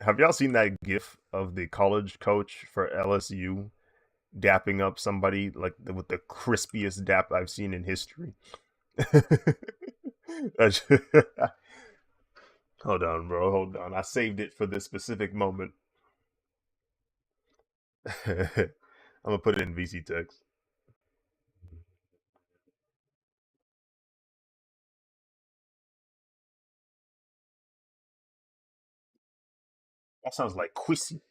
S1: have y'all seen that gif of the college coach for LSU dapping up somebody like with the crispiest dap I've seen in history? Hold on, bro. Hold on. I saved it for this specific moment. I'm gonna put it in VC text. That sounds like Quissy.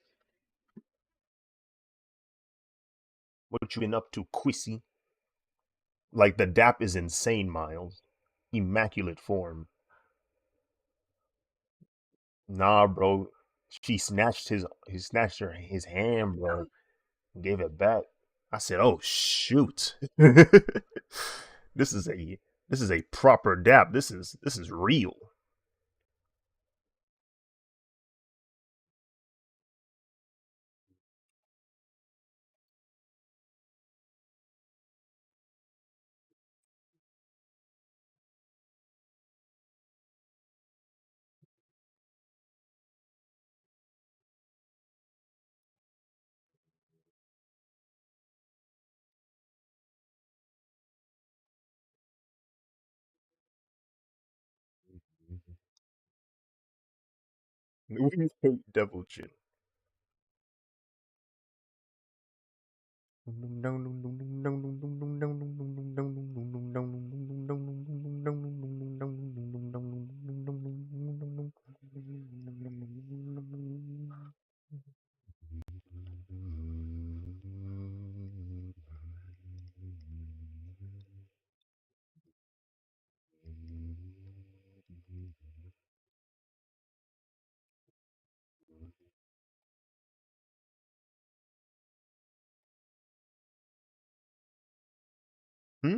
S1: What you been up to, Quissy? Like the dap is insane, Miles. Immaculate form. Nah, bro. She snatched his hand, bro. Gave it back. I said, "Oh shoot, this is a proper dap. This is real." We hate Devil Chin. Hmm?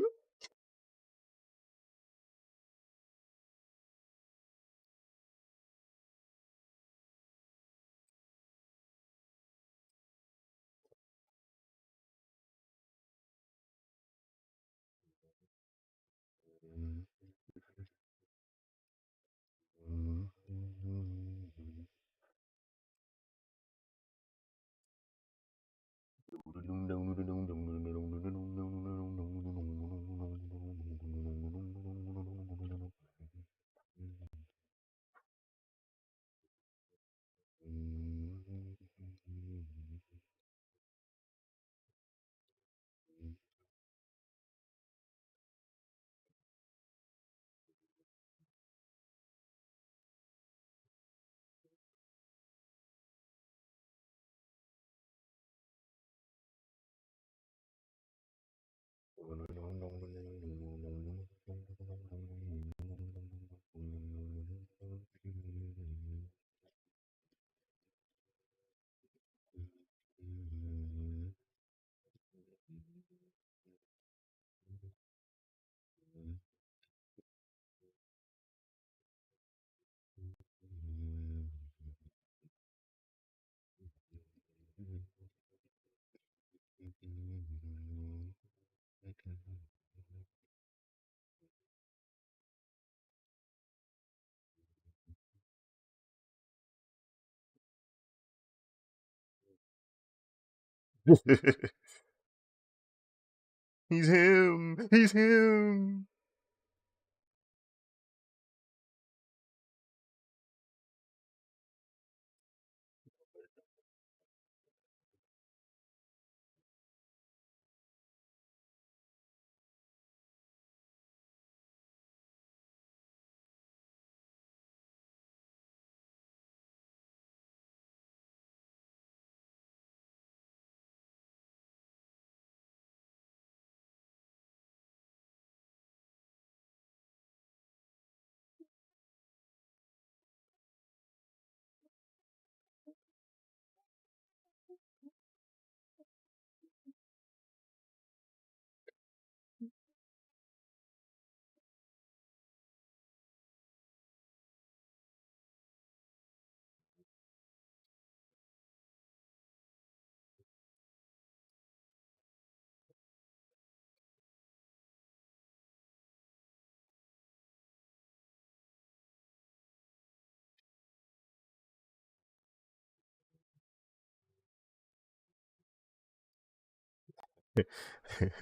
S1: He's him. He's him.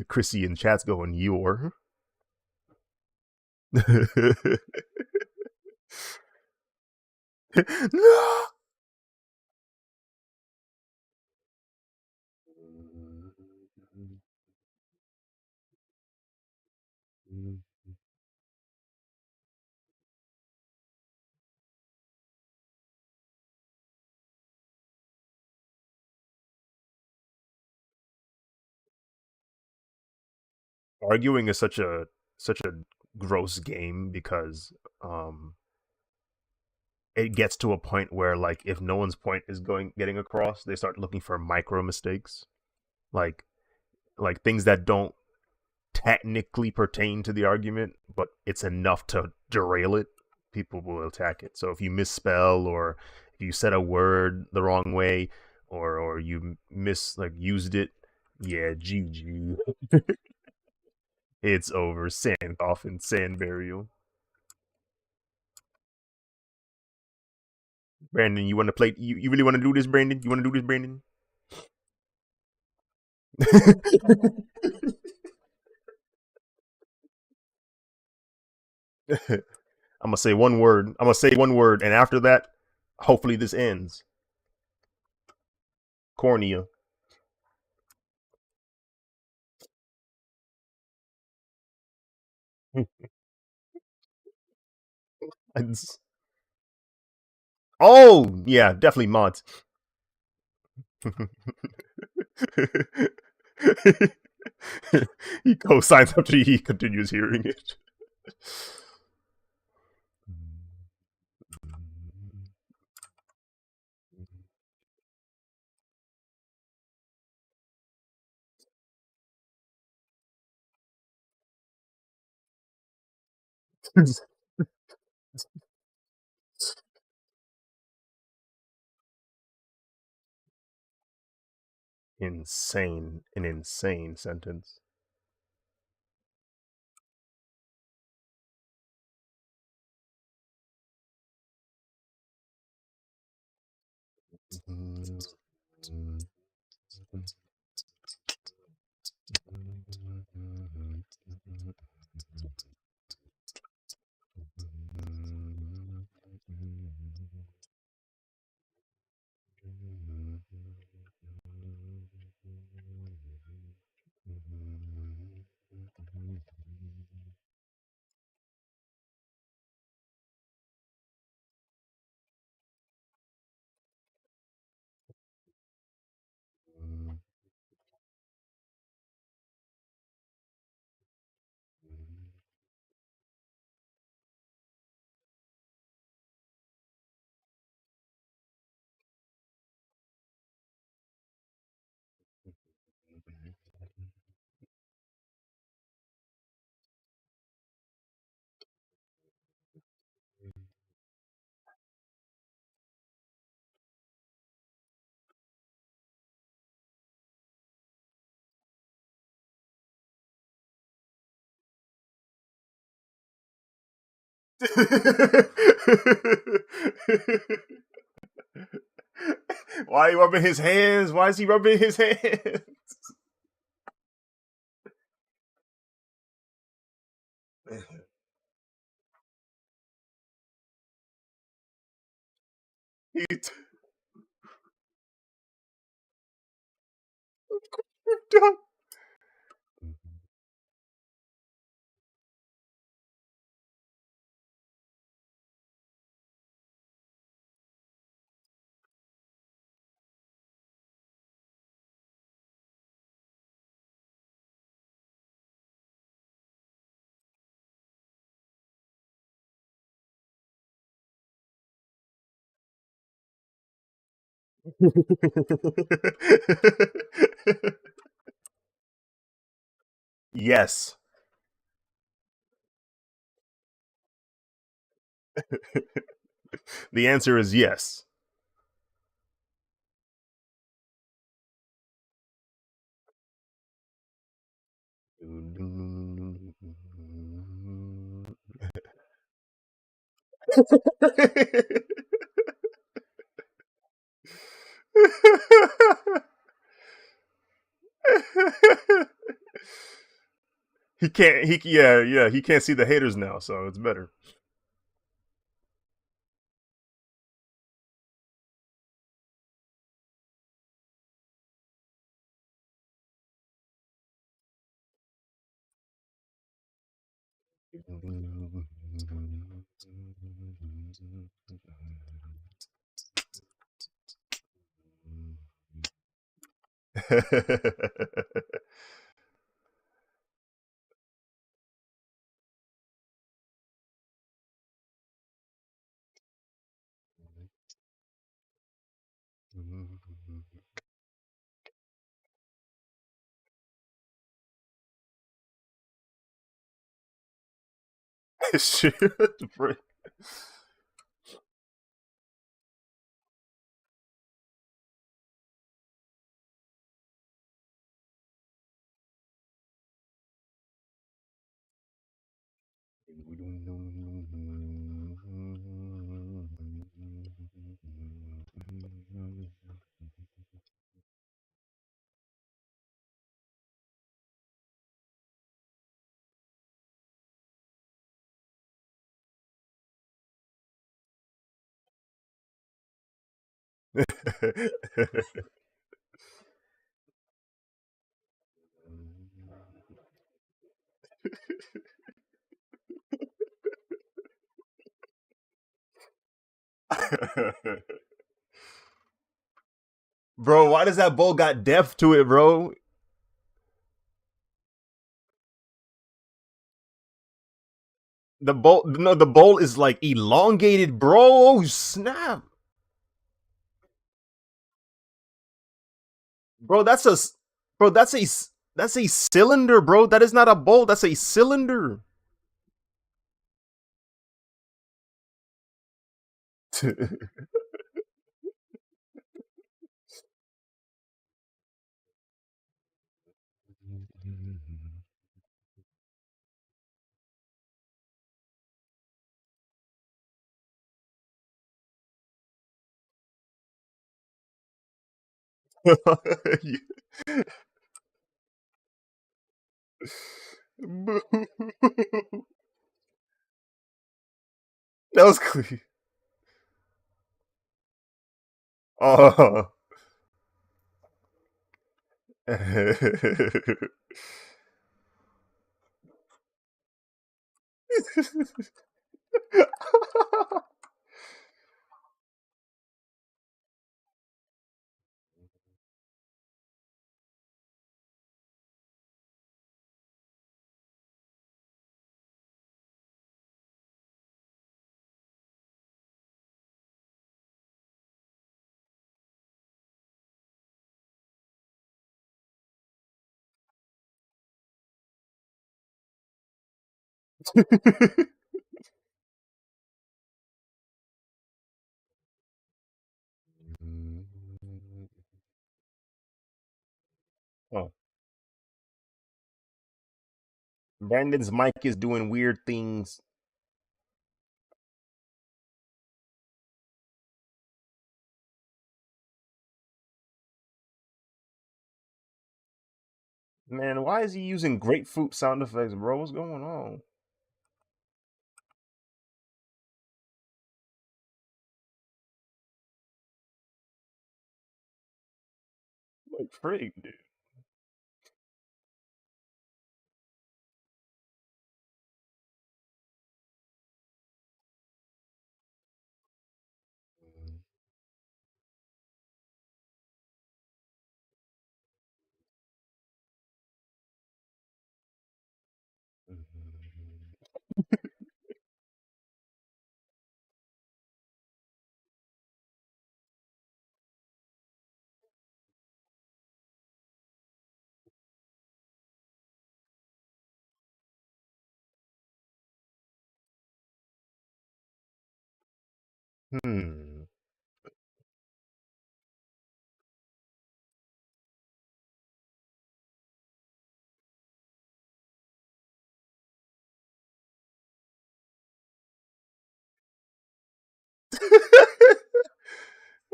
S1: Chrissy in chat's going, "You're." No. Arguing is such a gross game because um it gets to a point where like if no one's point is going getting across, they start looking for micro mistakes, like things that don't technically pertain to the argument, but it's enough to derail it. People will attack it. So if you misspell or if you said a word the wrong way or you used it, yeah, GG. It's over. Sand coffin, sand burial. Brandon, you want to play? You really want to do this, Brandon? You want to do this, Brandon? I'm gonna say one word. I'm gonna say one word, and after that, hopefully this ends. Cornea. Oh yeah, definitely mods. He co-signs after he continues hearing it. An insane sentence. Why are you rubbing his hands? Why is he rubbing his hands? He Yes. The answer is yes. He can't. Yeah. He can't see the haters now, so it's better. Shit. Bro, why does that bowl got depth to it, bro? The bowl is like elongated, bro. Oh snap, bro. Bro. That's a cylinder, bro. That is not a bowl. That's a cylinder. That was clean. Oh. Oh. Brandon's mic is doing weird things. Man, why is he using grapefruit sound effects, bro? What's going on? Like frig, dude. Hmm.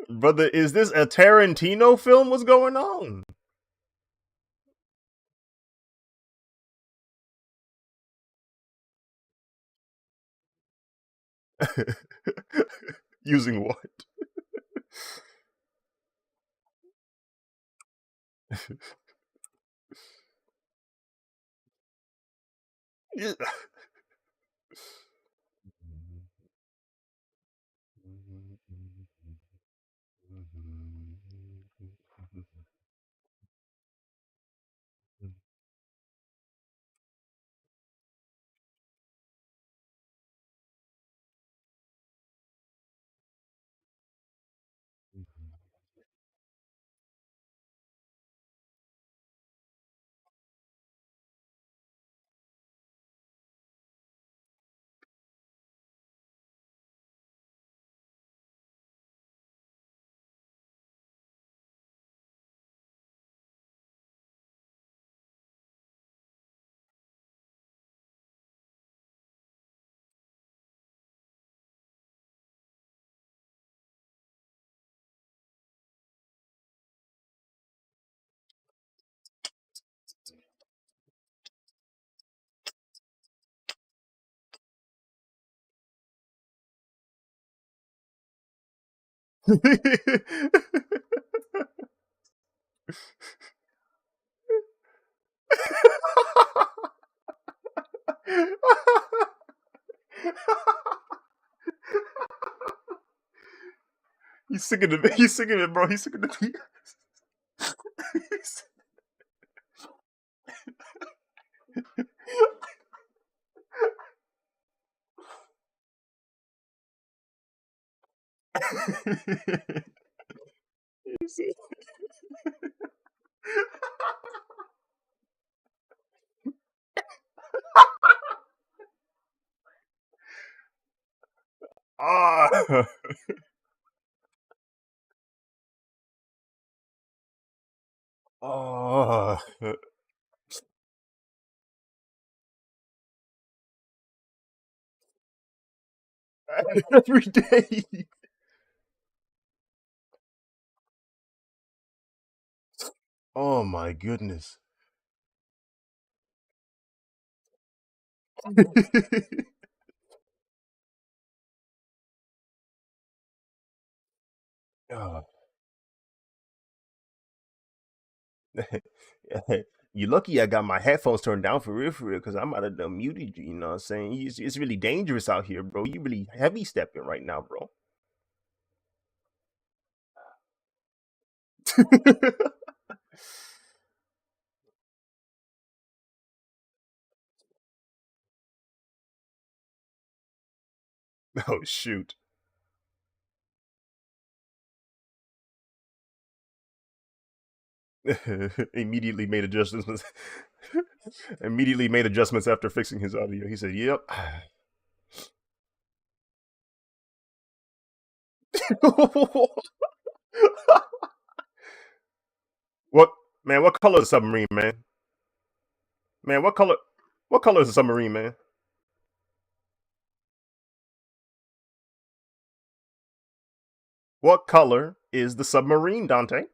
S1: Brother, is this a Tarantino film? What's going on? Using what? Yeah. He's singing it. He's singing it, bro. He's singing it. Ah. Oh. Every day. Oh my goodness. Oh. You lucky I got my headphones turned down for real, because I might have done muted you. You know what I'm saying? It's really dangerous out here, bro. You really heavy stepping right now, bro. Oh shoot! Immediately made adjustments. Immediately made adjustments after fixing his audio. He said, "Yep." What man? What color is the submarine, man? Man, what color? What color is the submarine, man? What color is the submarine, Dante?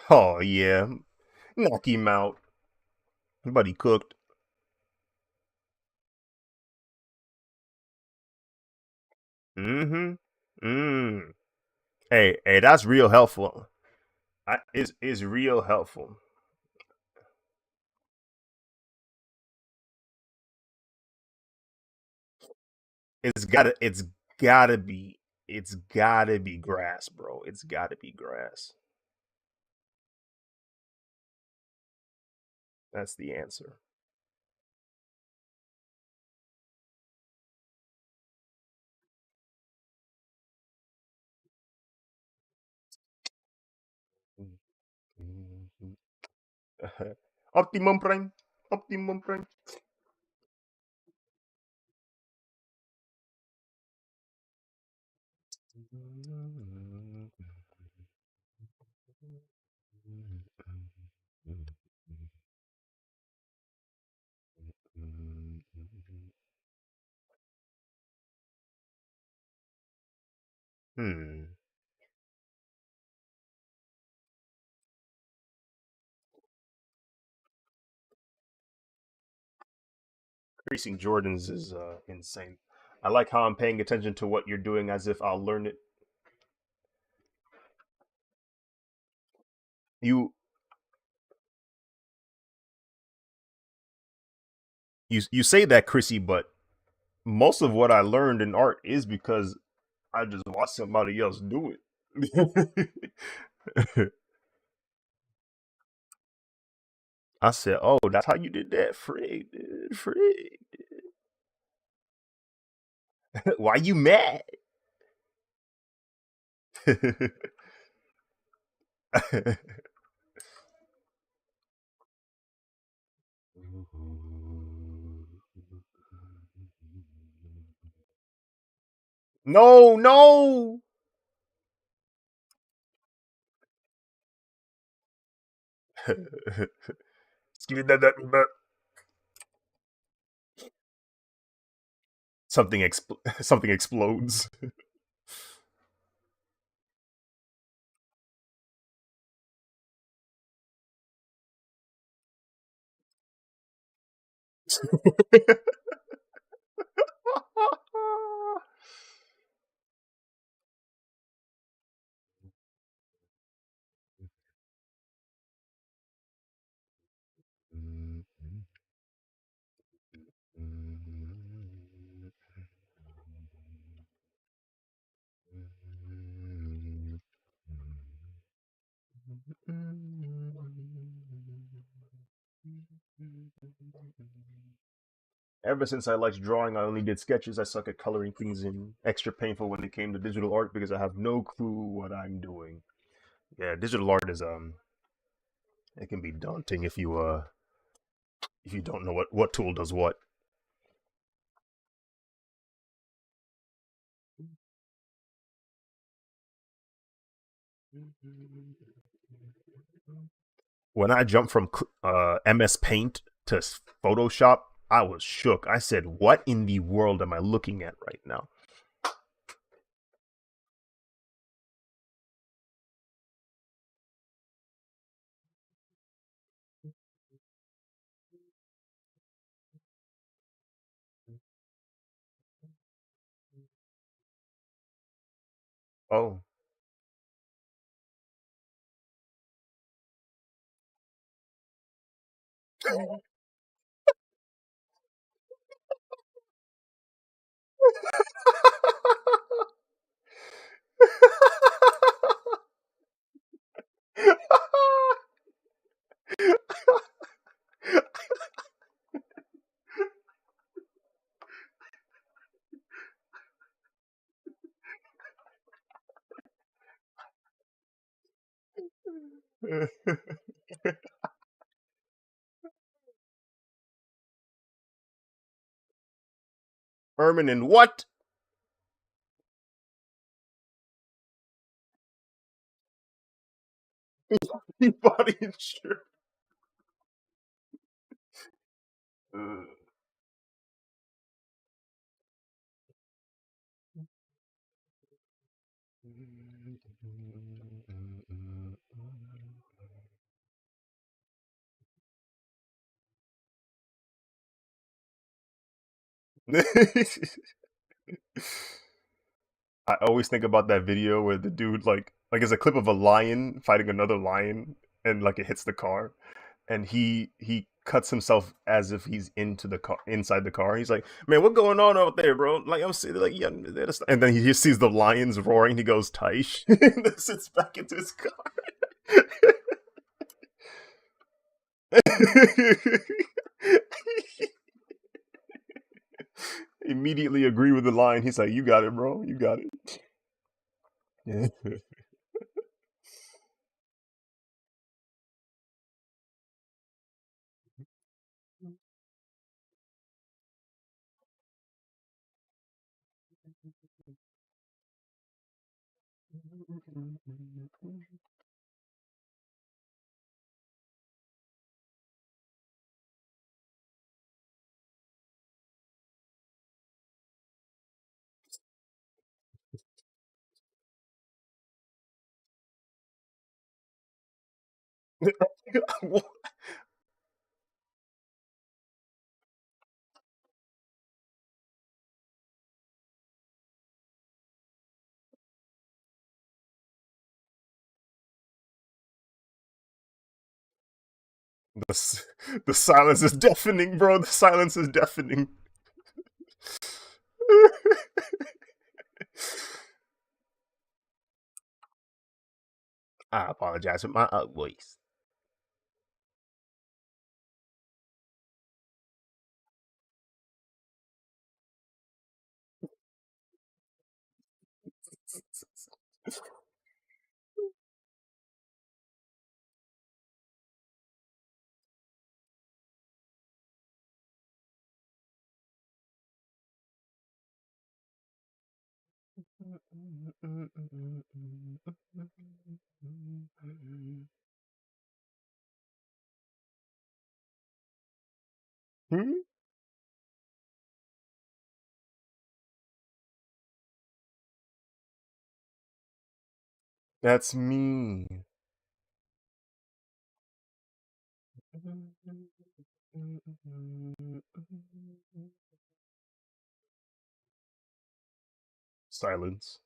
S1: Oh yeah, knock him out. Buddy cooked. Mm-hmm. Mm. Hey, that's real helpful. Is real helpful. It's gotta be it's gotta be grass, bro. It's gotta be grass. That's the answer. Optimum Prime. Optimum Prime. Hmm. Tracing Jordans is insane. I like how I'm paying attention to what you're doing as if I'll learn it. You you say that, Chrissy, but most of what I learned in art is because I just watched somebody else do it. I said, "Oh, that's how you did that, Frig, dude. Frig. Why you mad?" No, no. Give me that. Something explodes. Ever since I liked drawing, I only did sketches. I suck at coloring things in. Extra painful when it came to digital art because I have no clue what I'm doing. Yeah, digital art is it can be daunting if you don't know what tool does what. When I jumped from MS Paint to Photoshop, I was shook. I said, "What in the world am I looking at right now?" Oh. Herman and what? Body insurance. I always think about that video where the dude like it's a clip of a lion fighting another lion and like it hits the car and he cuts himself as if he's into the car inside the car. He's like, "Man, what going on out there, bro?" Like I'm sitting like yeah, and then he just sees the lions roaring. He goes, "Taish," and then sits back into his car. Immediately agree with the line. He's like, "You got it, bro. You got it." Yeah. The, the silence is deafening, bro. The silence is deafening. I apologize for my voice. Hmm? That's me. Silence.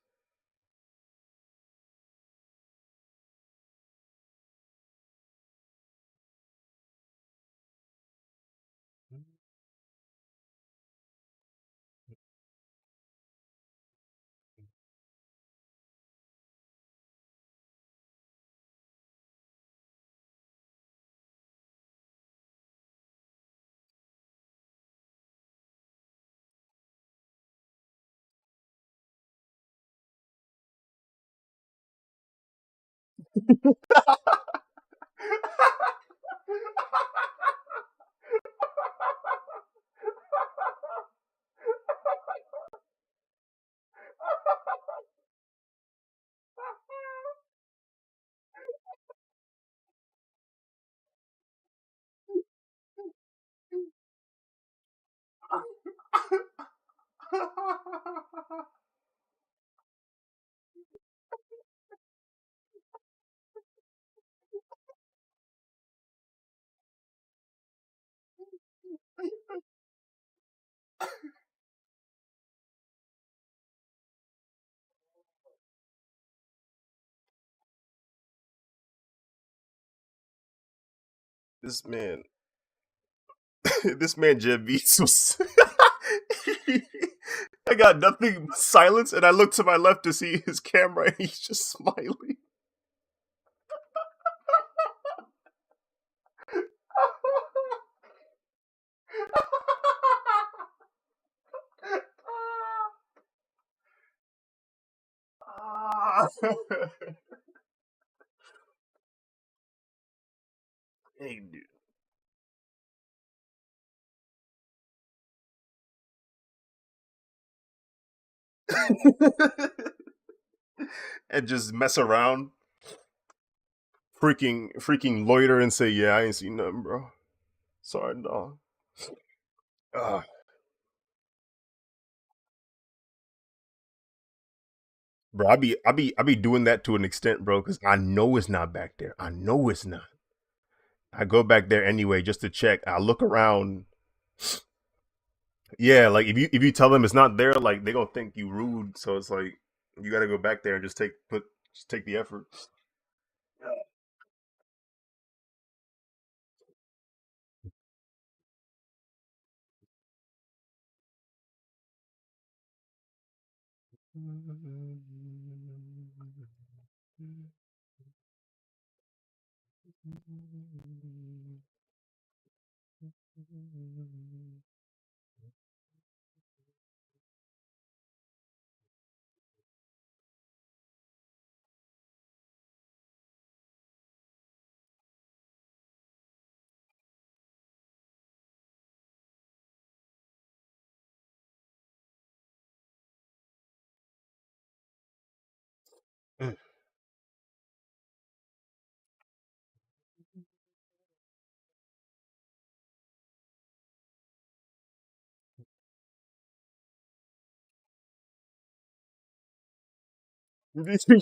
S1: This man, this man Jeb Beats was. I got nothing but silence, and I look to my left to see his camera, and he's just smiling. Hey, dude. And just mess around, freaking loiter and say, "Yeah, I ain't seen nothing, bro. Sorry, dog." Uh, bro, I be doing that to an extent, bro, because I know it's not back there. I know it's not. I go back there anyway just to check. I look around. Yeah, like if you tell them it's not there, like they gonna think you rude. So it's like you got to go back there and just take the effort.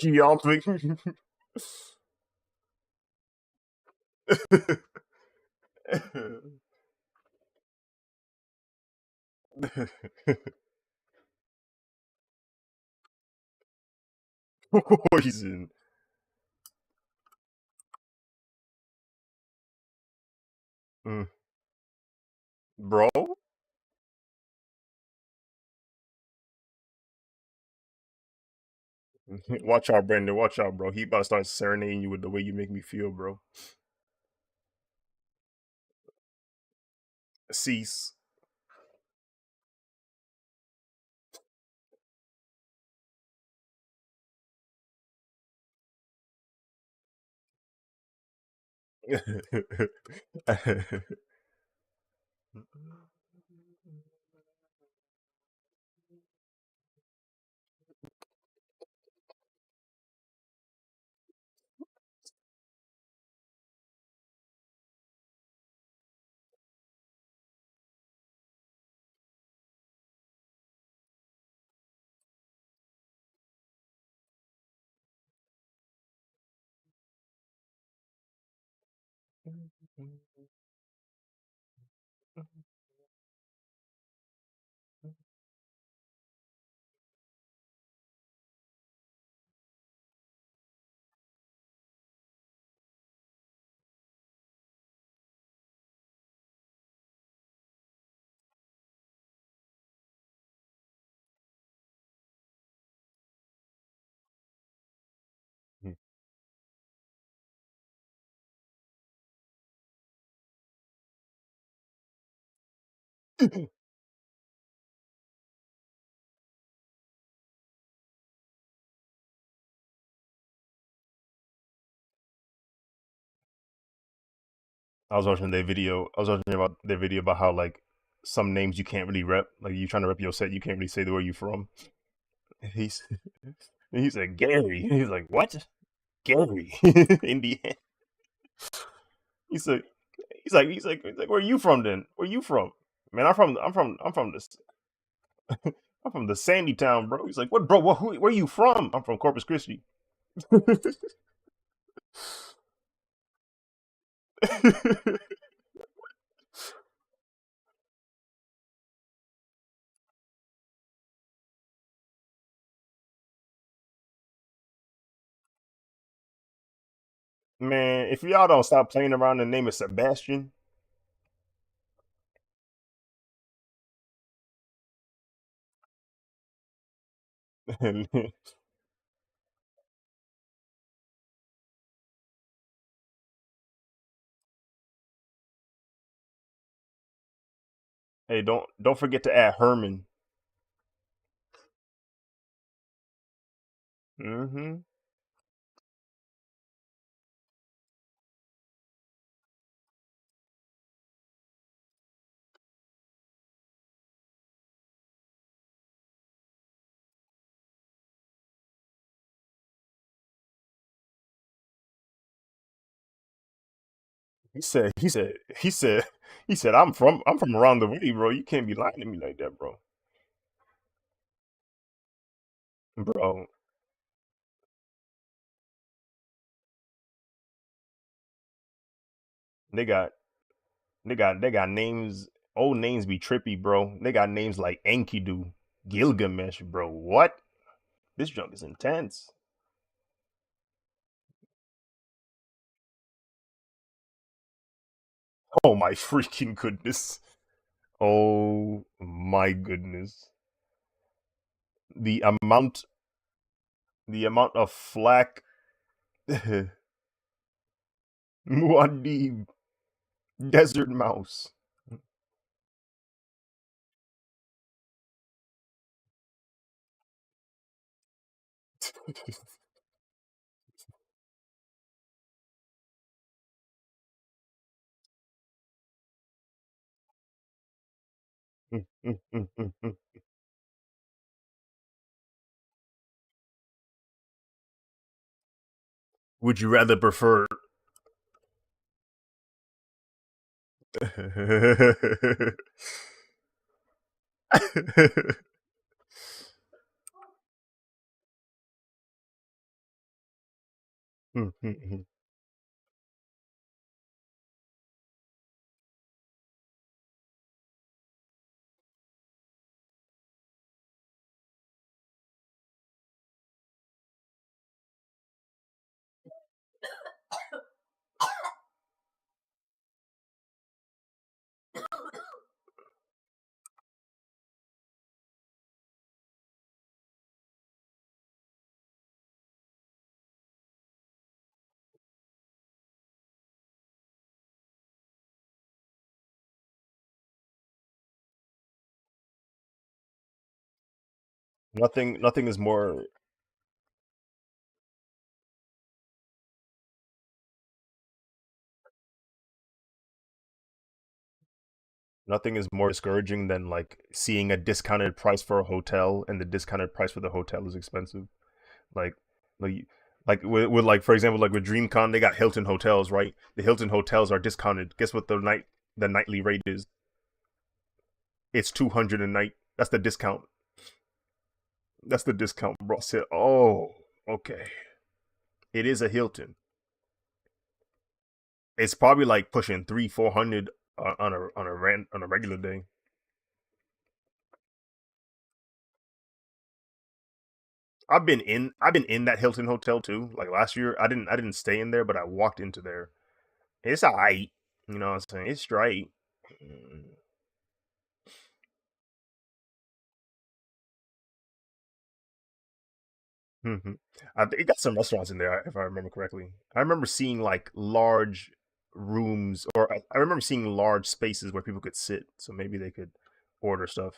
S1: Yomping. Poison. Mm. Bro, watch out, Brandon. Watch out, bro. He about to start serenading you with the way you make me feel, bro. Cease. I was watching their video. I was watching about their video about how like some names you can't really rep. Like you trying to rep your set, you can't really say the where you from. He's he said Gary. He's like what? Gary, Indiana. He said he's like where you from then? Where you from? Man, I'm from this. I'm from the Sandy Town, bro. He's like what, bro? Where you from? I'm from Corpus Christi. Man, if y'all don't stop playing around the name of Sebastian, hey, don't forget to add Herman. Hmm. He said, I'm from around the way, bro. You can't be lying to me like that, bro. Bro, they got they got names. Old names be trippy, bro. They got names like Enkidu, Gilgamesh, bro. What? This junk is intense. Oh my freaking goodness. Oh my goodness. The amount the amount of flack Muad'Dib, Desert Mouse. Would you rather prefer Nothing is more nothing is more discouraging than like seeing a discounted price for a hotel and the discounted price for the hotel is expensive. Like like with like for example like with DreamCon they got Hilton hotels, right? The Hilton hotels are discounted. Guess what the nightly rate is? It's 200 a night. That's the discount. That's the discount, bro. I said, "Oh, okay. It is a Hilton. It's probably like pushing 300-400 on a regular day." I've been in that Hilton hotel too. Like last year, I didn't stay in there, but I walked into there. It's alright. You know what I'm saying? It's straight. Mm-hmm. It got some restaurants in there, if I remember correctly. I remember seeing like large rooms, or I remember seeing large spaces where people could sit, so maybe they could order stuff.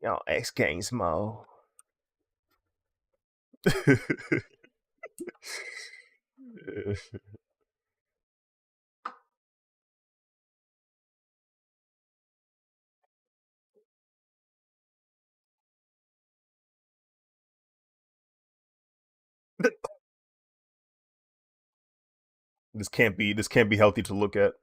S1: Yo, X Games Mo. This can't be healthy to look at.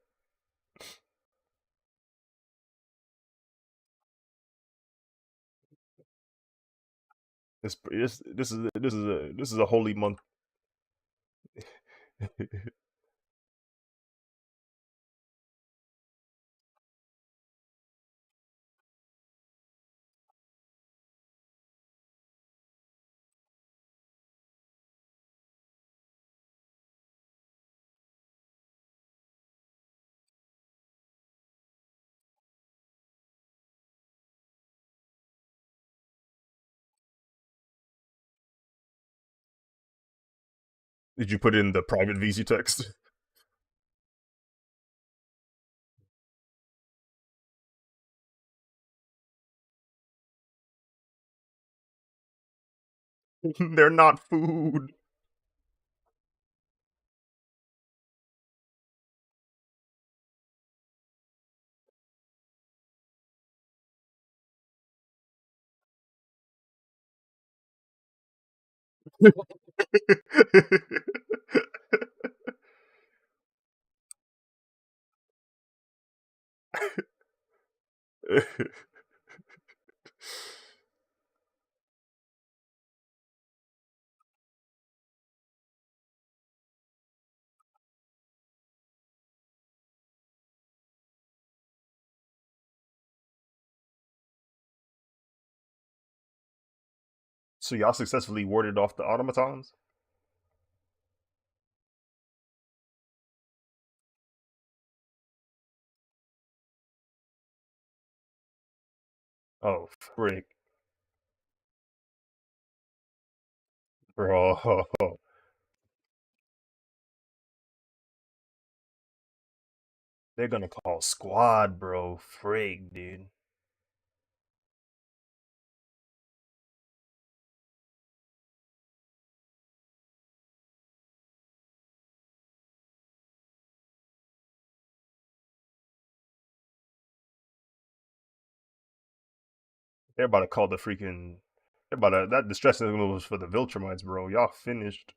S1: This is a holy month. Did you put in the private VC text? They're not food. So y'all successfully warded off the automatons? Oh, frick, bro. They're gonna call squad, bro. Frig, dude. They're about to call the freaking. They're about to. That distress signal was for the Viltrumites, bro. Y'all finished.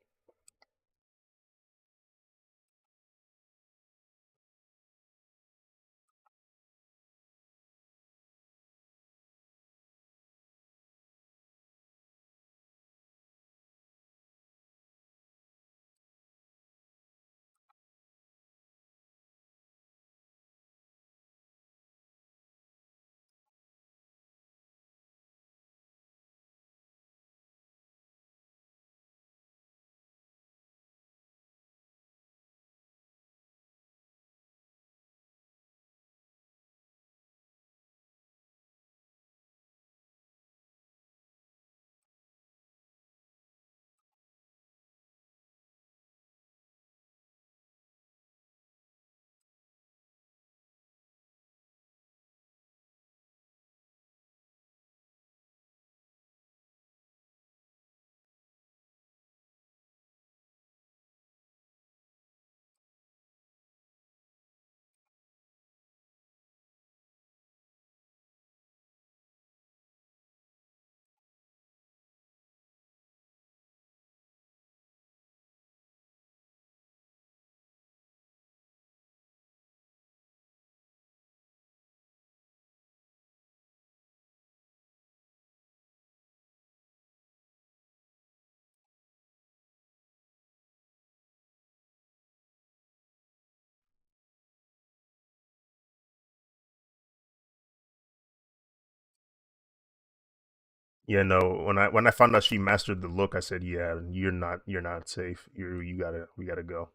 S1: Yeah, no. When I found out she mastered the look, I said, "Yeah, you're not safe. We gotta go.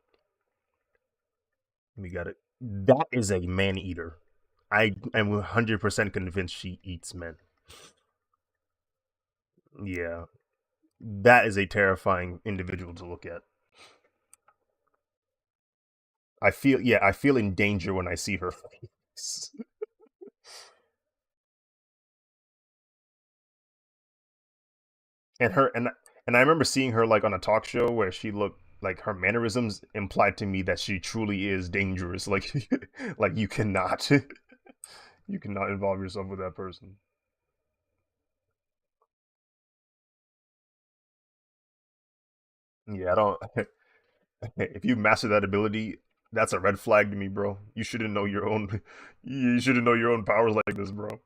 S1: We gotta." That is a man eater. I am 100% convinced she eats men. Yeah, that is a terrifying individual to look at. I feel in danger when I see her face. and her and I remember seeing her like on a talk show where she looked like her mannerisms implied to me that she truly is dangerous. Like like you cannot involve yourself with that person. Yeah, I don't. If you master that ability, that's a red flag to me, bro. You shouldn't know your own. You shouldn't know your own powers like this, bro.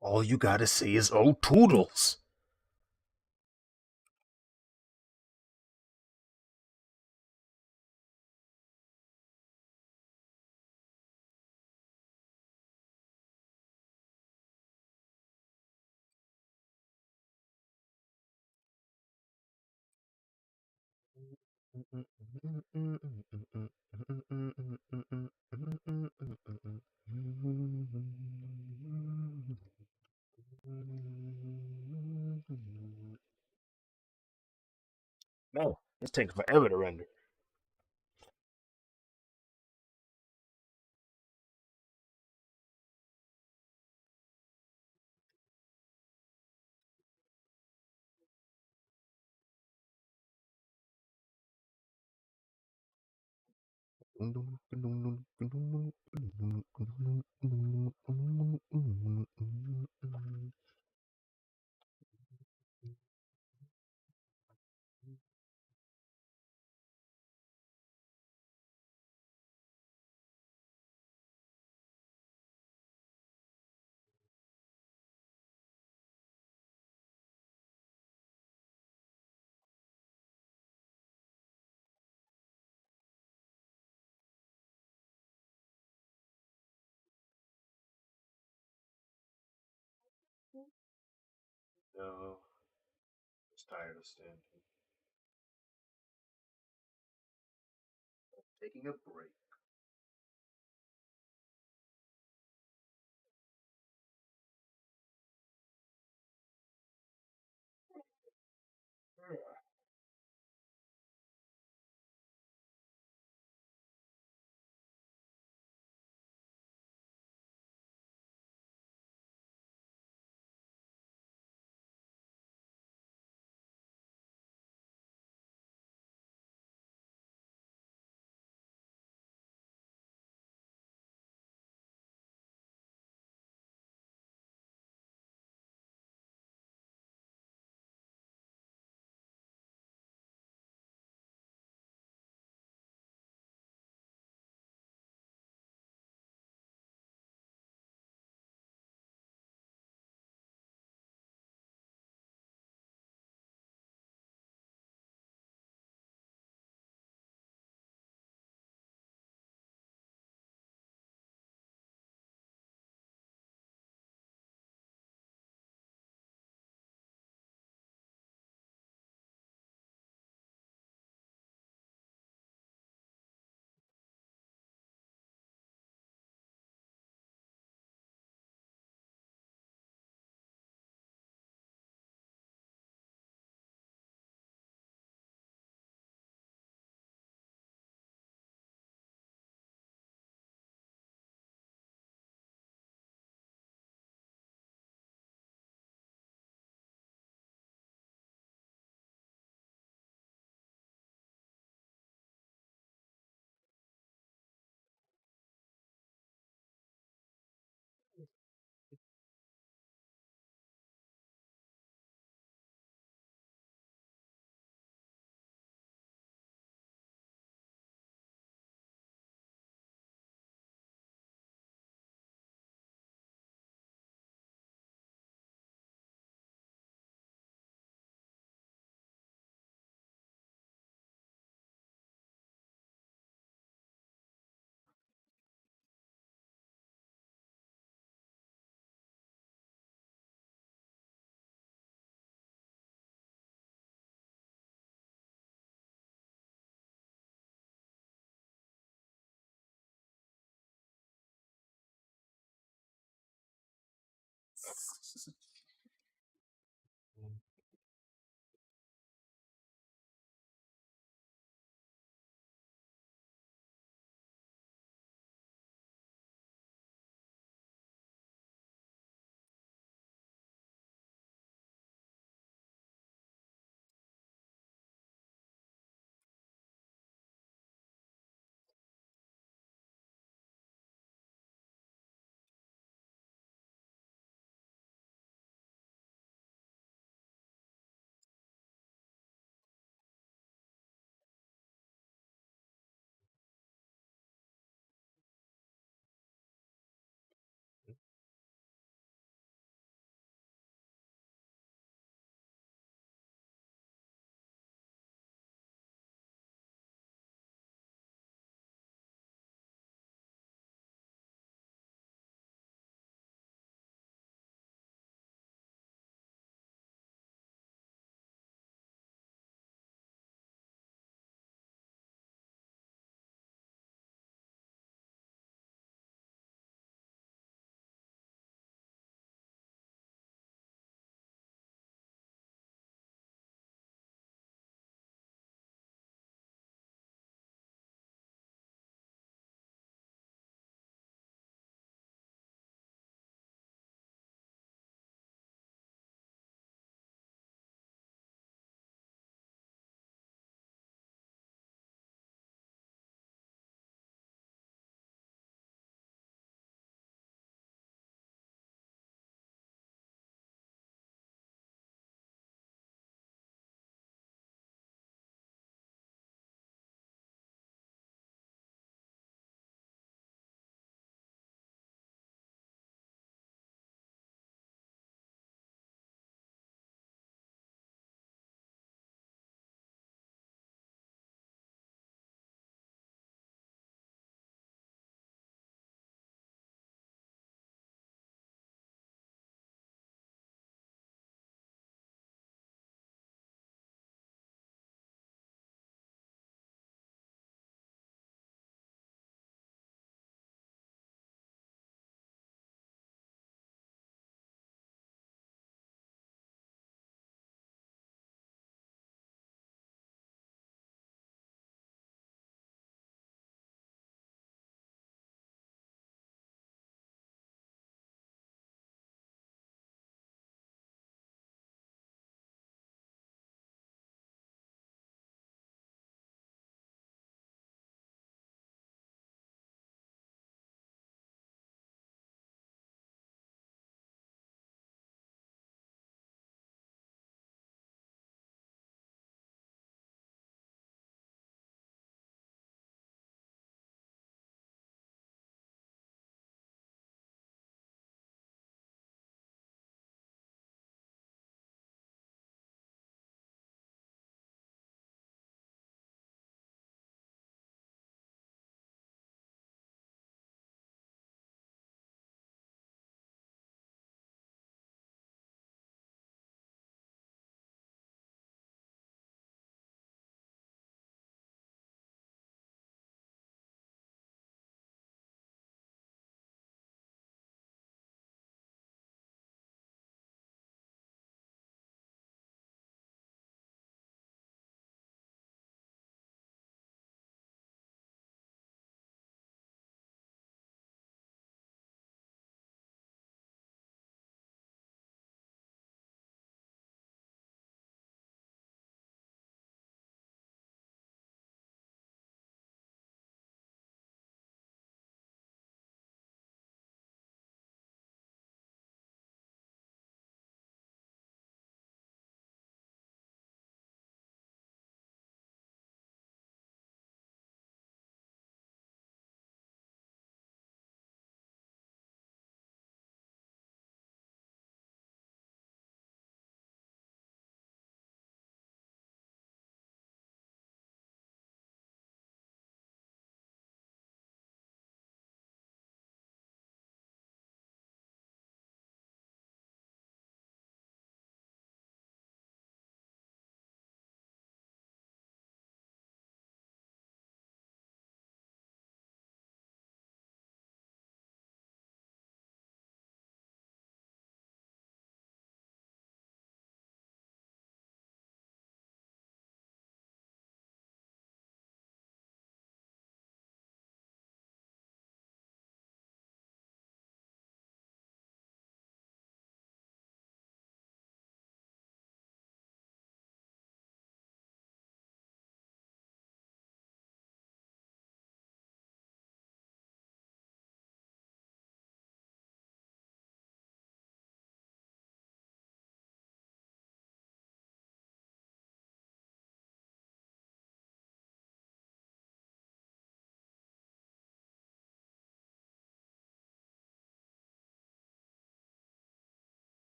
S1: All you gotta say is "oh toodles." No, it's taking forever to render. No, it's tired of standing. Taking a break.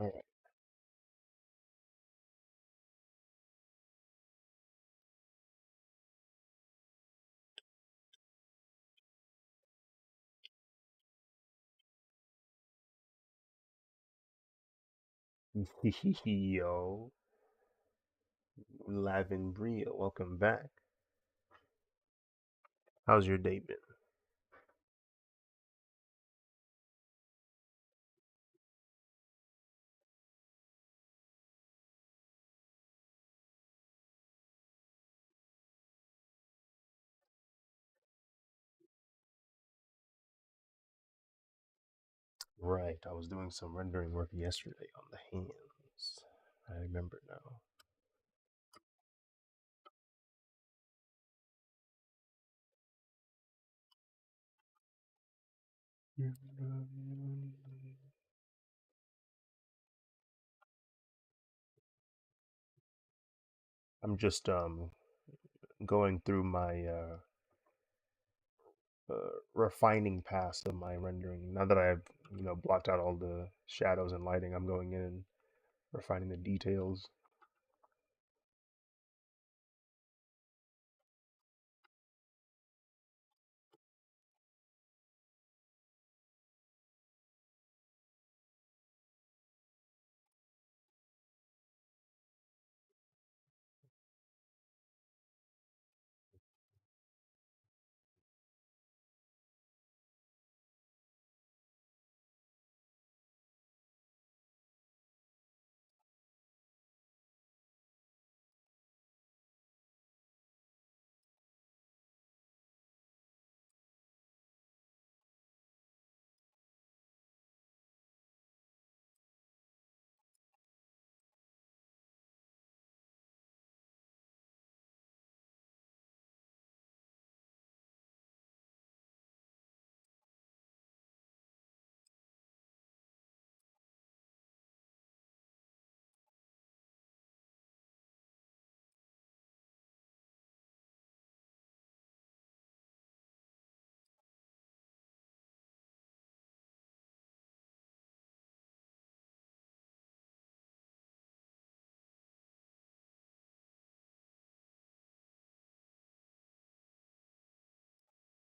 S1: All right. Yo, live and real. Welcome back. How's your day been? Right, I was doing some rendering work yesterday on the hands. I remember now. I'm just going through my refining past of my rendering. Now that I've blocked out all the shadows and lighting, I'm going in and refining the details.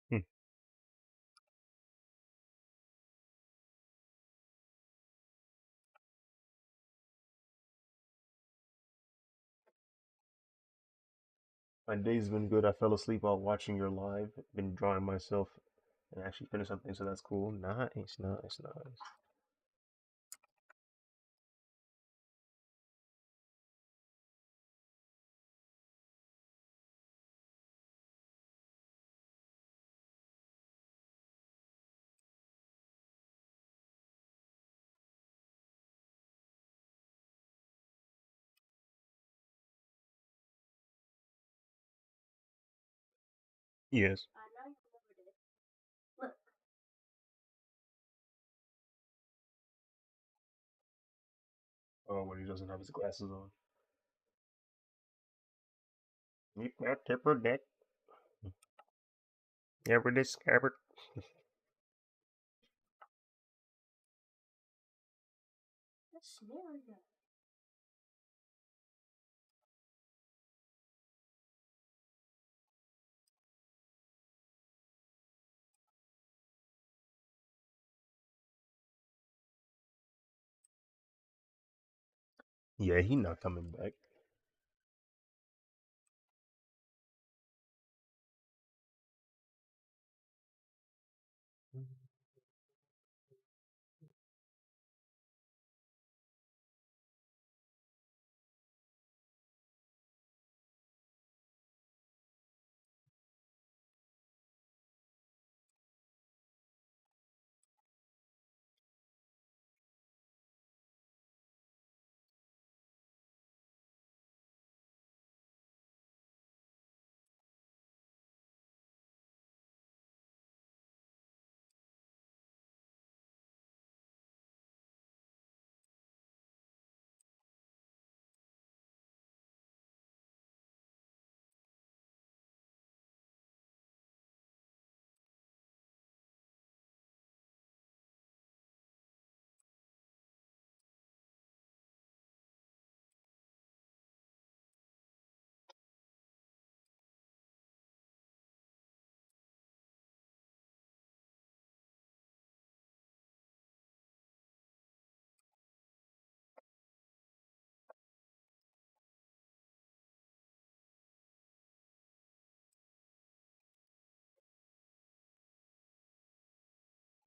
S1: Hmm. My day's been good. I fell asleep while watching your live. Been drawing myself and actually finished something, so that's cool. Nice, nice, nice. Yes.
S3: Now you remembered it. Look,
S1: Oh, when he doesn't have his glasses on. Eat that tipper neck. Ever this scabbard.
S3: that's scenario.
S1: Yeah, he not coming back.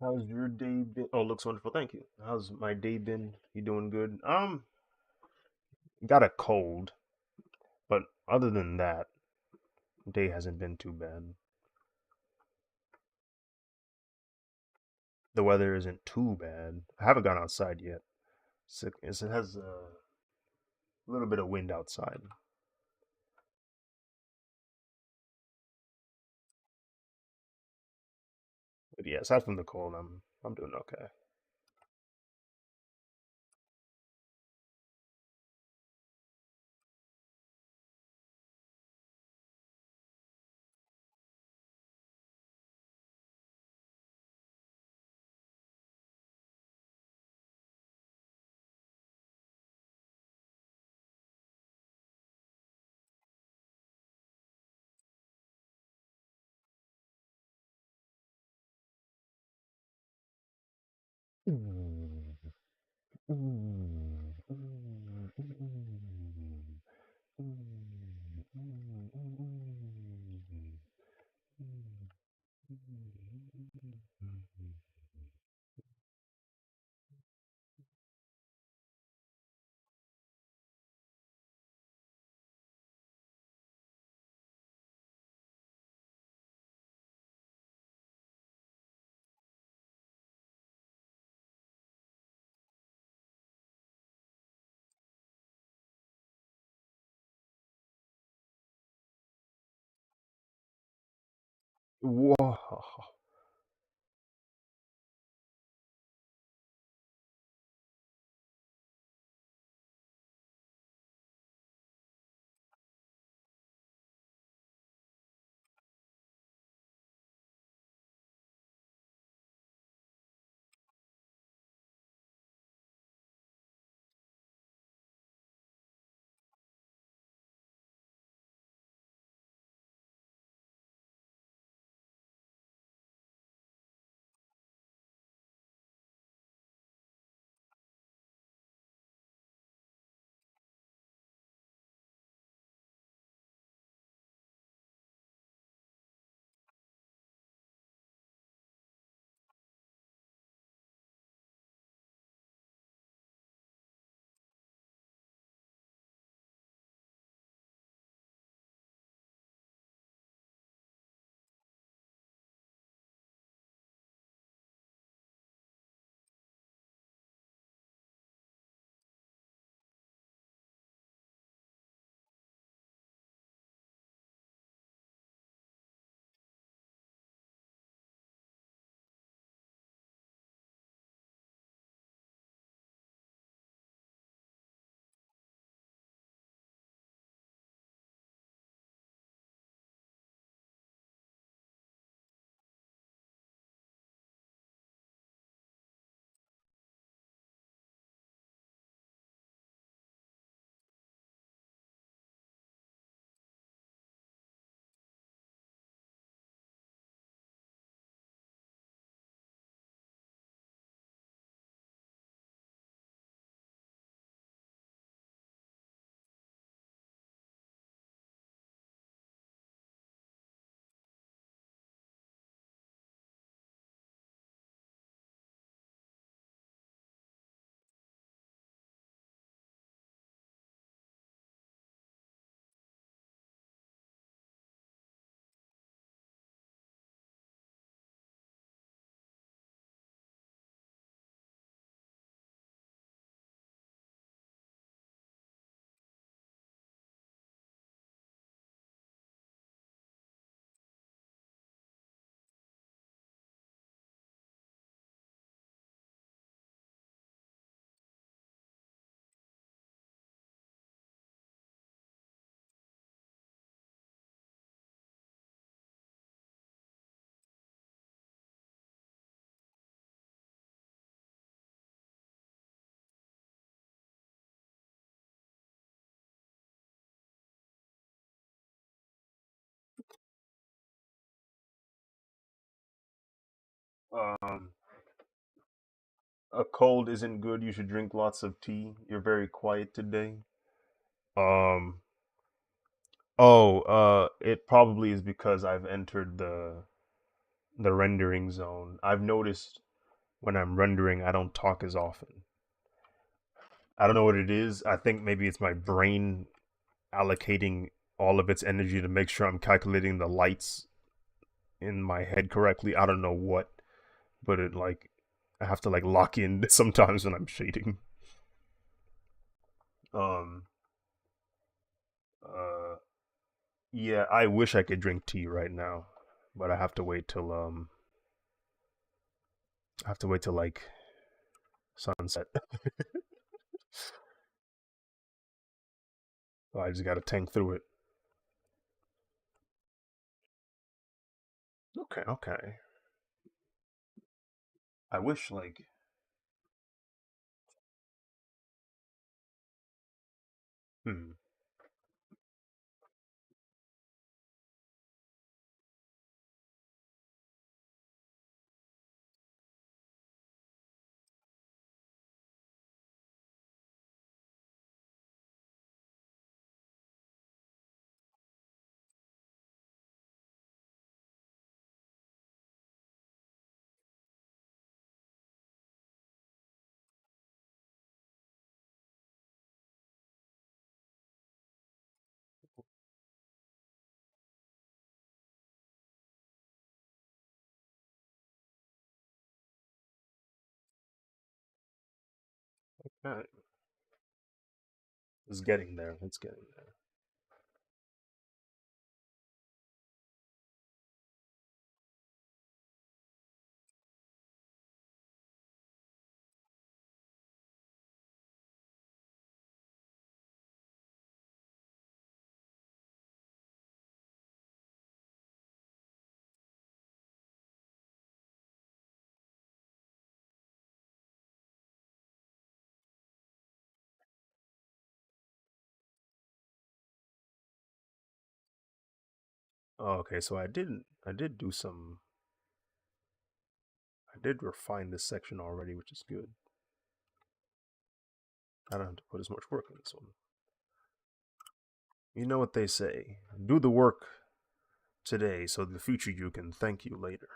S1: How's your day been? Oh, looks wonderful. Thank you. How's my day been? You doing good? Got a cold, but other than that, day hasn't been too bad. The weather isn't too bad. I haven't gone outside yet. It has a little bit of wind outside. But yeah, aside from the cold, I'm doing okay. Whoa. Um, a cold isn't good. You should drink lots of tea. You're very quiet today. Um, it probably is because I've entered the rendering zone. I've noticed when I'm rendering, I don't talk as often. I don't know what it is. I think maybe it's my brain allocating all of its energy to make sure I'm calculating the lights in my head correctly. I don't know what, but it like I have to like lock in sometimes when I'm shading. Um uh yeah, I wish I could drink tea right now, but I have to wait till I have to wait till like sunset. So I just got to tank through it. Okay, okay. I wish like hmm. Alright. It's getting there. It's getting there. Oh, okay, so I did refine this section already, which is good. I don't have to put as much work in this one. You know what they say. Do the work today so the future you can thank you later.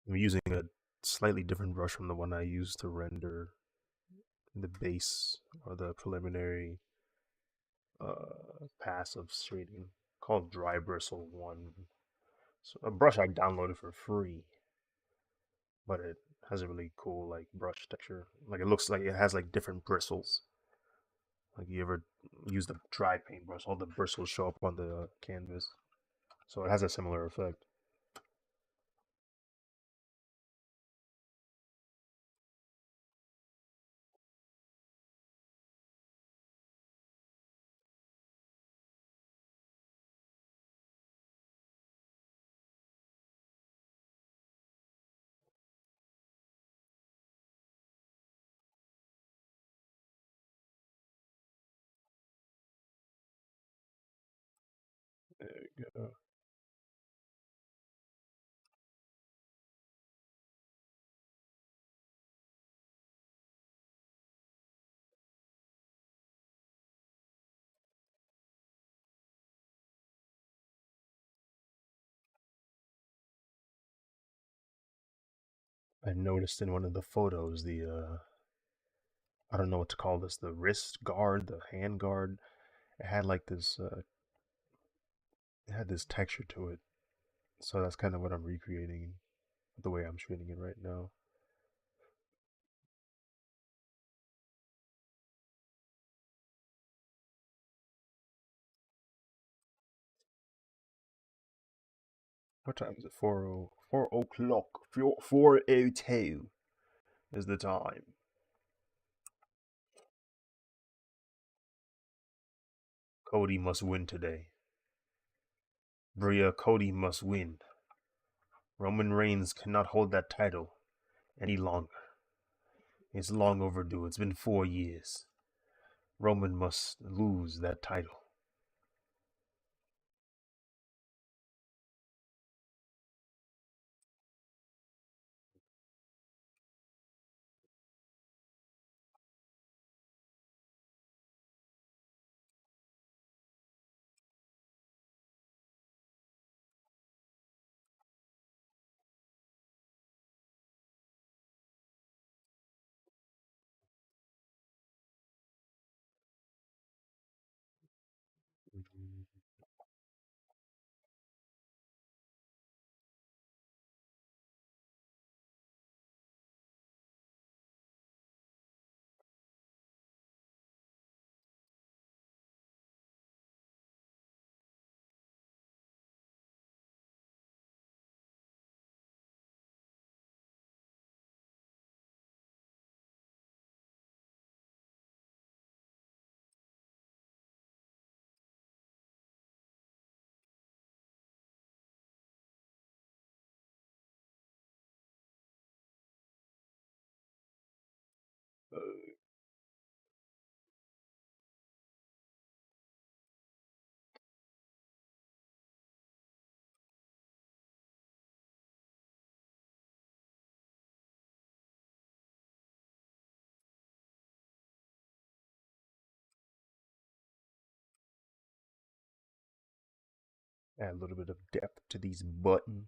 S1: I'm using a slightly different brush from the one I used to render the base or the preliminary pass of shading called Dry Bristle 1. So a brush I downloaded for free, but it has a really cool like brush texture. Like it looks like it has like different bristles. Like you ever use the dry paintbrush, all the bristles show up on the canvas. So it has a similar effect. There you go. I noticed in one of the photos the I don't know what to call this, the wrist guard, the hand guard. It had like this it had this texture to it. So that's kind of what I'm recreating the way I'm shooting it right now. What time is it? 4 o'clock. 4:02 is the time. Cody must win today. Bria, Cody must win. Roman Reigns cannot hold that title any longer. It's long overdue. It's been 4 years. Roman must lose that title. Add a little bit of depth to these buttons.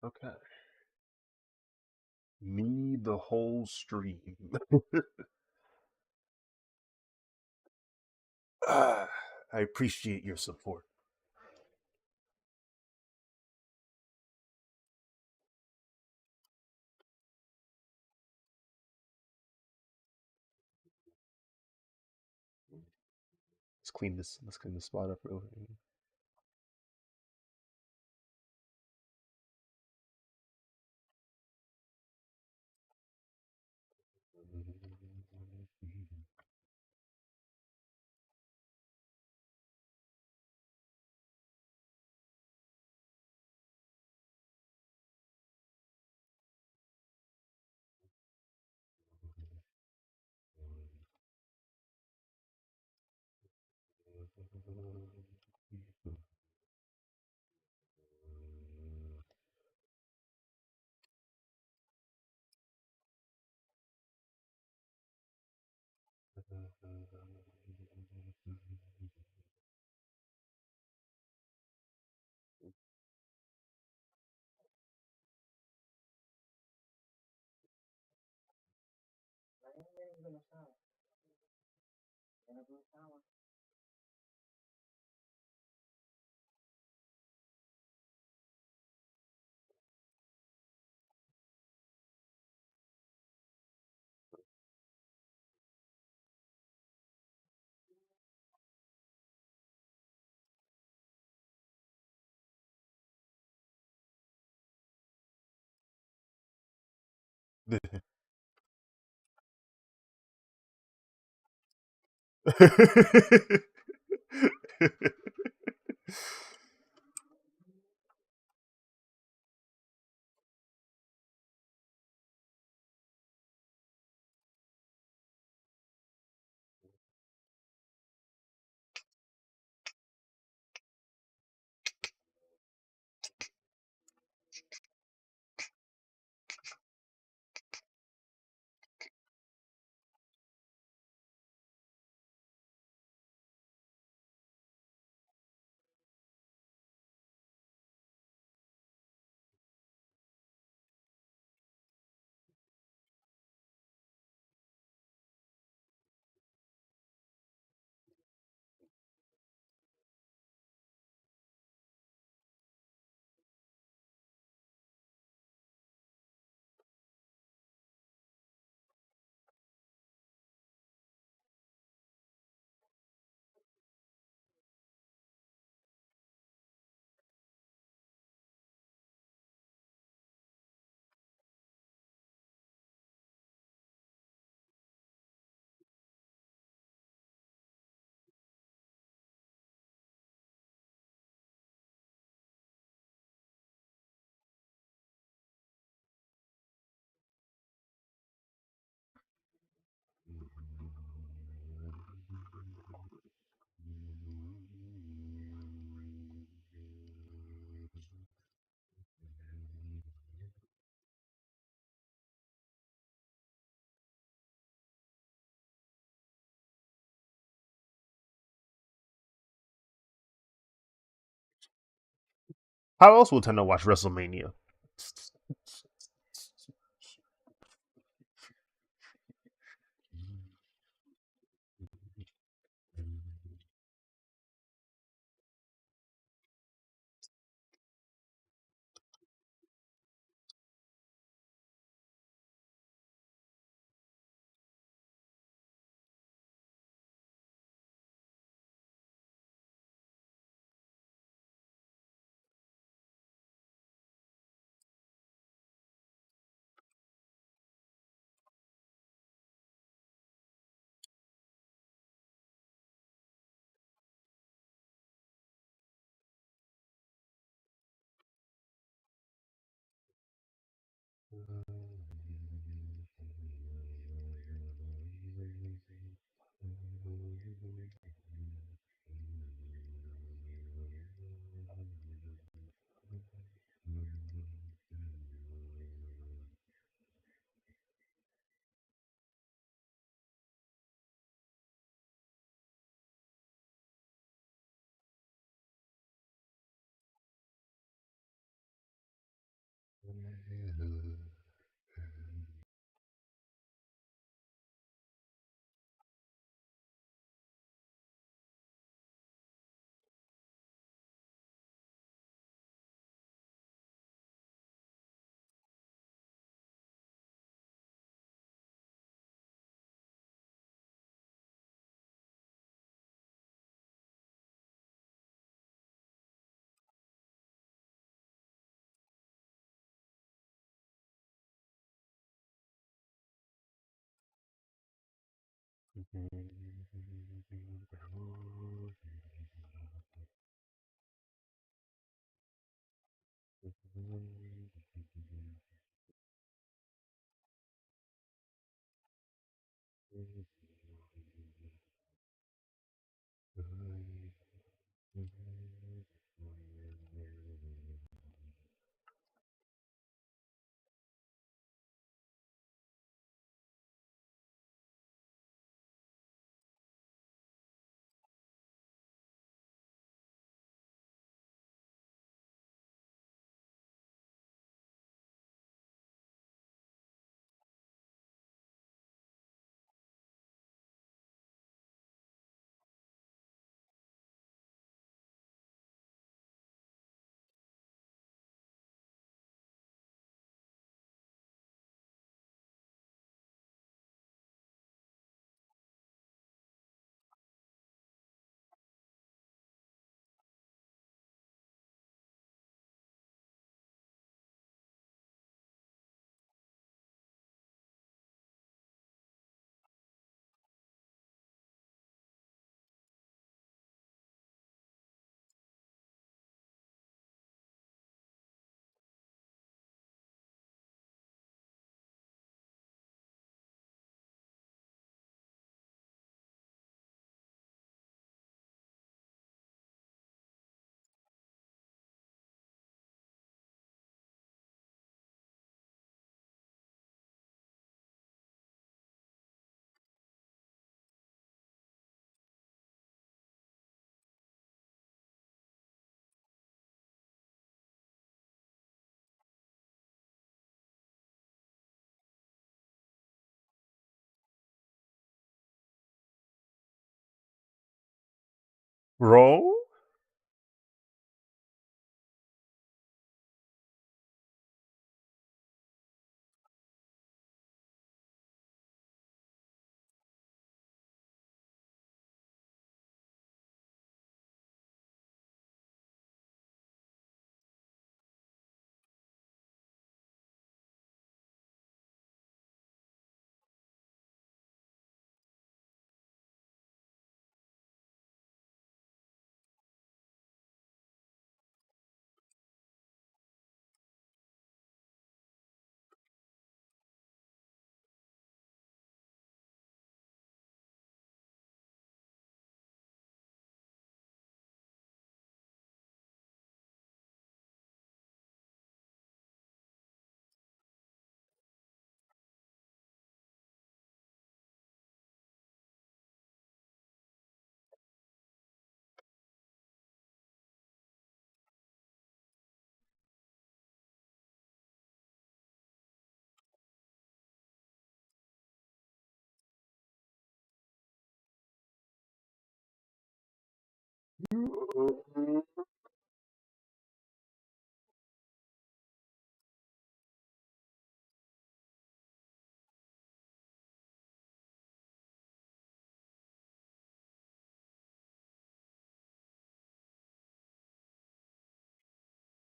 S1: Okay. Me, the whole stream. Ah, I appreciate your support. Let's clean this. Let's clean the spot up real quick.
S2: I ain't really gonna shower. Gonna go shower.
S1: How else will tend to watch WrestleMania? Roll?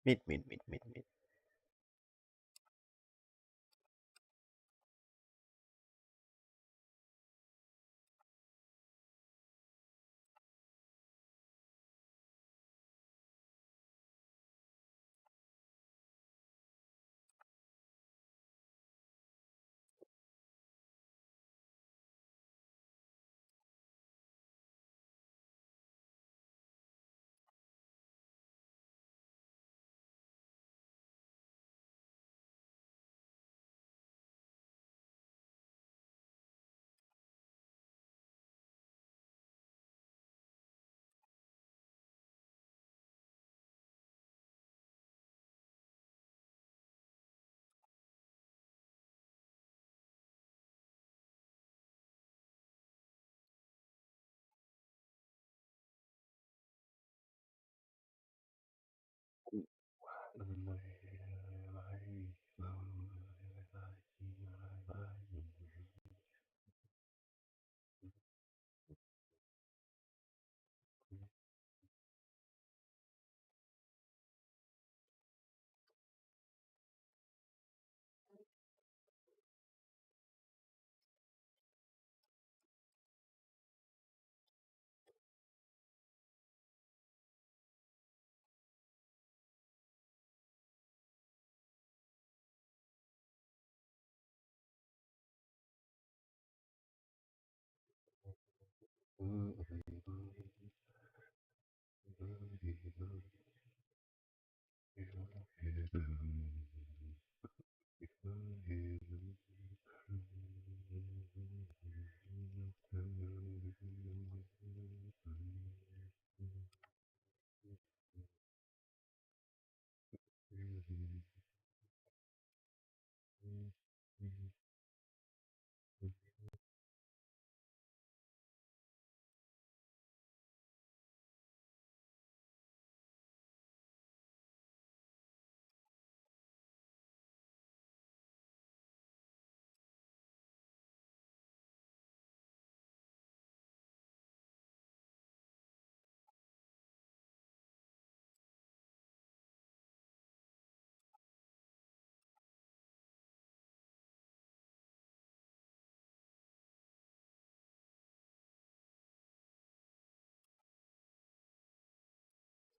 S1: Meet.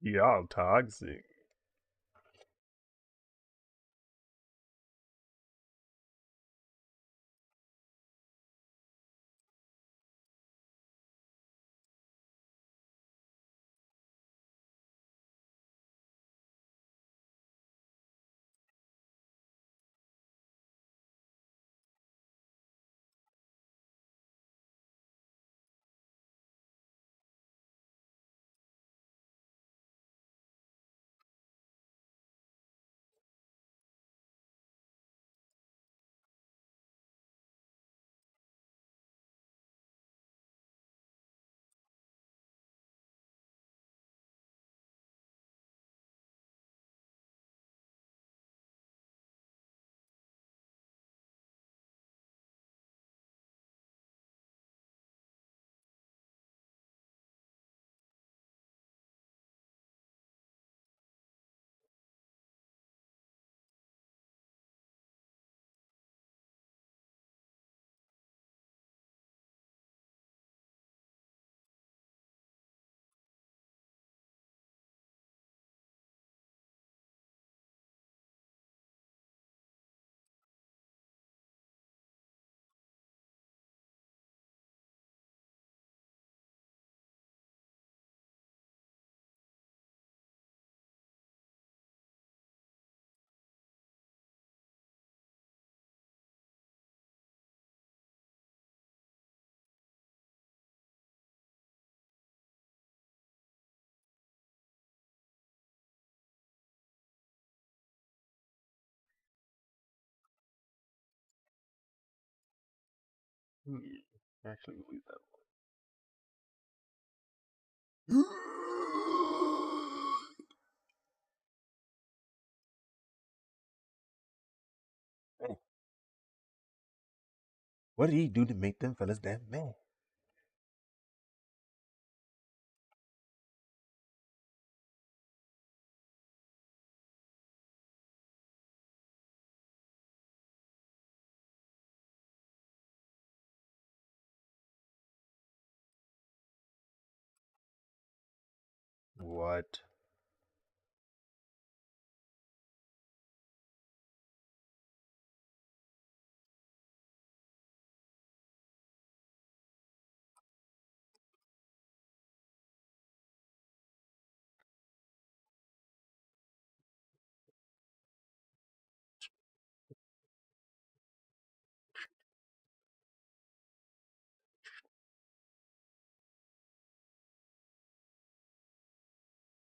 S1: Y'all toxic. Actually, leave that one. Hey, what did he do to make them fellas that mad? What?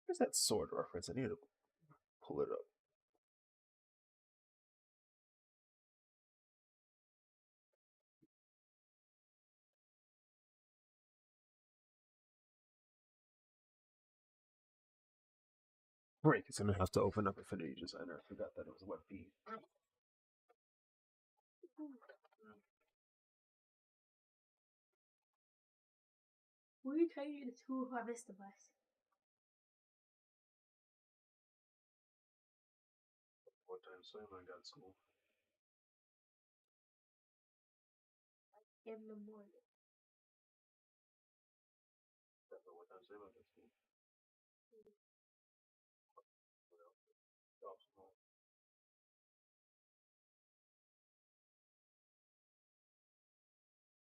S1: Where's that sword reference? I need to pull it up. Break. It's gonna have to open up Affinity Designer. I forgot that it was WebP.
S3: Will you take me to school if I miss the bus?
S1: What time Simon got school?
S3: In the morning.
S1: What time Simon got school?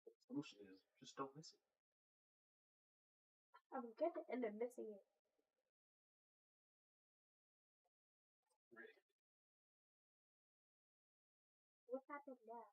S1: The solution is just don't miss it.
S3: I'm good to end up missing it. What happened now?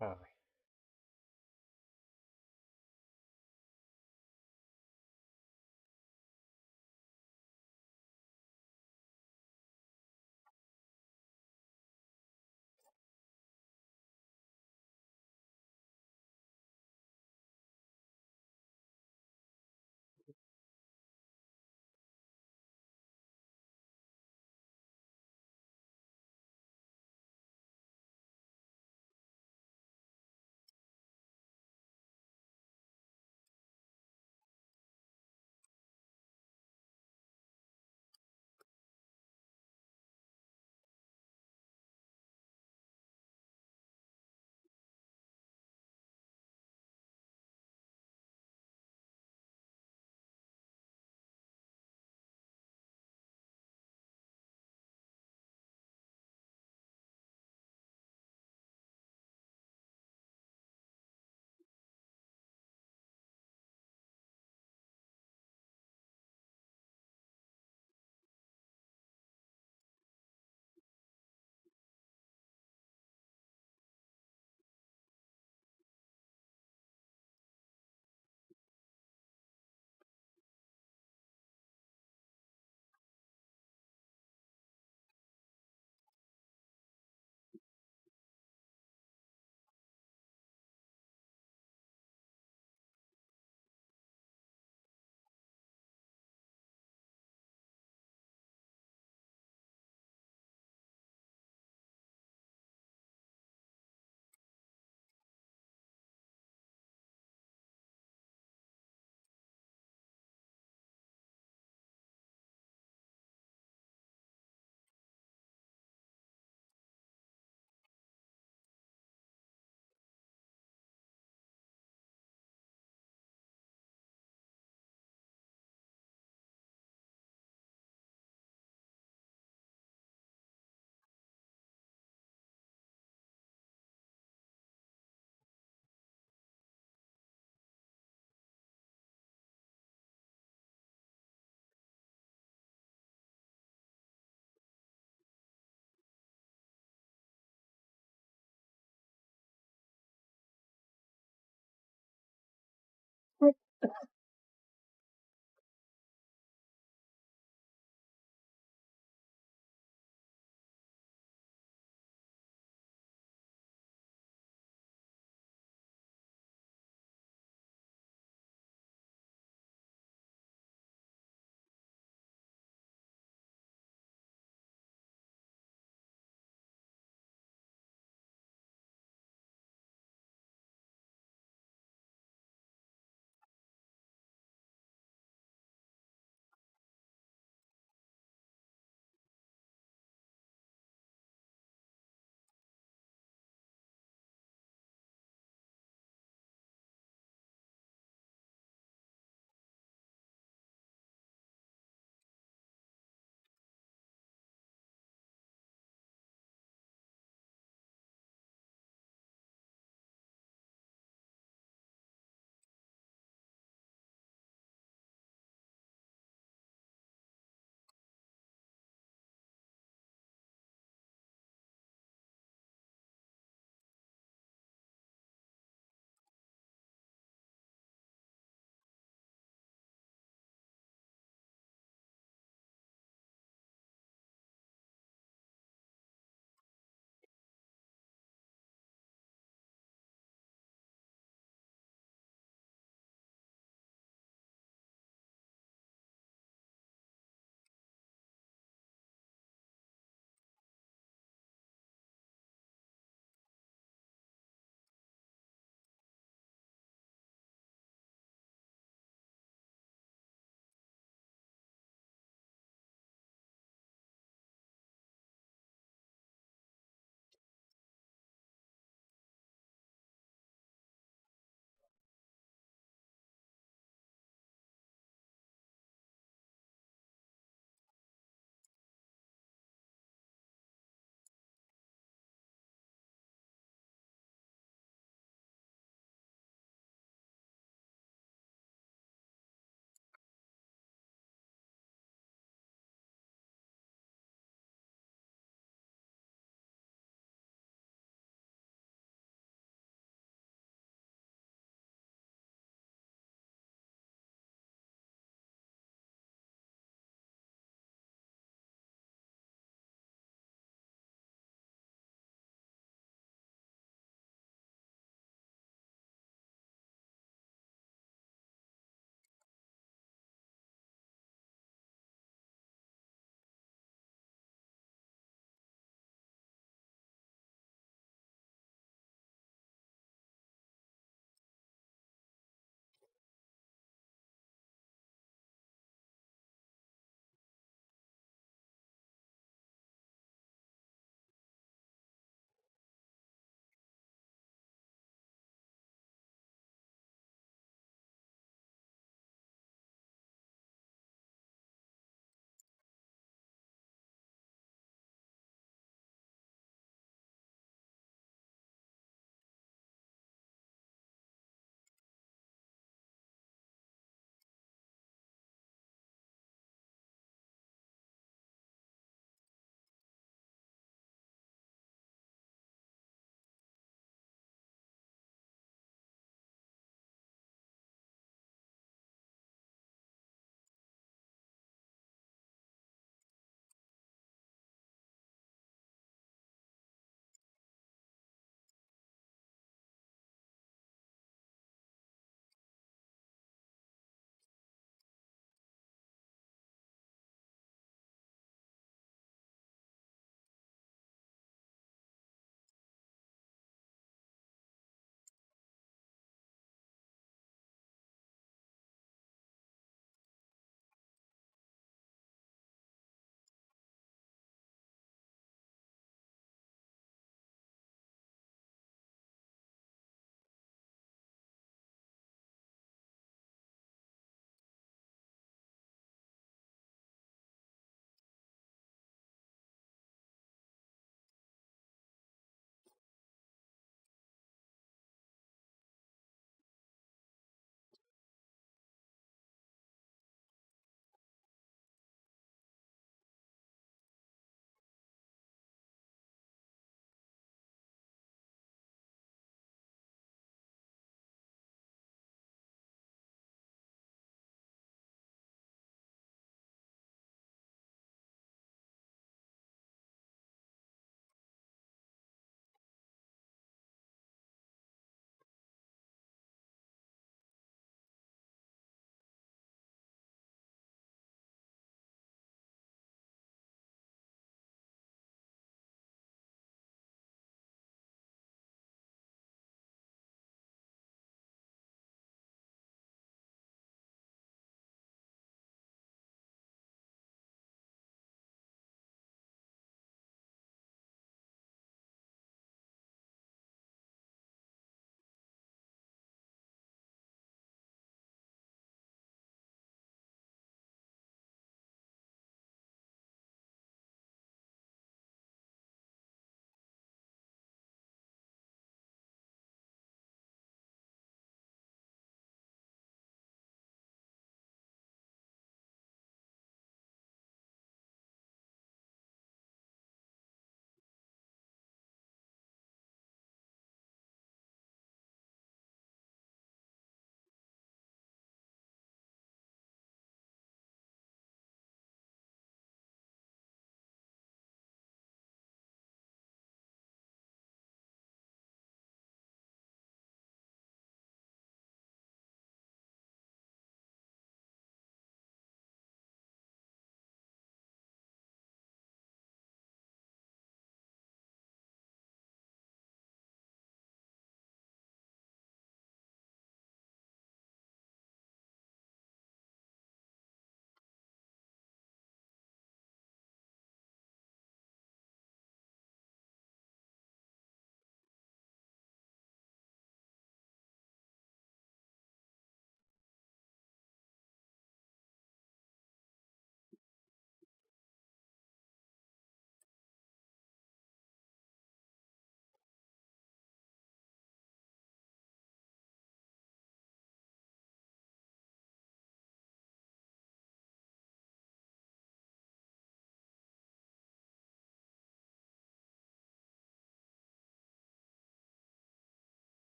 S1: Oh,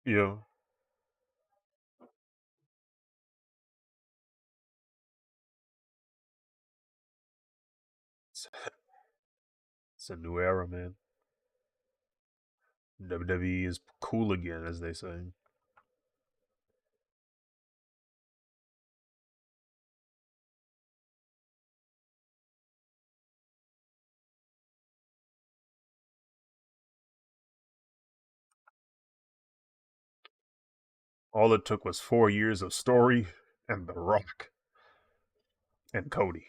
S1: Yeah. It's, it's a new era, man. WWE is cool again, as they say. All it took was 4 years of story and The Rock and Cody.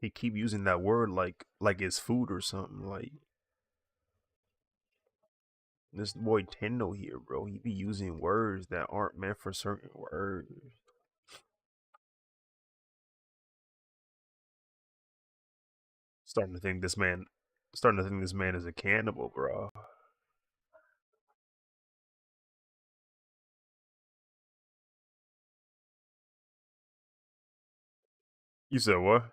S1: He keep using that word like it's food or something. Like this boy Tendo here, bro. He be using words that aren't meant for certain words. Starting to think this man, starting to think this man is a cannibal, bro. You said what?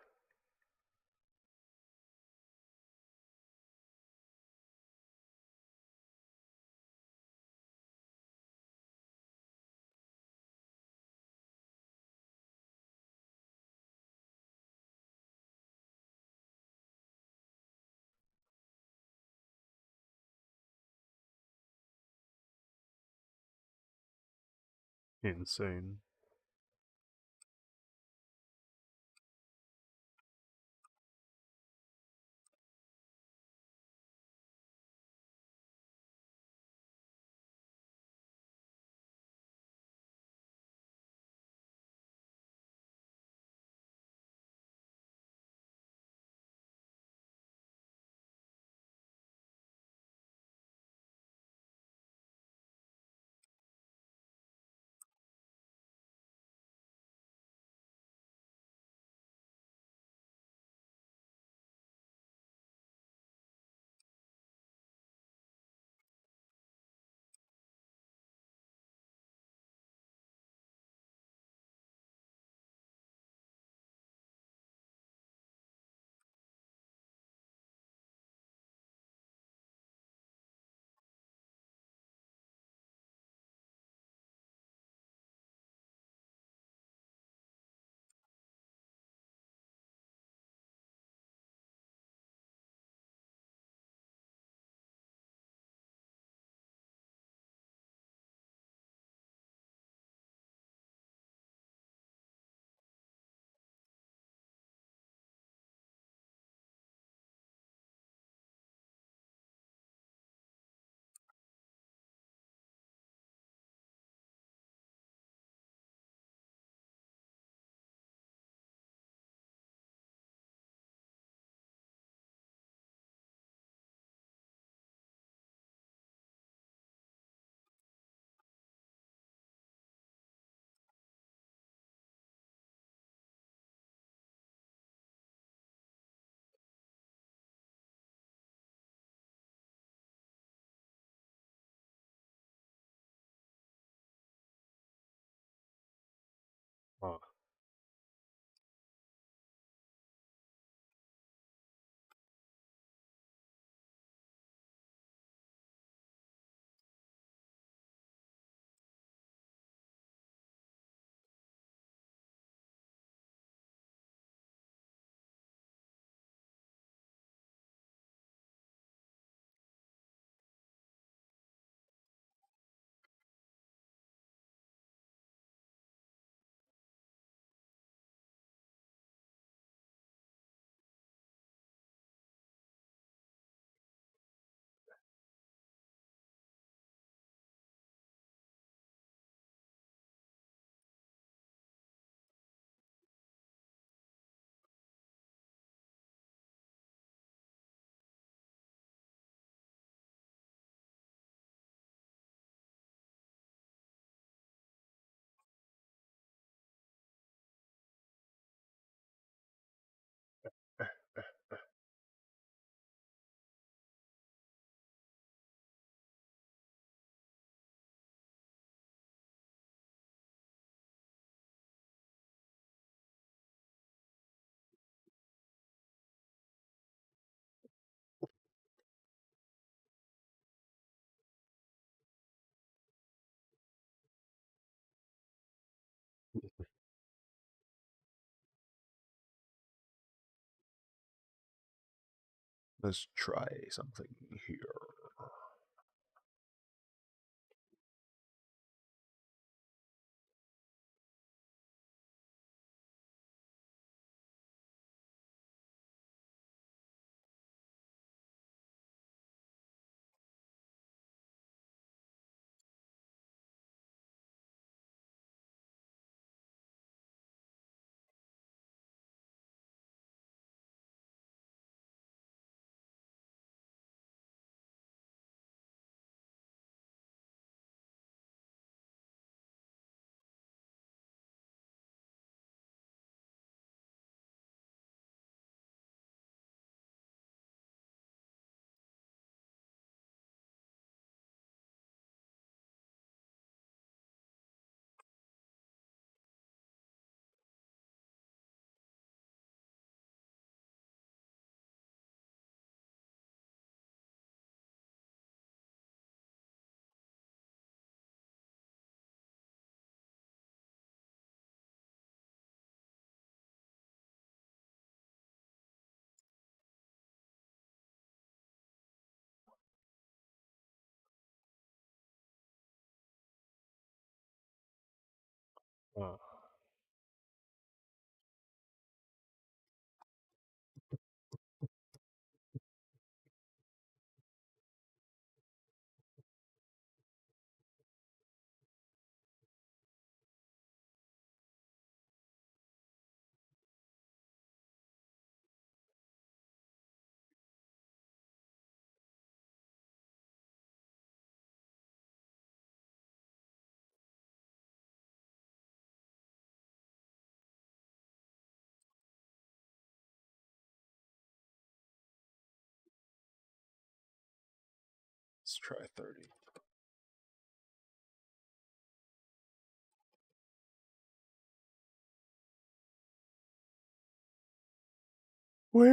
S1: Insane. Let's try something here. Uh, let's try 30. Wait.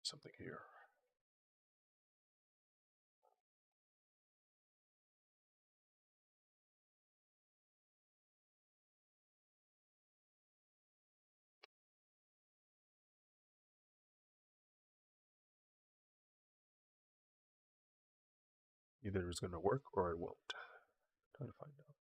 S1: Something here. Either it's gonna work or it won't. Try to find out.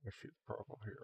S1: I see the problem here.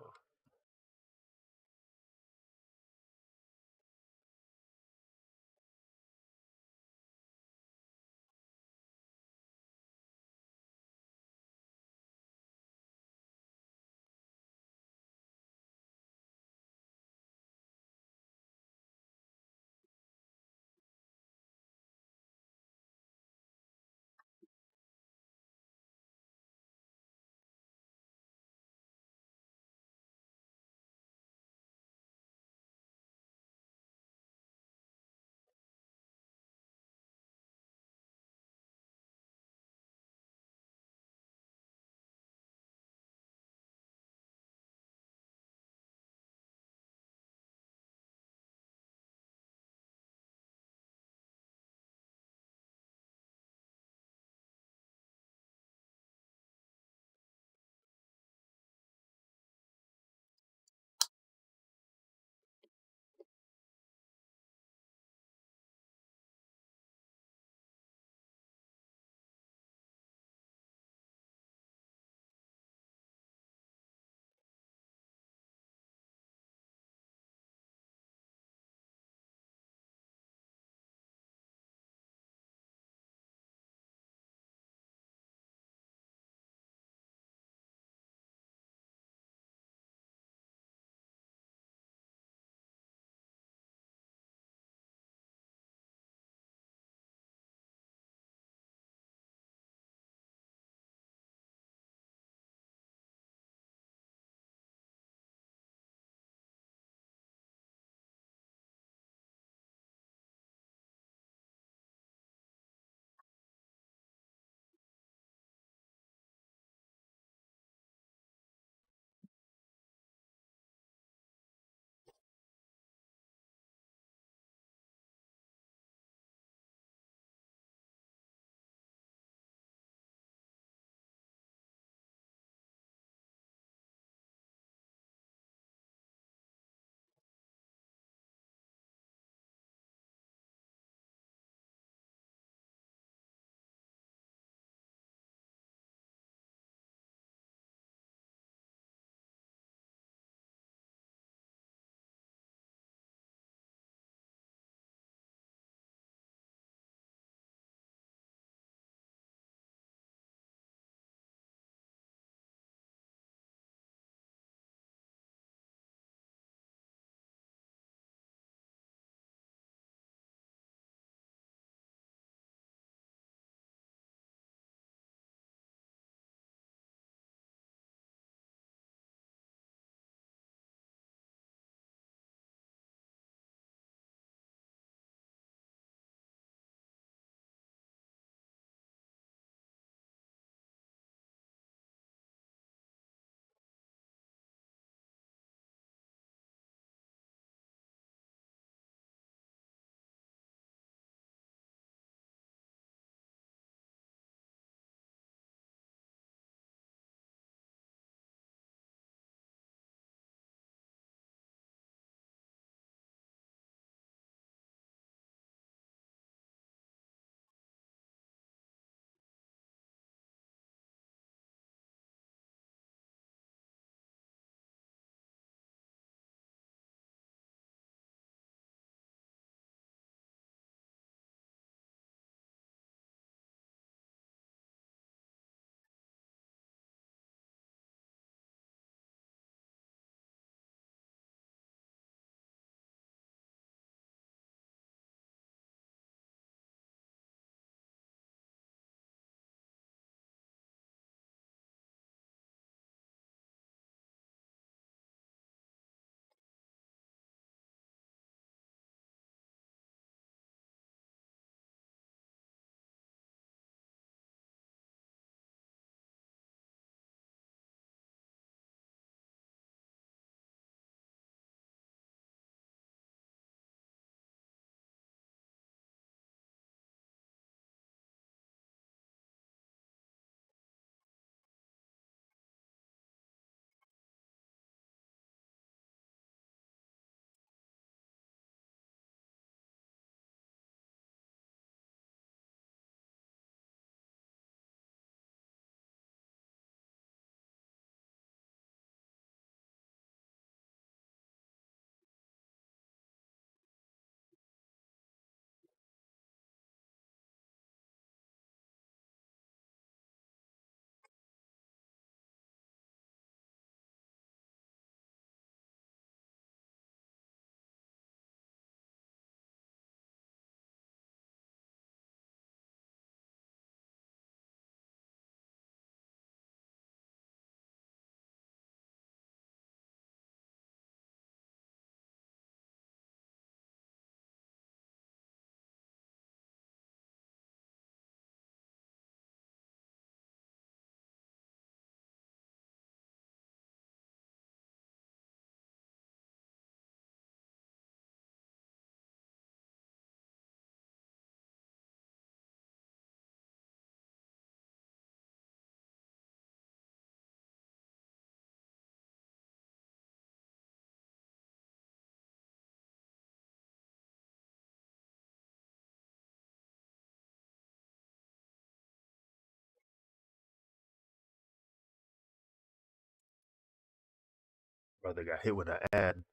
S1: Brother got hit with an ad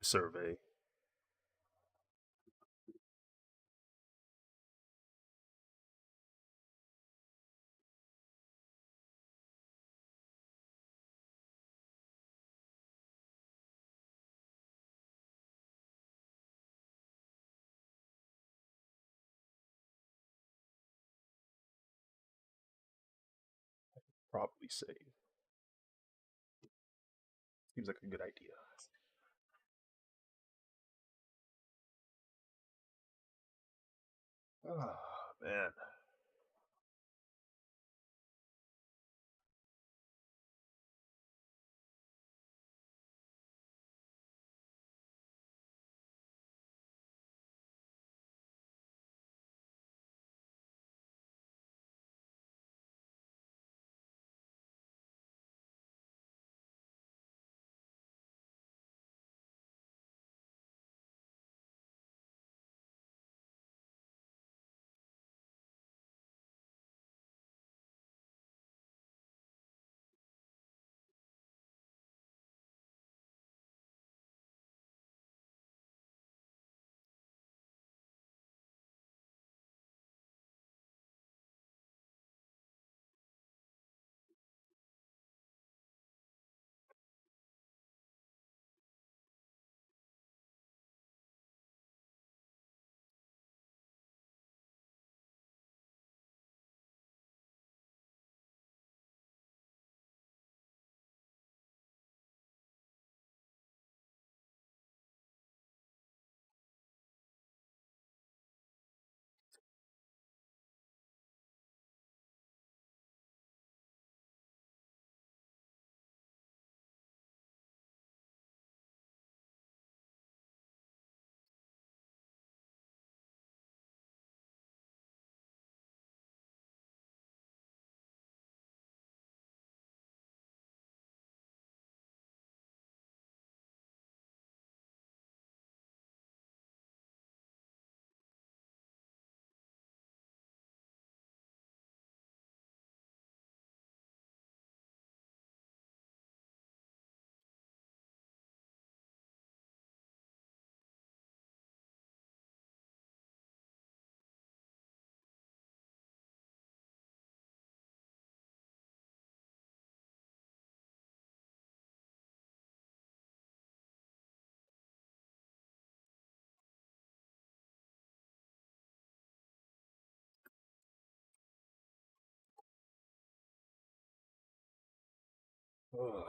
S1: survey. Probably save. Seems like a good idea. Oh man. Oh.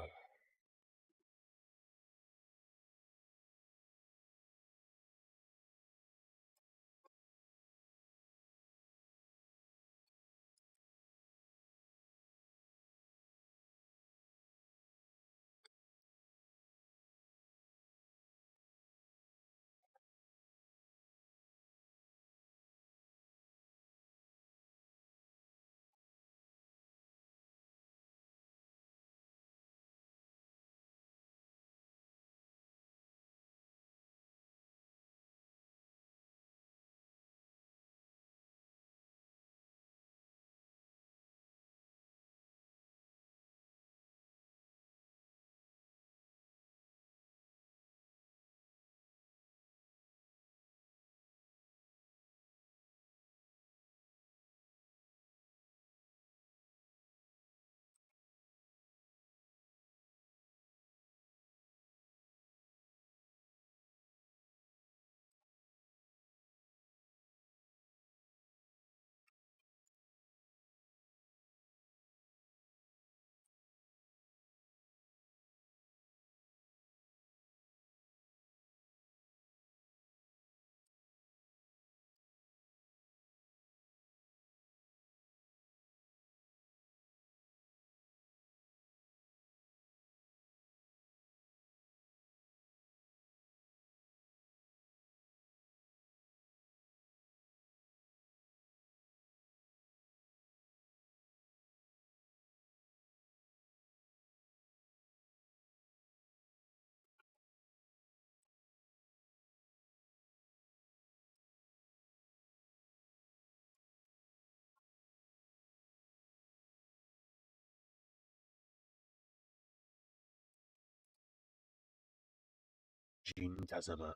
S1: Jin Kazama.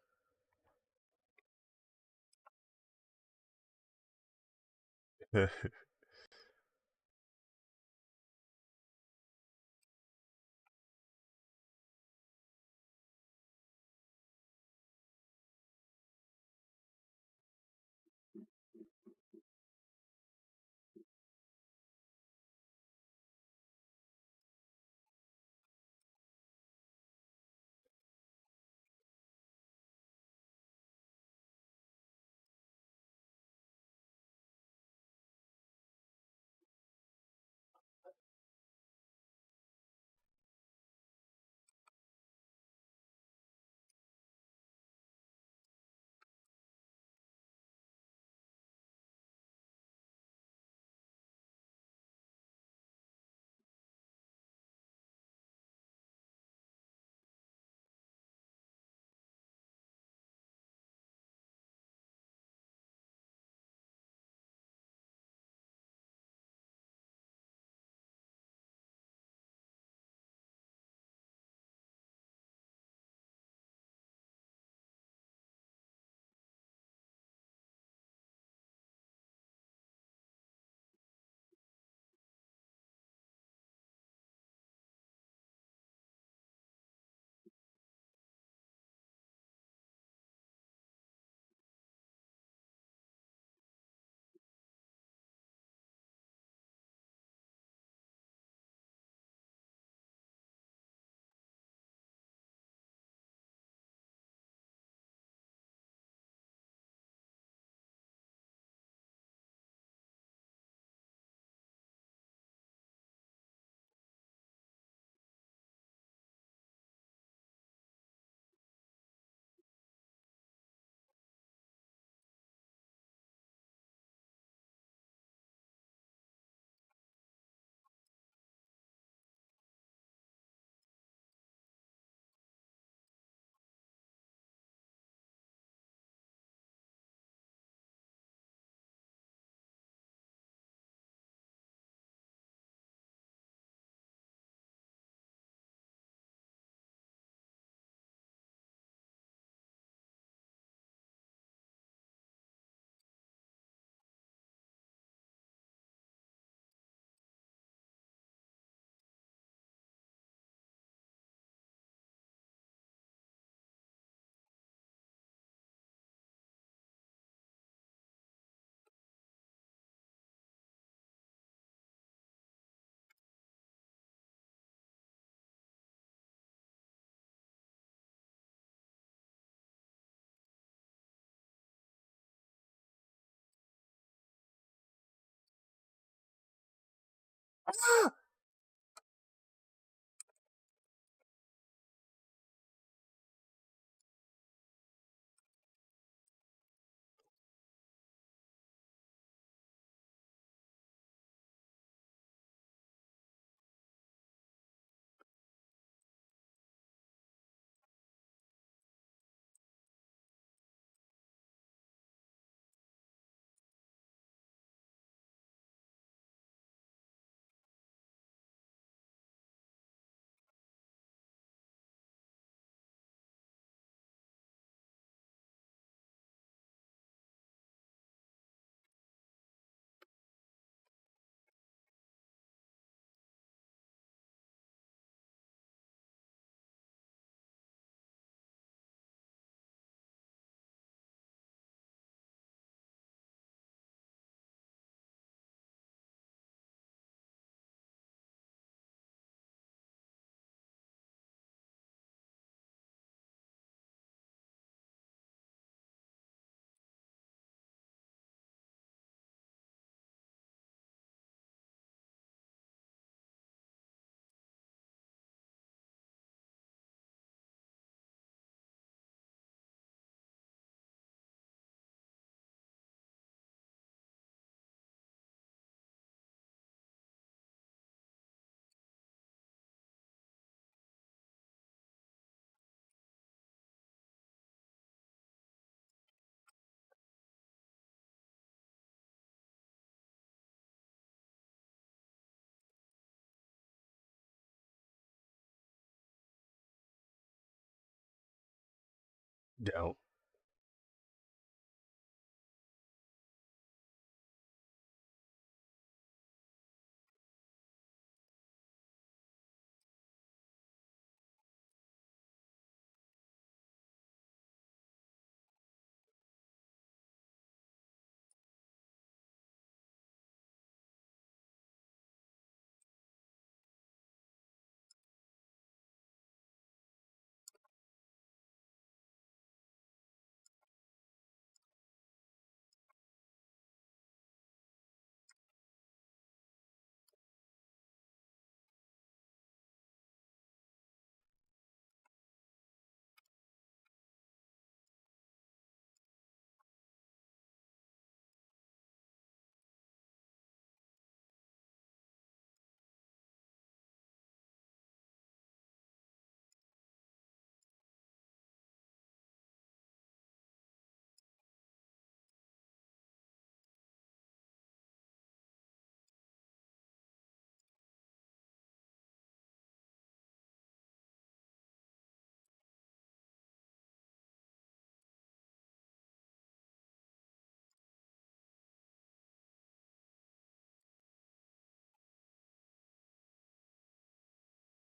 S1: Doubt.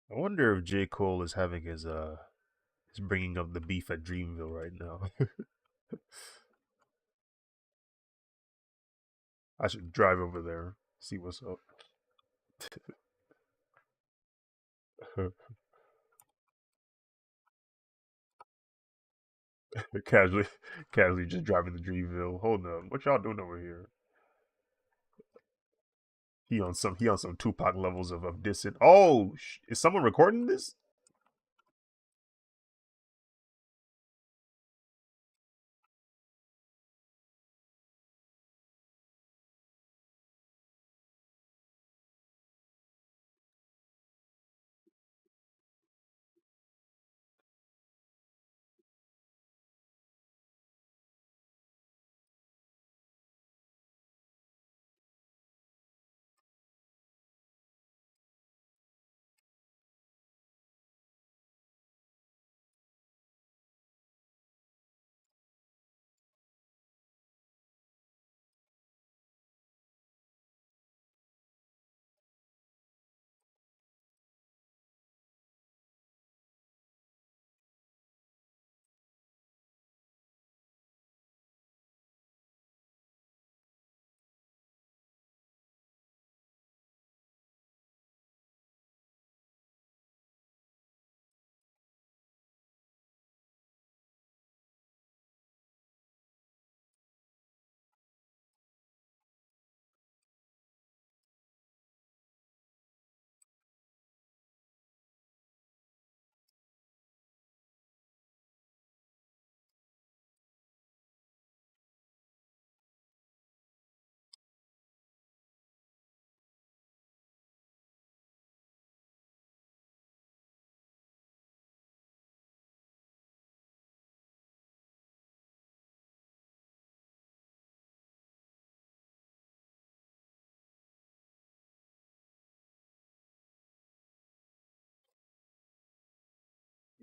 S1: I wonder if J. Cole is having is bringing up the beef at Dreamville right now. I should drive over there, see what's up. casually, casually just driving to Dreamville. Hold up, what y'all doing over here? He on some Tupac levels of dissing. Oh, is someone recording this?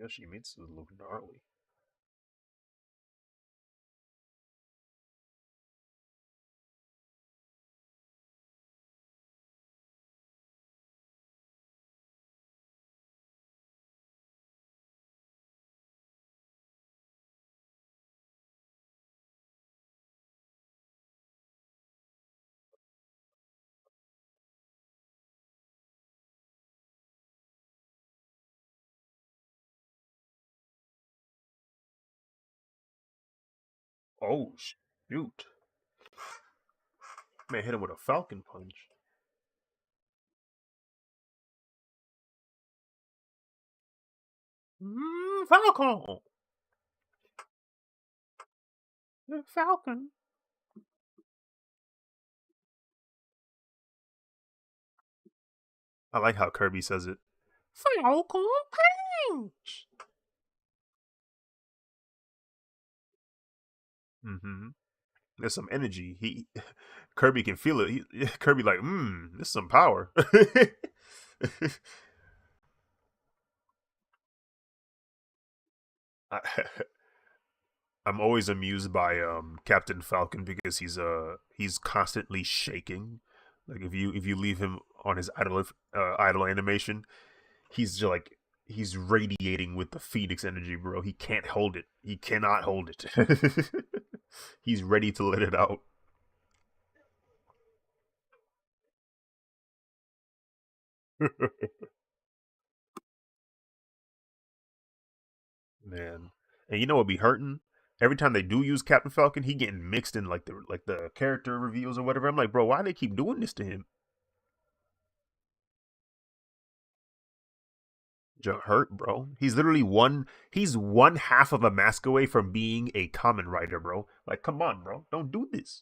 S1: Yoshimitsu look gnarly. Oh shoot! Man hit him with a Falcon punch. Falcon. The Falcon. I like how Kirby says it. Falcon punch. Mm-hmm. There's some energy. Kirby can feel it. Kirby like, there's some power. I'm always amused by Captain Falcon because he's constantly shaking. Like if you leave him on his idle animation, he's just like he's radiating with the Phoenix energy, bro. He can't hold it. He cannot hold it. He's ready to let it out. Man, and you know what be hurting? Every time they do use Captain Falcon, he getting mixed in like the character reveals or whatever. I'm like, bro, why do they keep doing this to him? Hurt, bro. He's literally one. He's one half of a mask away from being a common writer, bro. Like, come on, bro. Don't do this.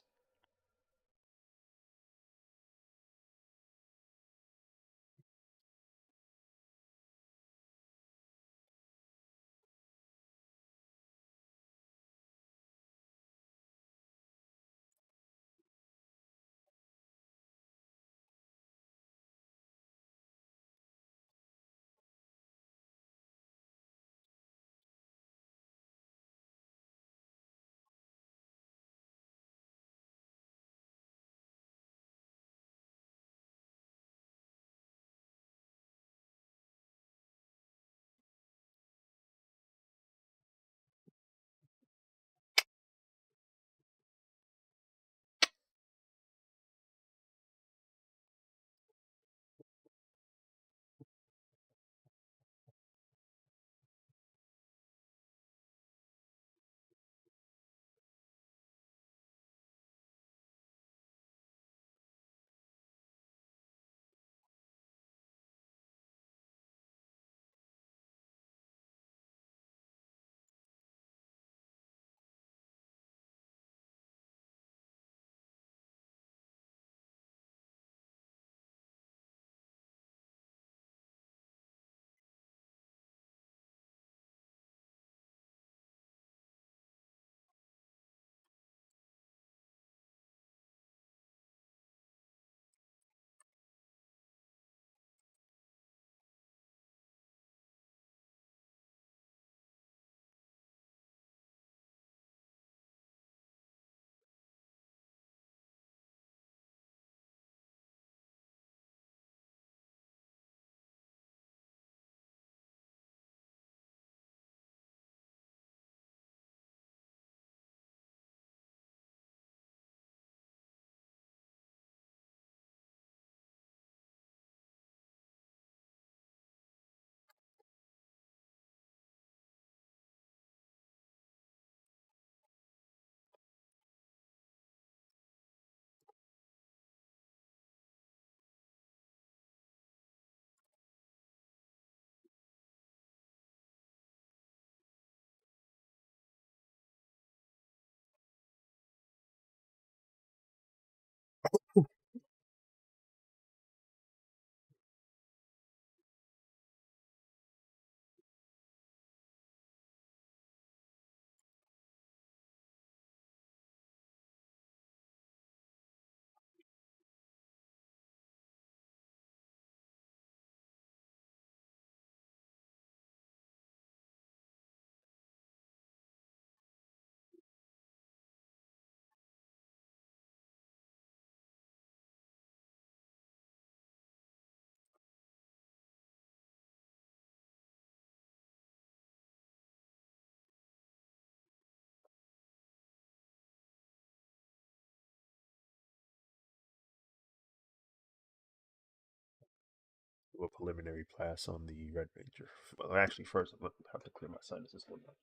S1: Do a preliminary class on the Red Ranger. Well, actually, first I'm gonna have to clear my sinuses. Hold on.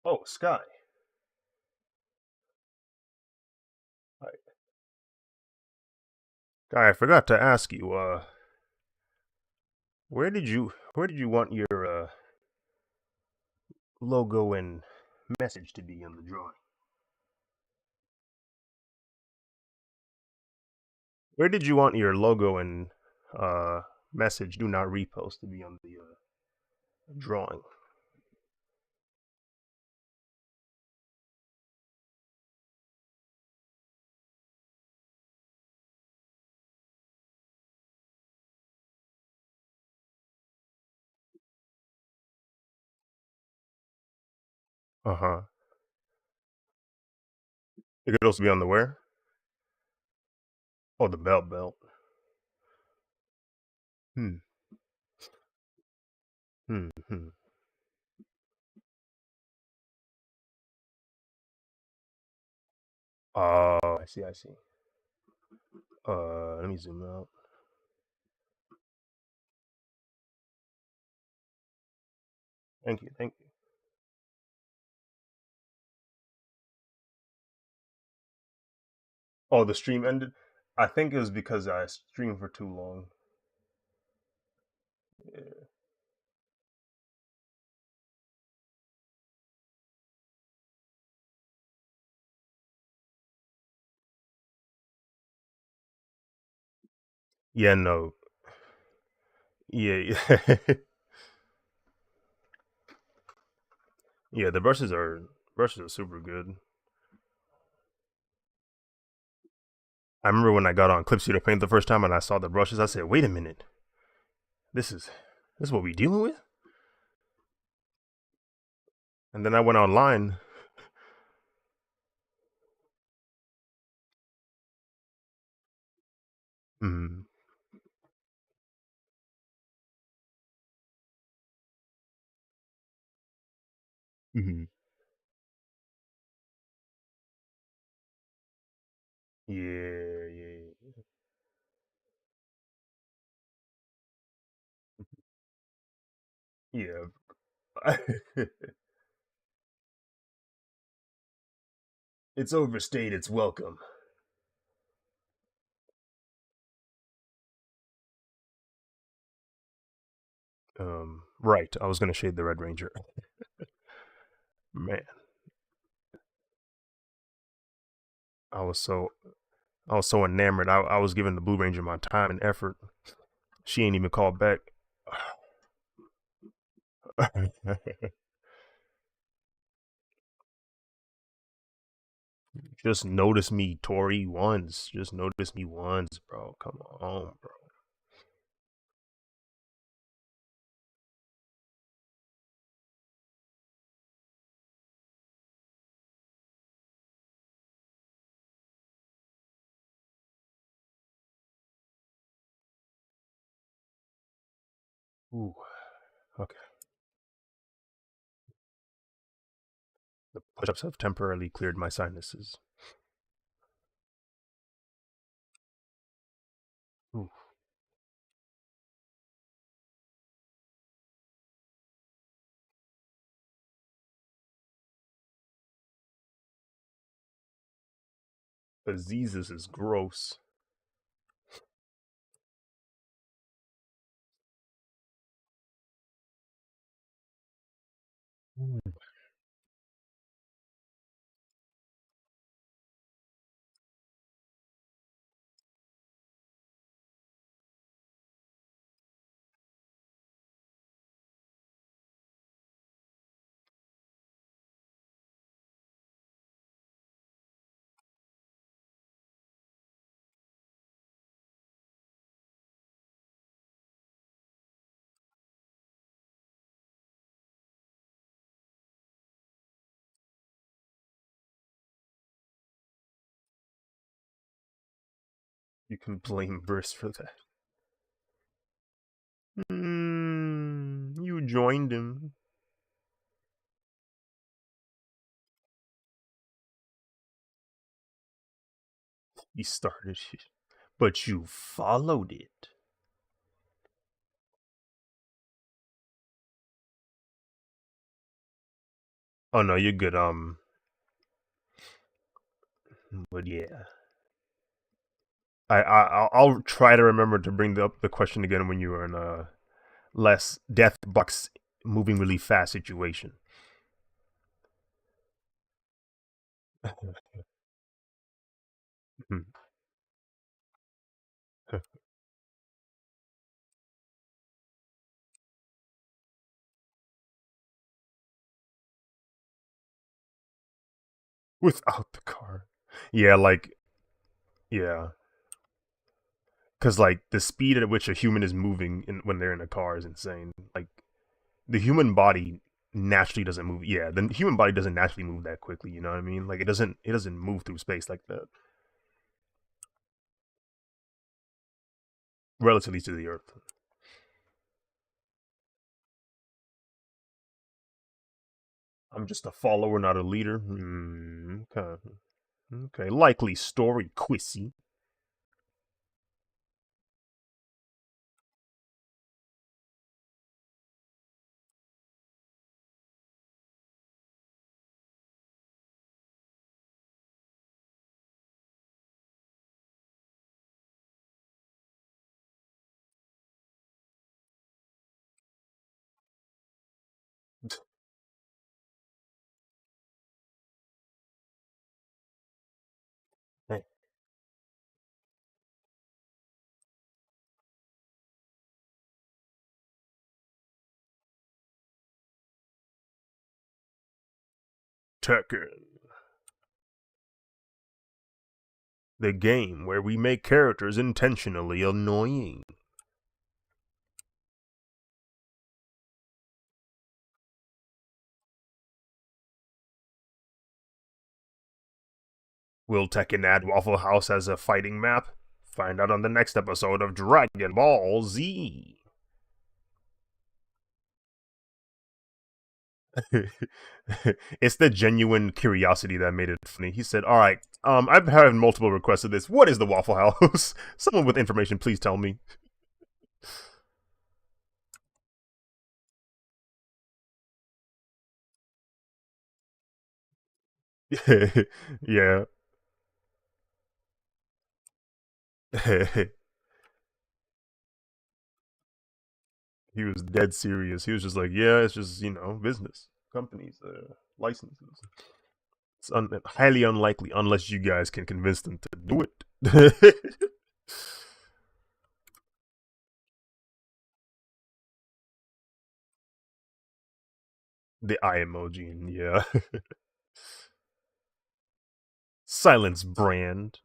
S1: Oh, Sky. Hi. Sky, I forgot to ask you. Where did you want your logo and message to be on the drawing? Where did you want your logo and message "Do not repost" to be on the drawing? Uh huh. It could also be on the where? Oh, the belt. Hmm. Hmm. Oh, I see. Let me zoom out. Thank you. Oh, the stream ended. I think it was because I streamed for too long. Yeah. Yeah. No. Yeah. Yeah. The brushes are super good. I remember when I got on Clipstudio Paint the first time and I saw the brushes, I said, "Wait a minute, this is this is what we dealing with." And then I went online. Mm-hmm. Mm-hmm. Yeah. Yeah. It's overstayed its welcome. Right. I was gonna shade the Red Ranger. Man, I was so I was so enamored. I was giving the Blue Ranger my time and effort. She ain't even called back. Just notice me, Tori, once. Just notice me once, bro. Come on, bro. Ooh, okay. The push-ups have temporarily cleared my sinuses. Ooh. Azizus is gross. Ooh. You can blame Briss for that. You joined him. He started it, but you followed it. Oh no, you're good. But yeah, I'll try to remember to bring up the question again when you were in a less death box moving really fast situation. Without the car. Yeah, like yeah, because like the speed at which a human is moving when they're in a car is insane. Like the human body naturally doesn't move. Yeah, the human body doesn't naturally move that quickly. You know what I mean? Like it doesn't move through space like that. Relatively to the Earth. I'm just a follower, not a leader. Okay. Okay. Likely story, Quissy. Hey, Tekken. The game where we make characters intentionally annoying. Will Tekken add Waffle House as a fighting map? Find out on the next episode of Dragon Ball Z. It's the genuine curiosity that made it funny. He said, "All right, I've had multiple requests of this. What is the Waffle House? Someone with information, please tell me." Yeah. He was dead serious. He was just like, "Yeah, it's just business companies, licenses. It's highly unlikely unless you guys can convince them to do it." The eye emoji, yeah. Silence brand.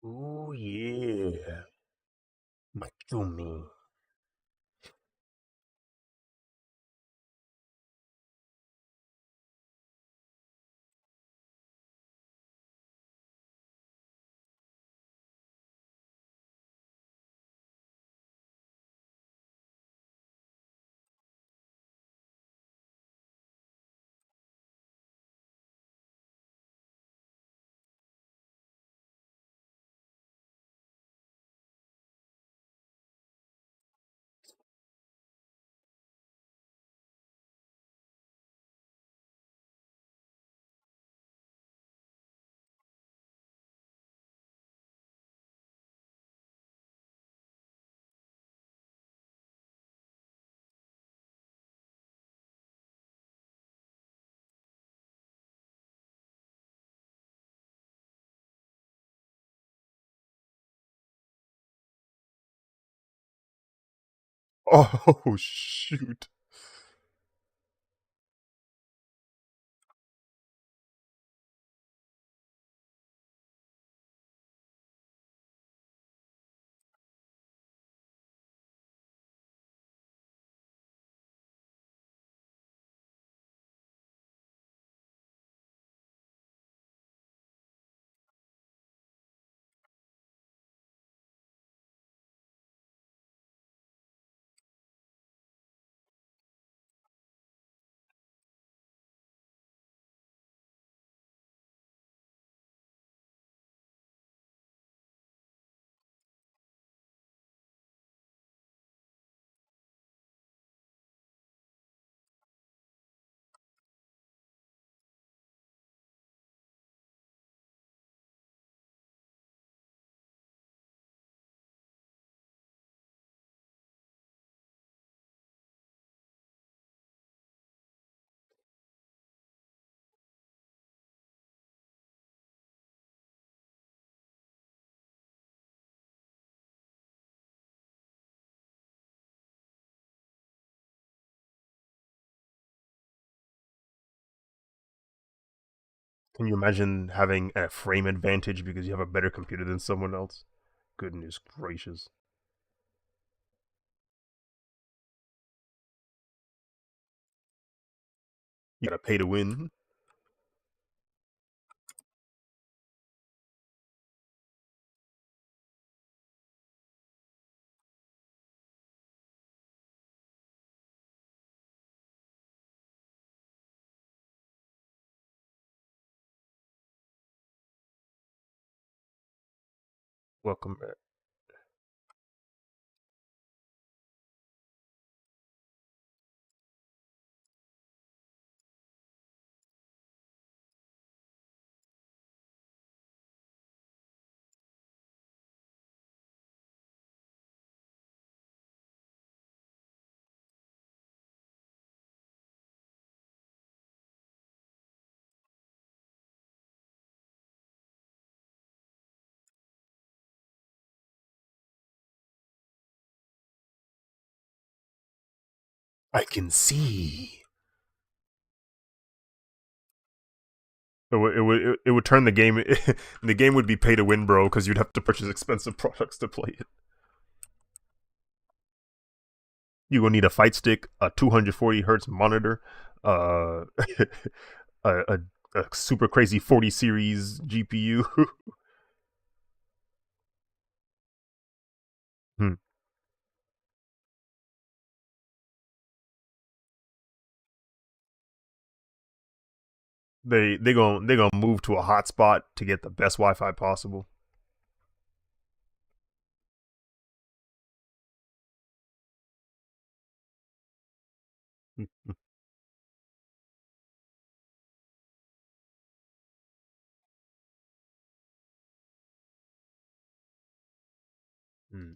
S1: Ooh yeah, Makumi. Oh shoot. Can you imagine having a frame advantage because you have a better computer than someone else? Goodness gracious. You gotta pay to win. Welcome back. I can see. It would turn the game. The game would be pay to win, bro, because you'd have to purchase expensive products to play it. You will need a fight stick, a 240 hertz monitor, uh, a, a super crazy 40 series GPU. Hmm. They gonna move to a hotspot to get the best Wi-Fi possible. Hmm.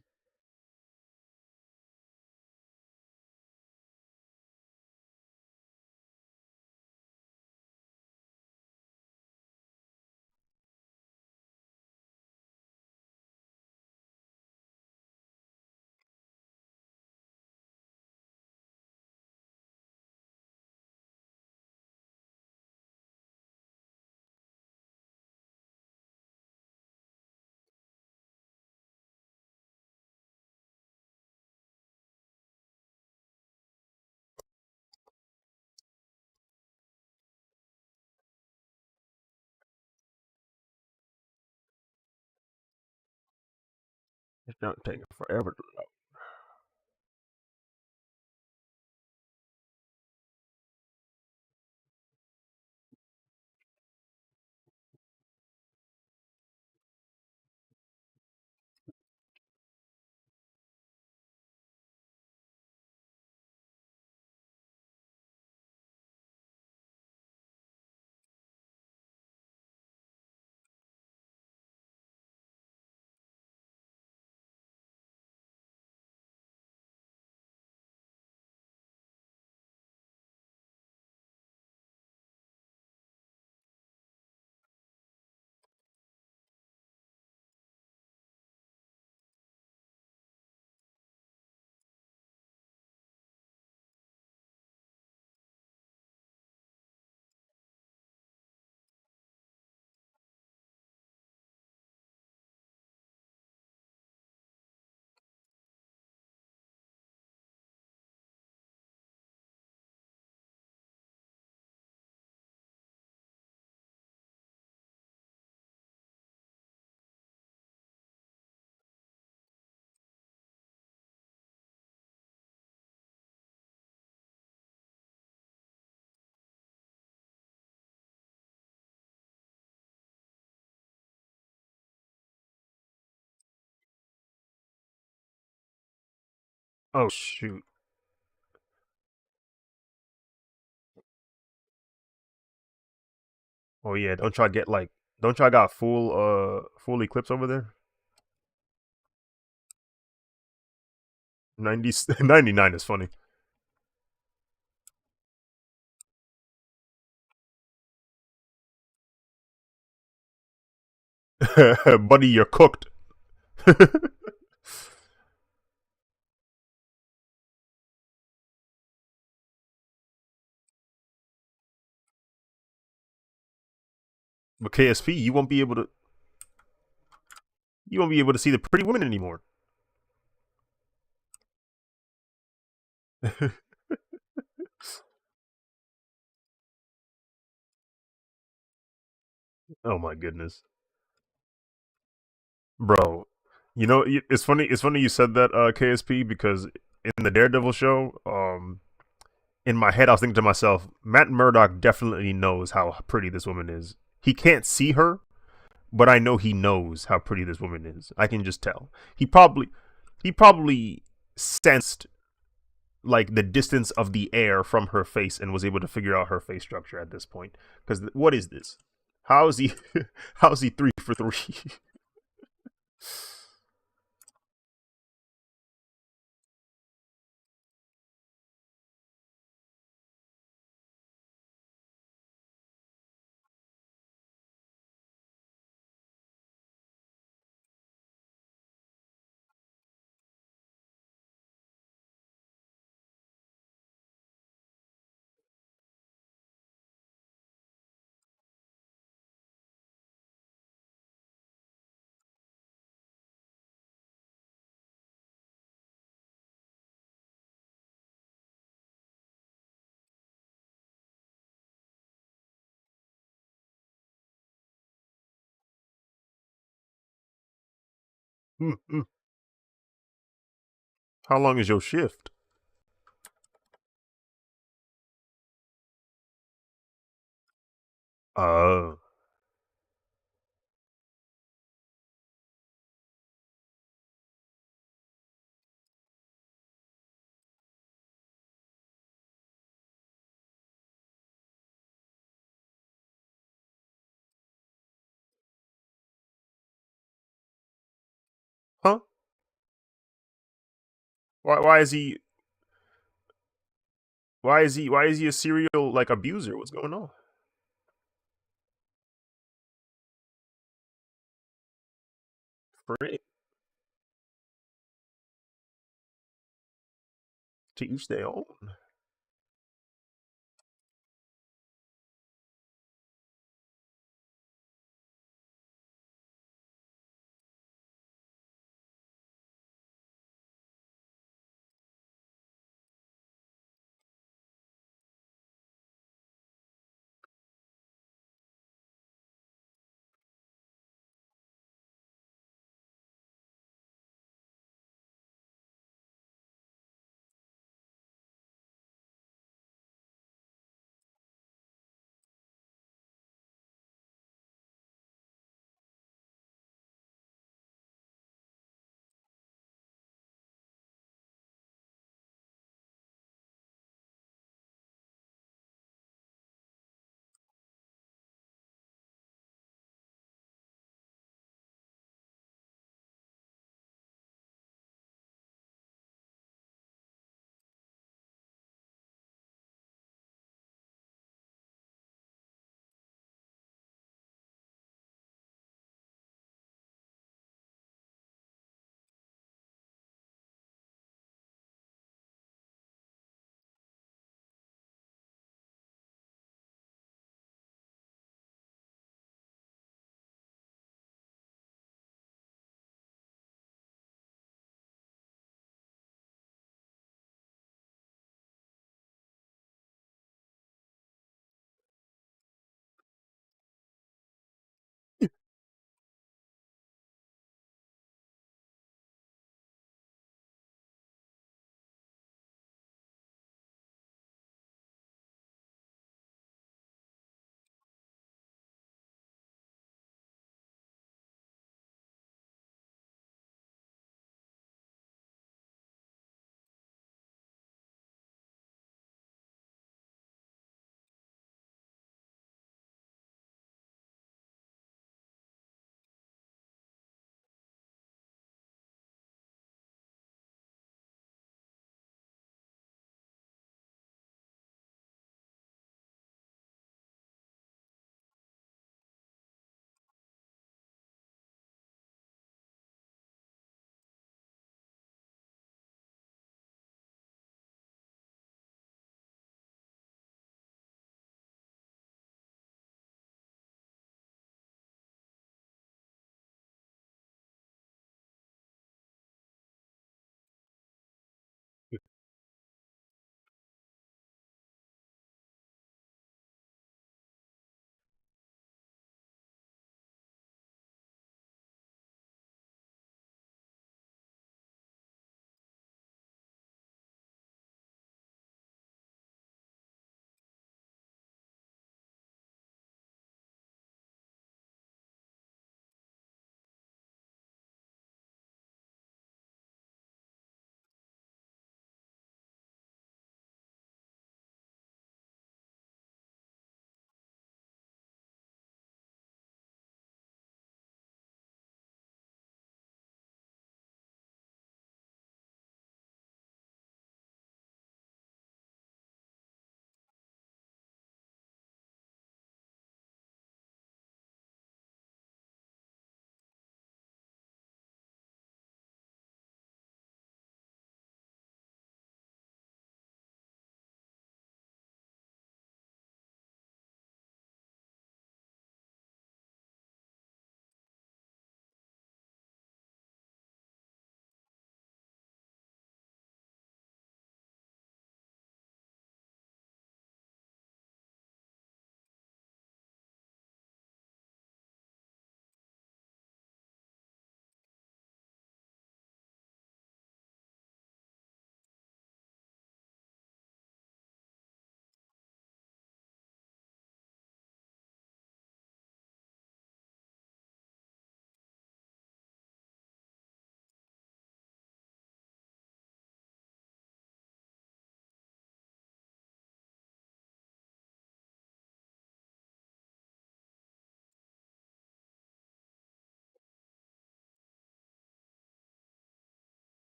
S1: It's not taking forever to load. Oh shoot. Oh yeah. Don't try get like. Don't try got full eclipse over there. 90, 99 is funny. Buddy, you're cooked. But KSP, you won't be able to see the pretty women anymore. Oh my goodness, bro. You know, it's funny. It's funny you said that, KSP, because in the Daredevil show, in my head, I was thinking to myself, Matt Murdock definitely knows how pretty this woman is. He can't see her, but I know he knows how pretty this woman is. I can just tell. He probably sensed like the distance of the air from her face and was able to figure out her face structure at this point. Because what is this? How is he? How is he 3 for 3? How long is your shift? Uh, huh? Why is he? Why is he a serial like abuser? What's going on? Frick. To each their own.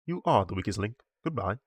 S1: You are the weakest link. Goodbye.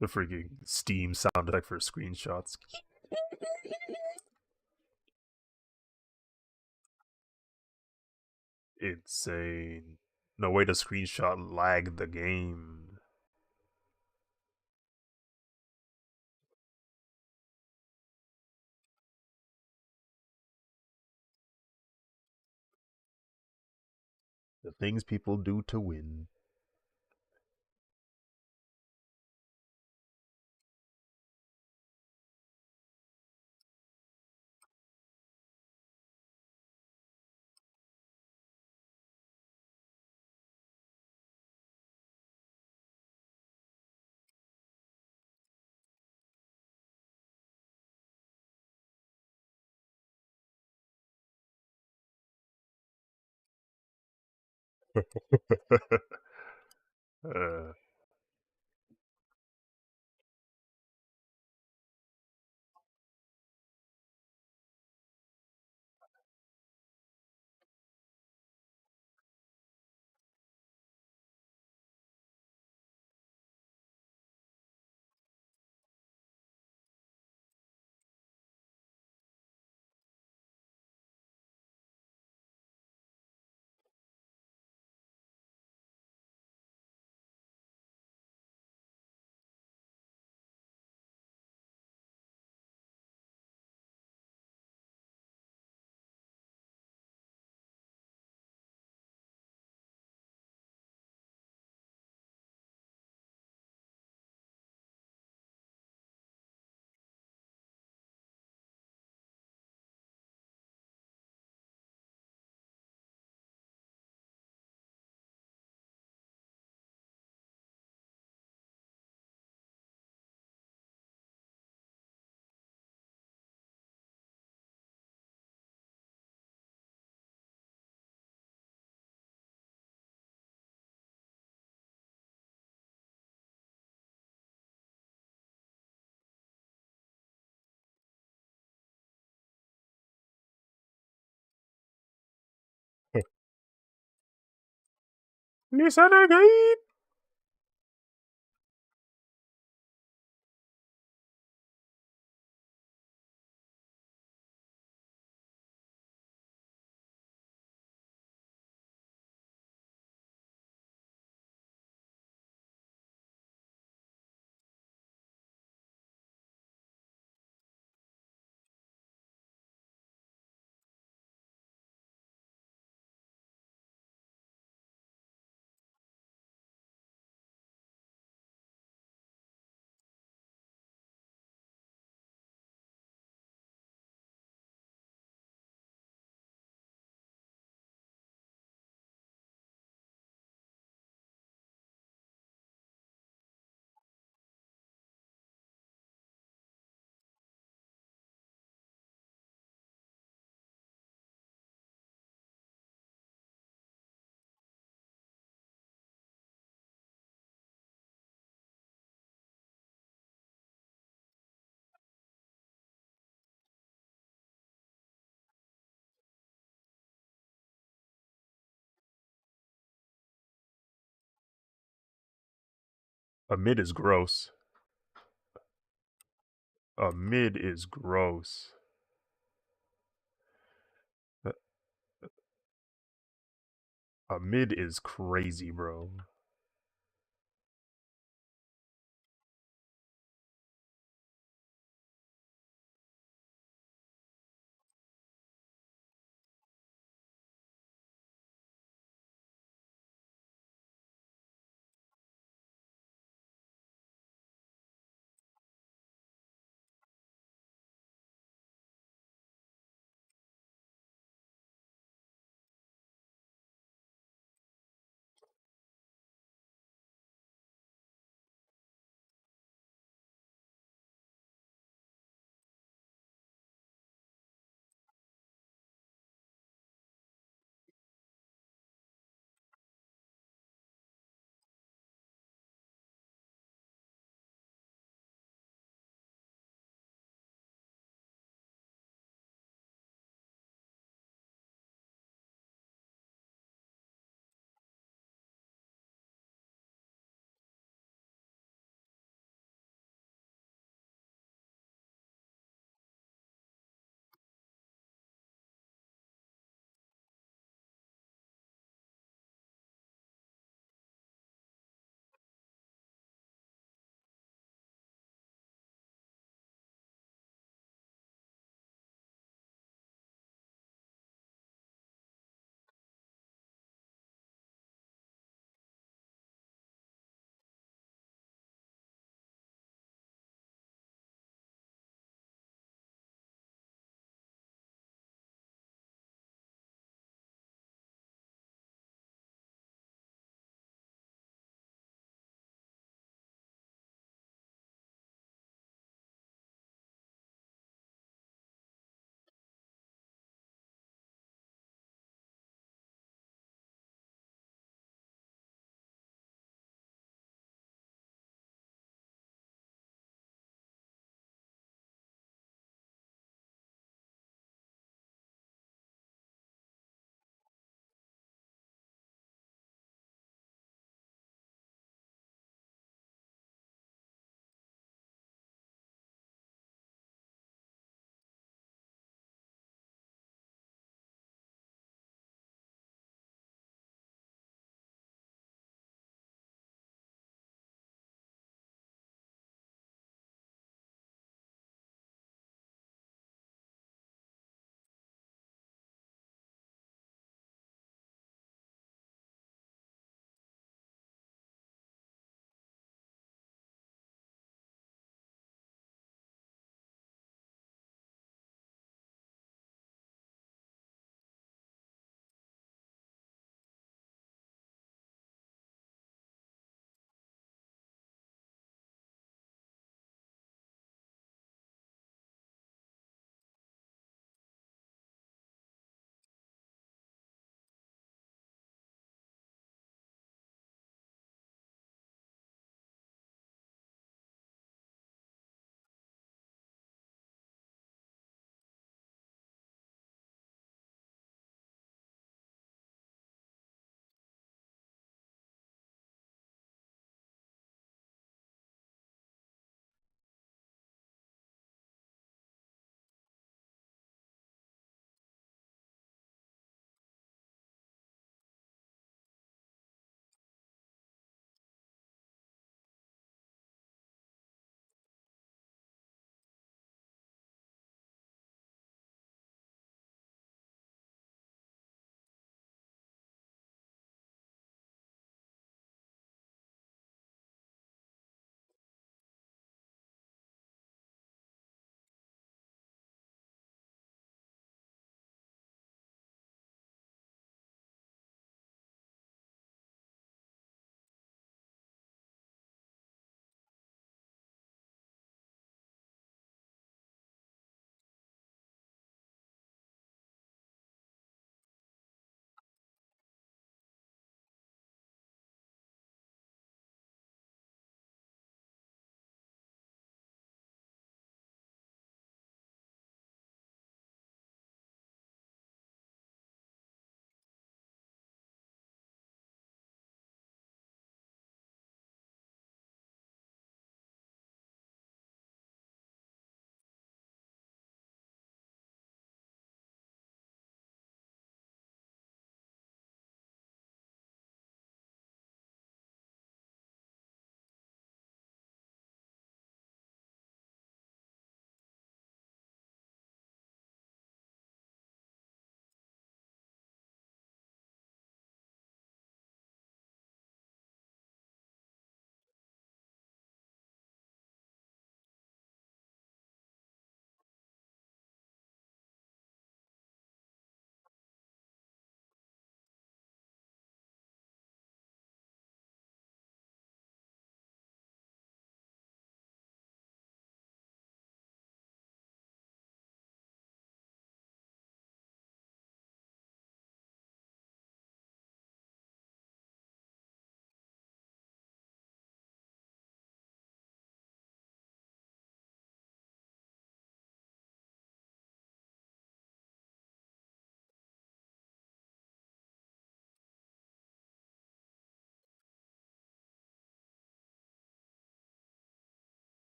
S1: The freaking Steam sound effect for screenshots. Insane. No way to screenshot lag the game. The things people do to win. uh, Listen again. A mid is gross. A mid is gross. A mid is crazy, bro.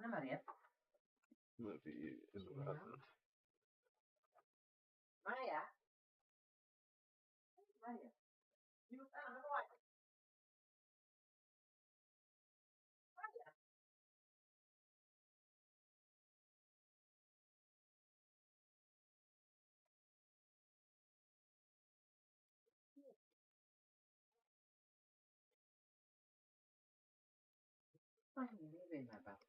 S2: Maria.
S1: Maybe is what happened.
S2: Maria. Maria. You found the light. Maria. Why are you leaving my back?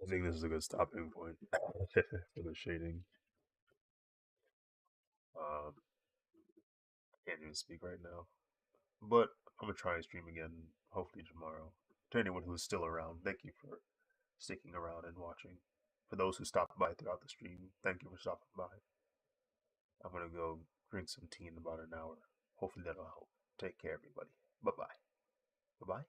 S1: I think this is a good stopping point for the shading. Can't even speak right now. But I'm gonna try and stream again, hopefully tomorrow. To anyone who's still around, thank you for sticking around and watching. For those who stopped by throughout the stream, thank you for stopping by. I'm gonna go drink some tea in about an hour. Hopefully that'll help. Take care, everybody. Bye bye. Bye bye.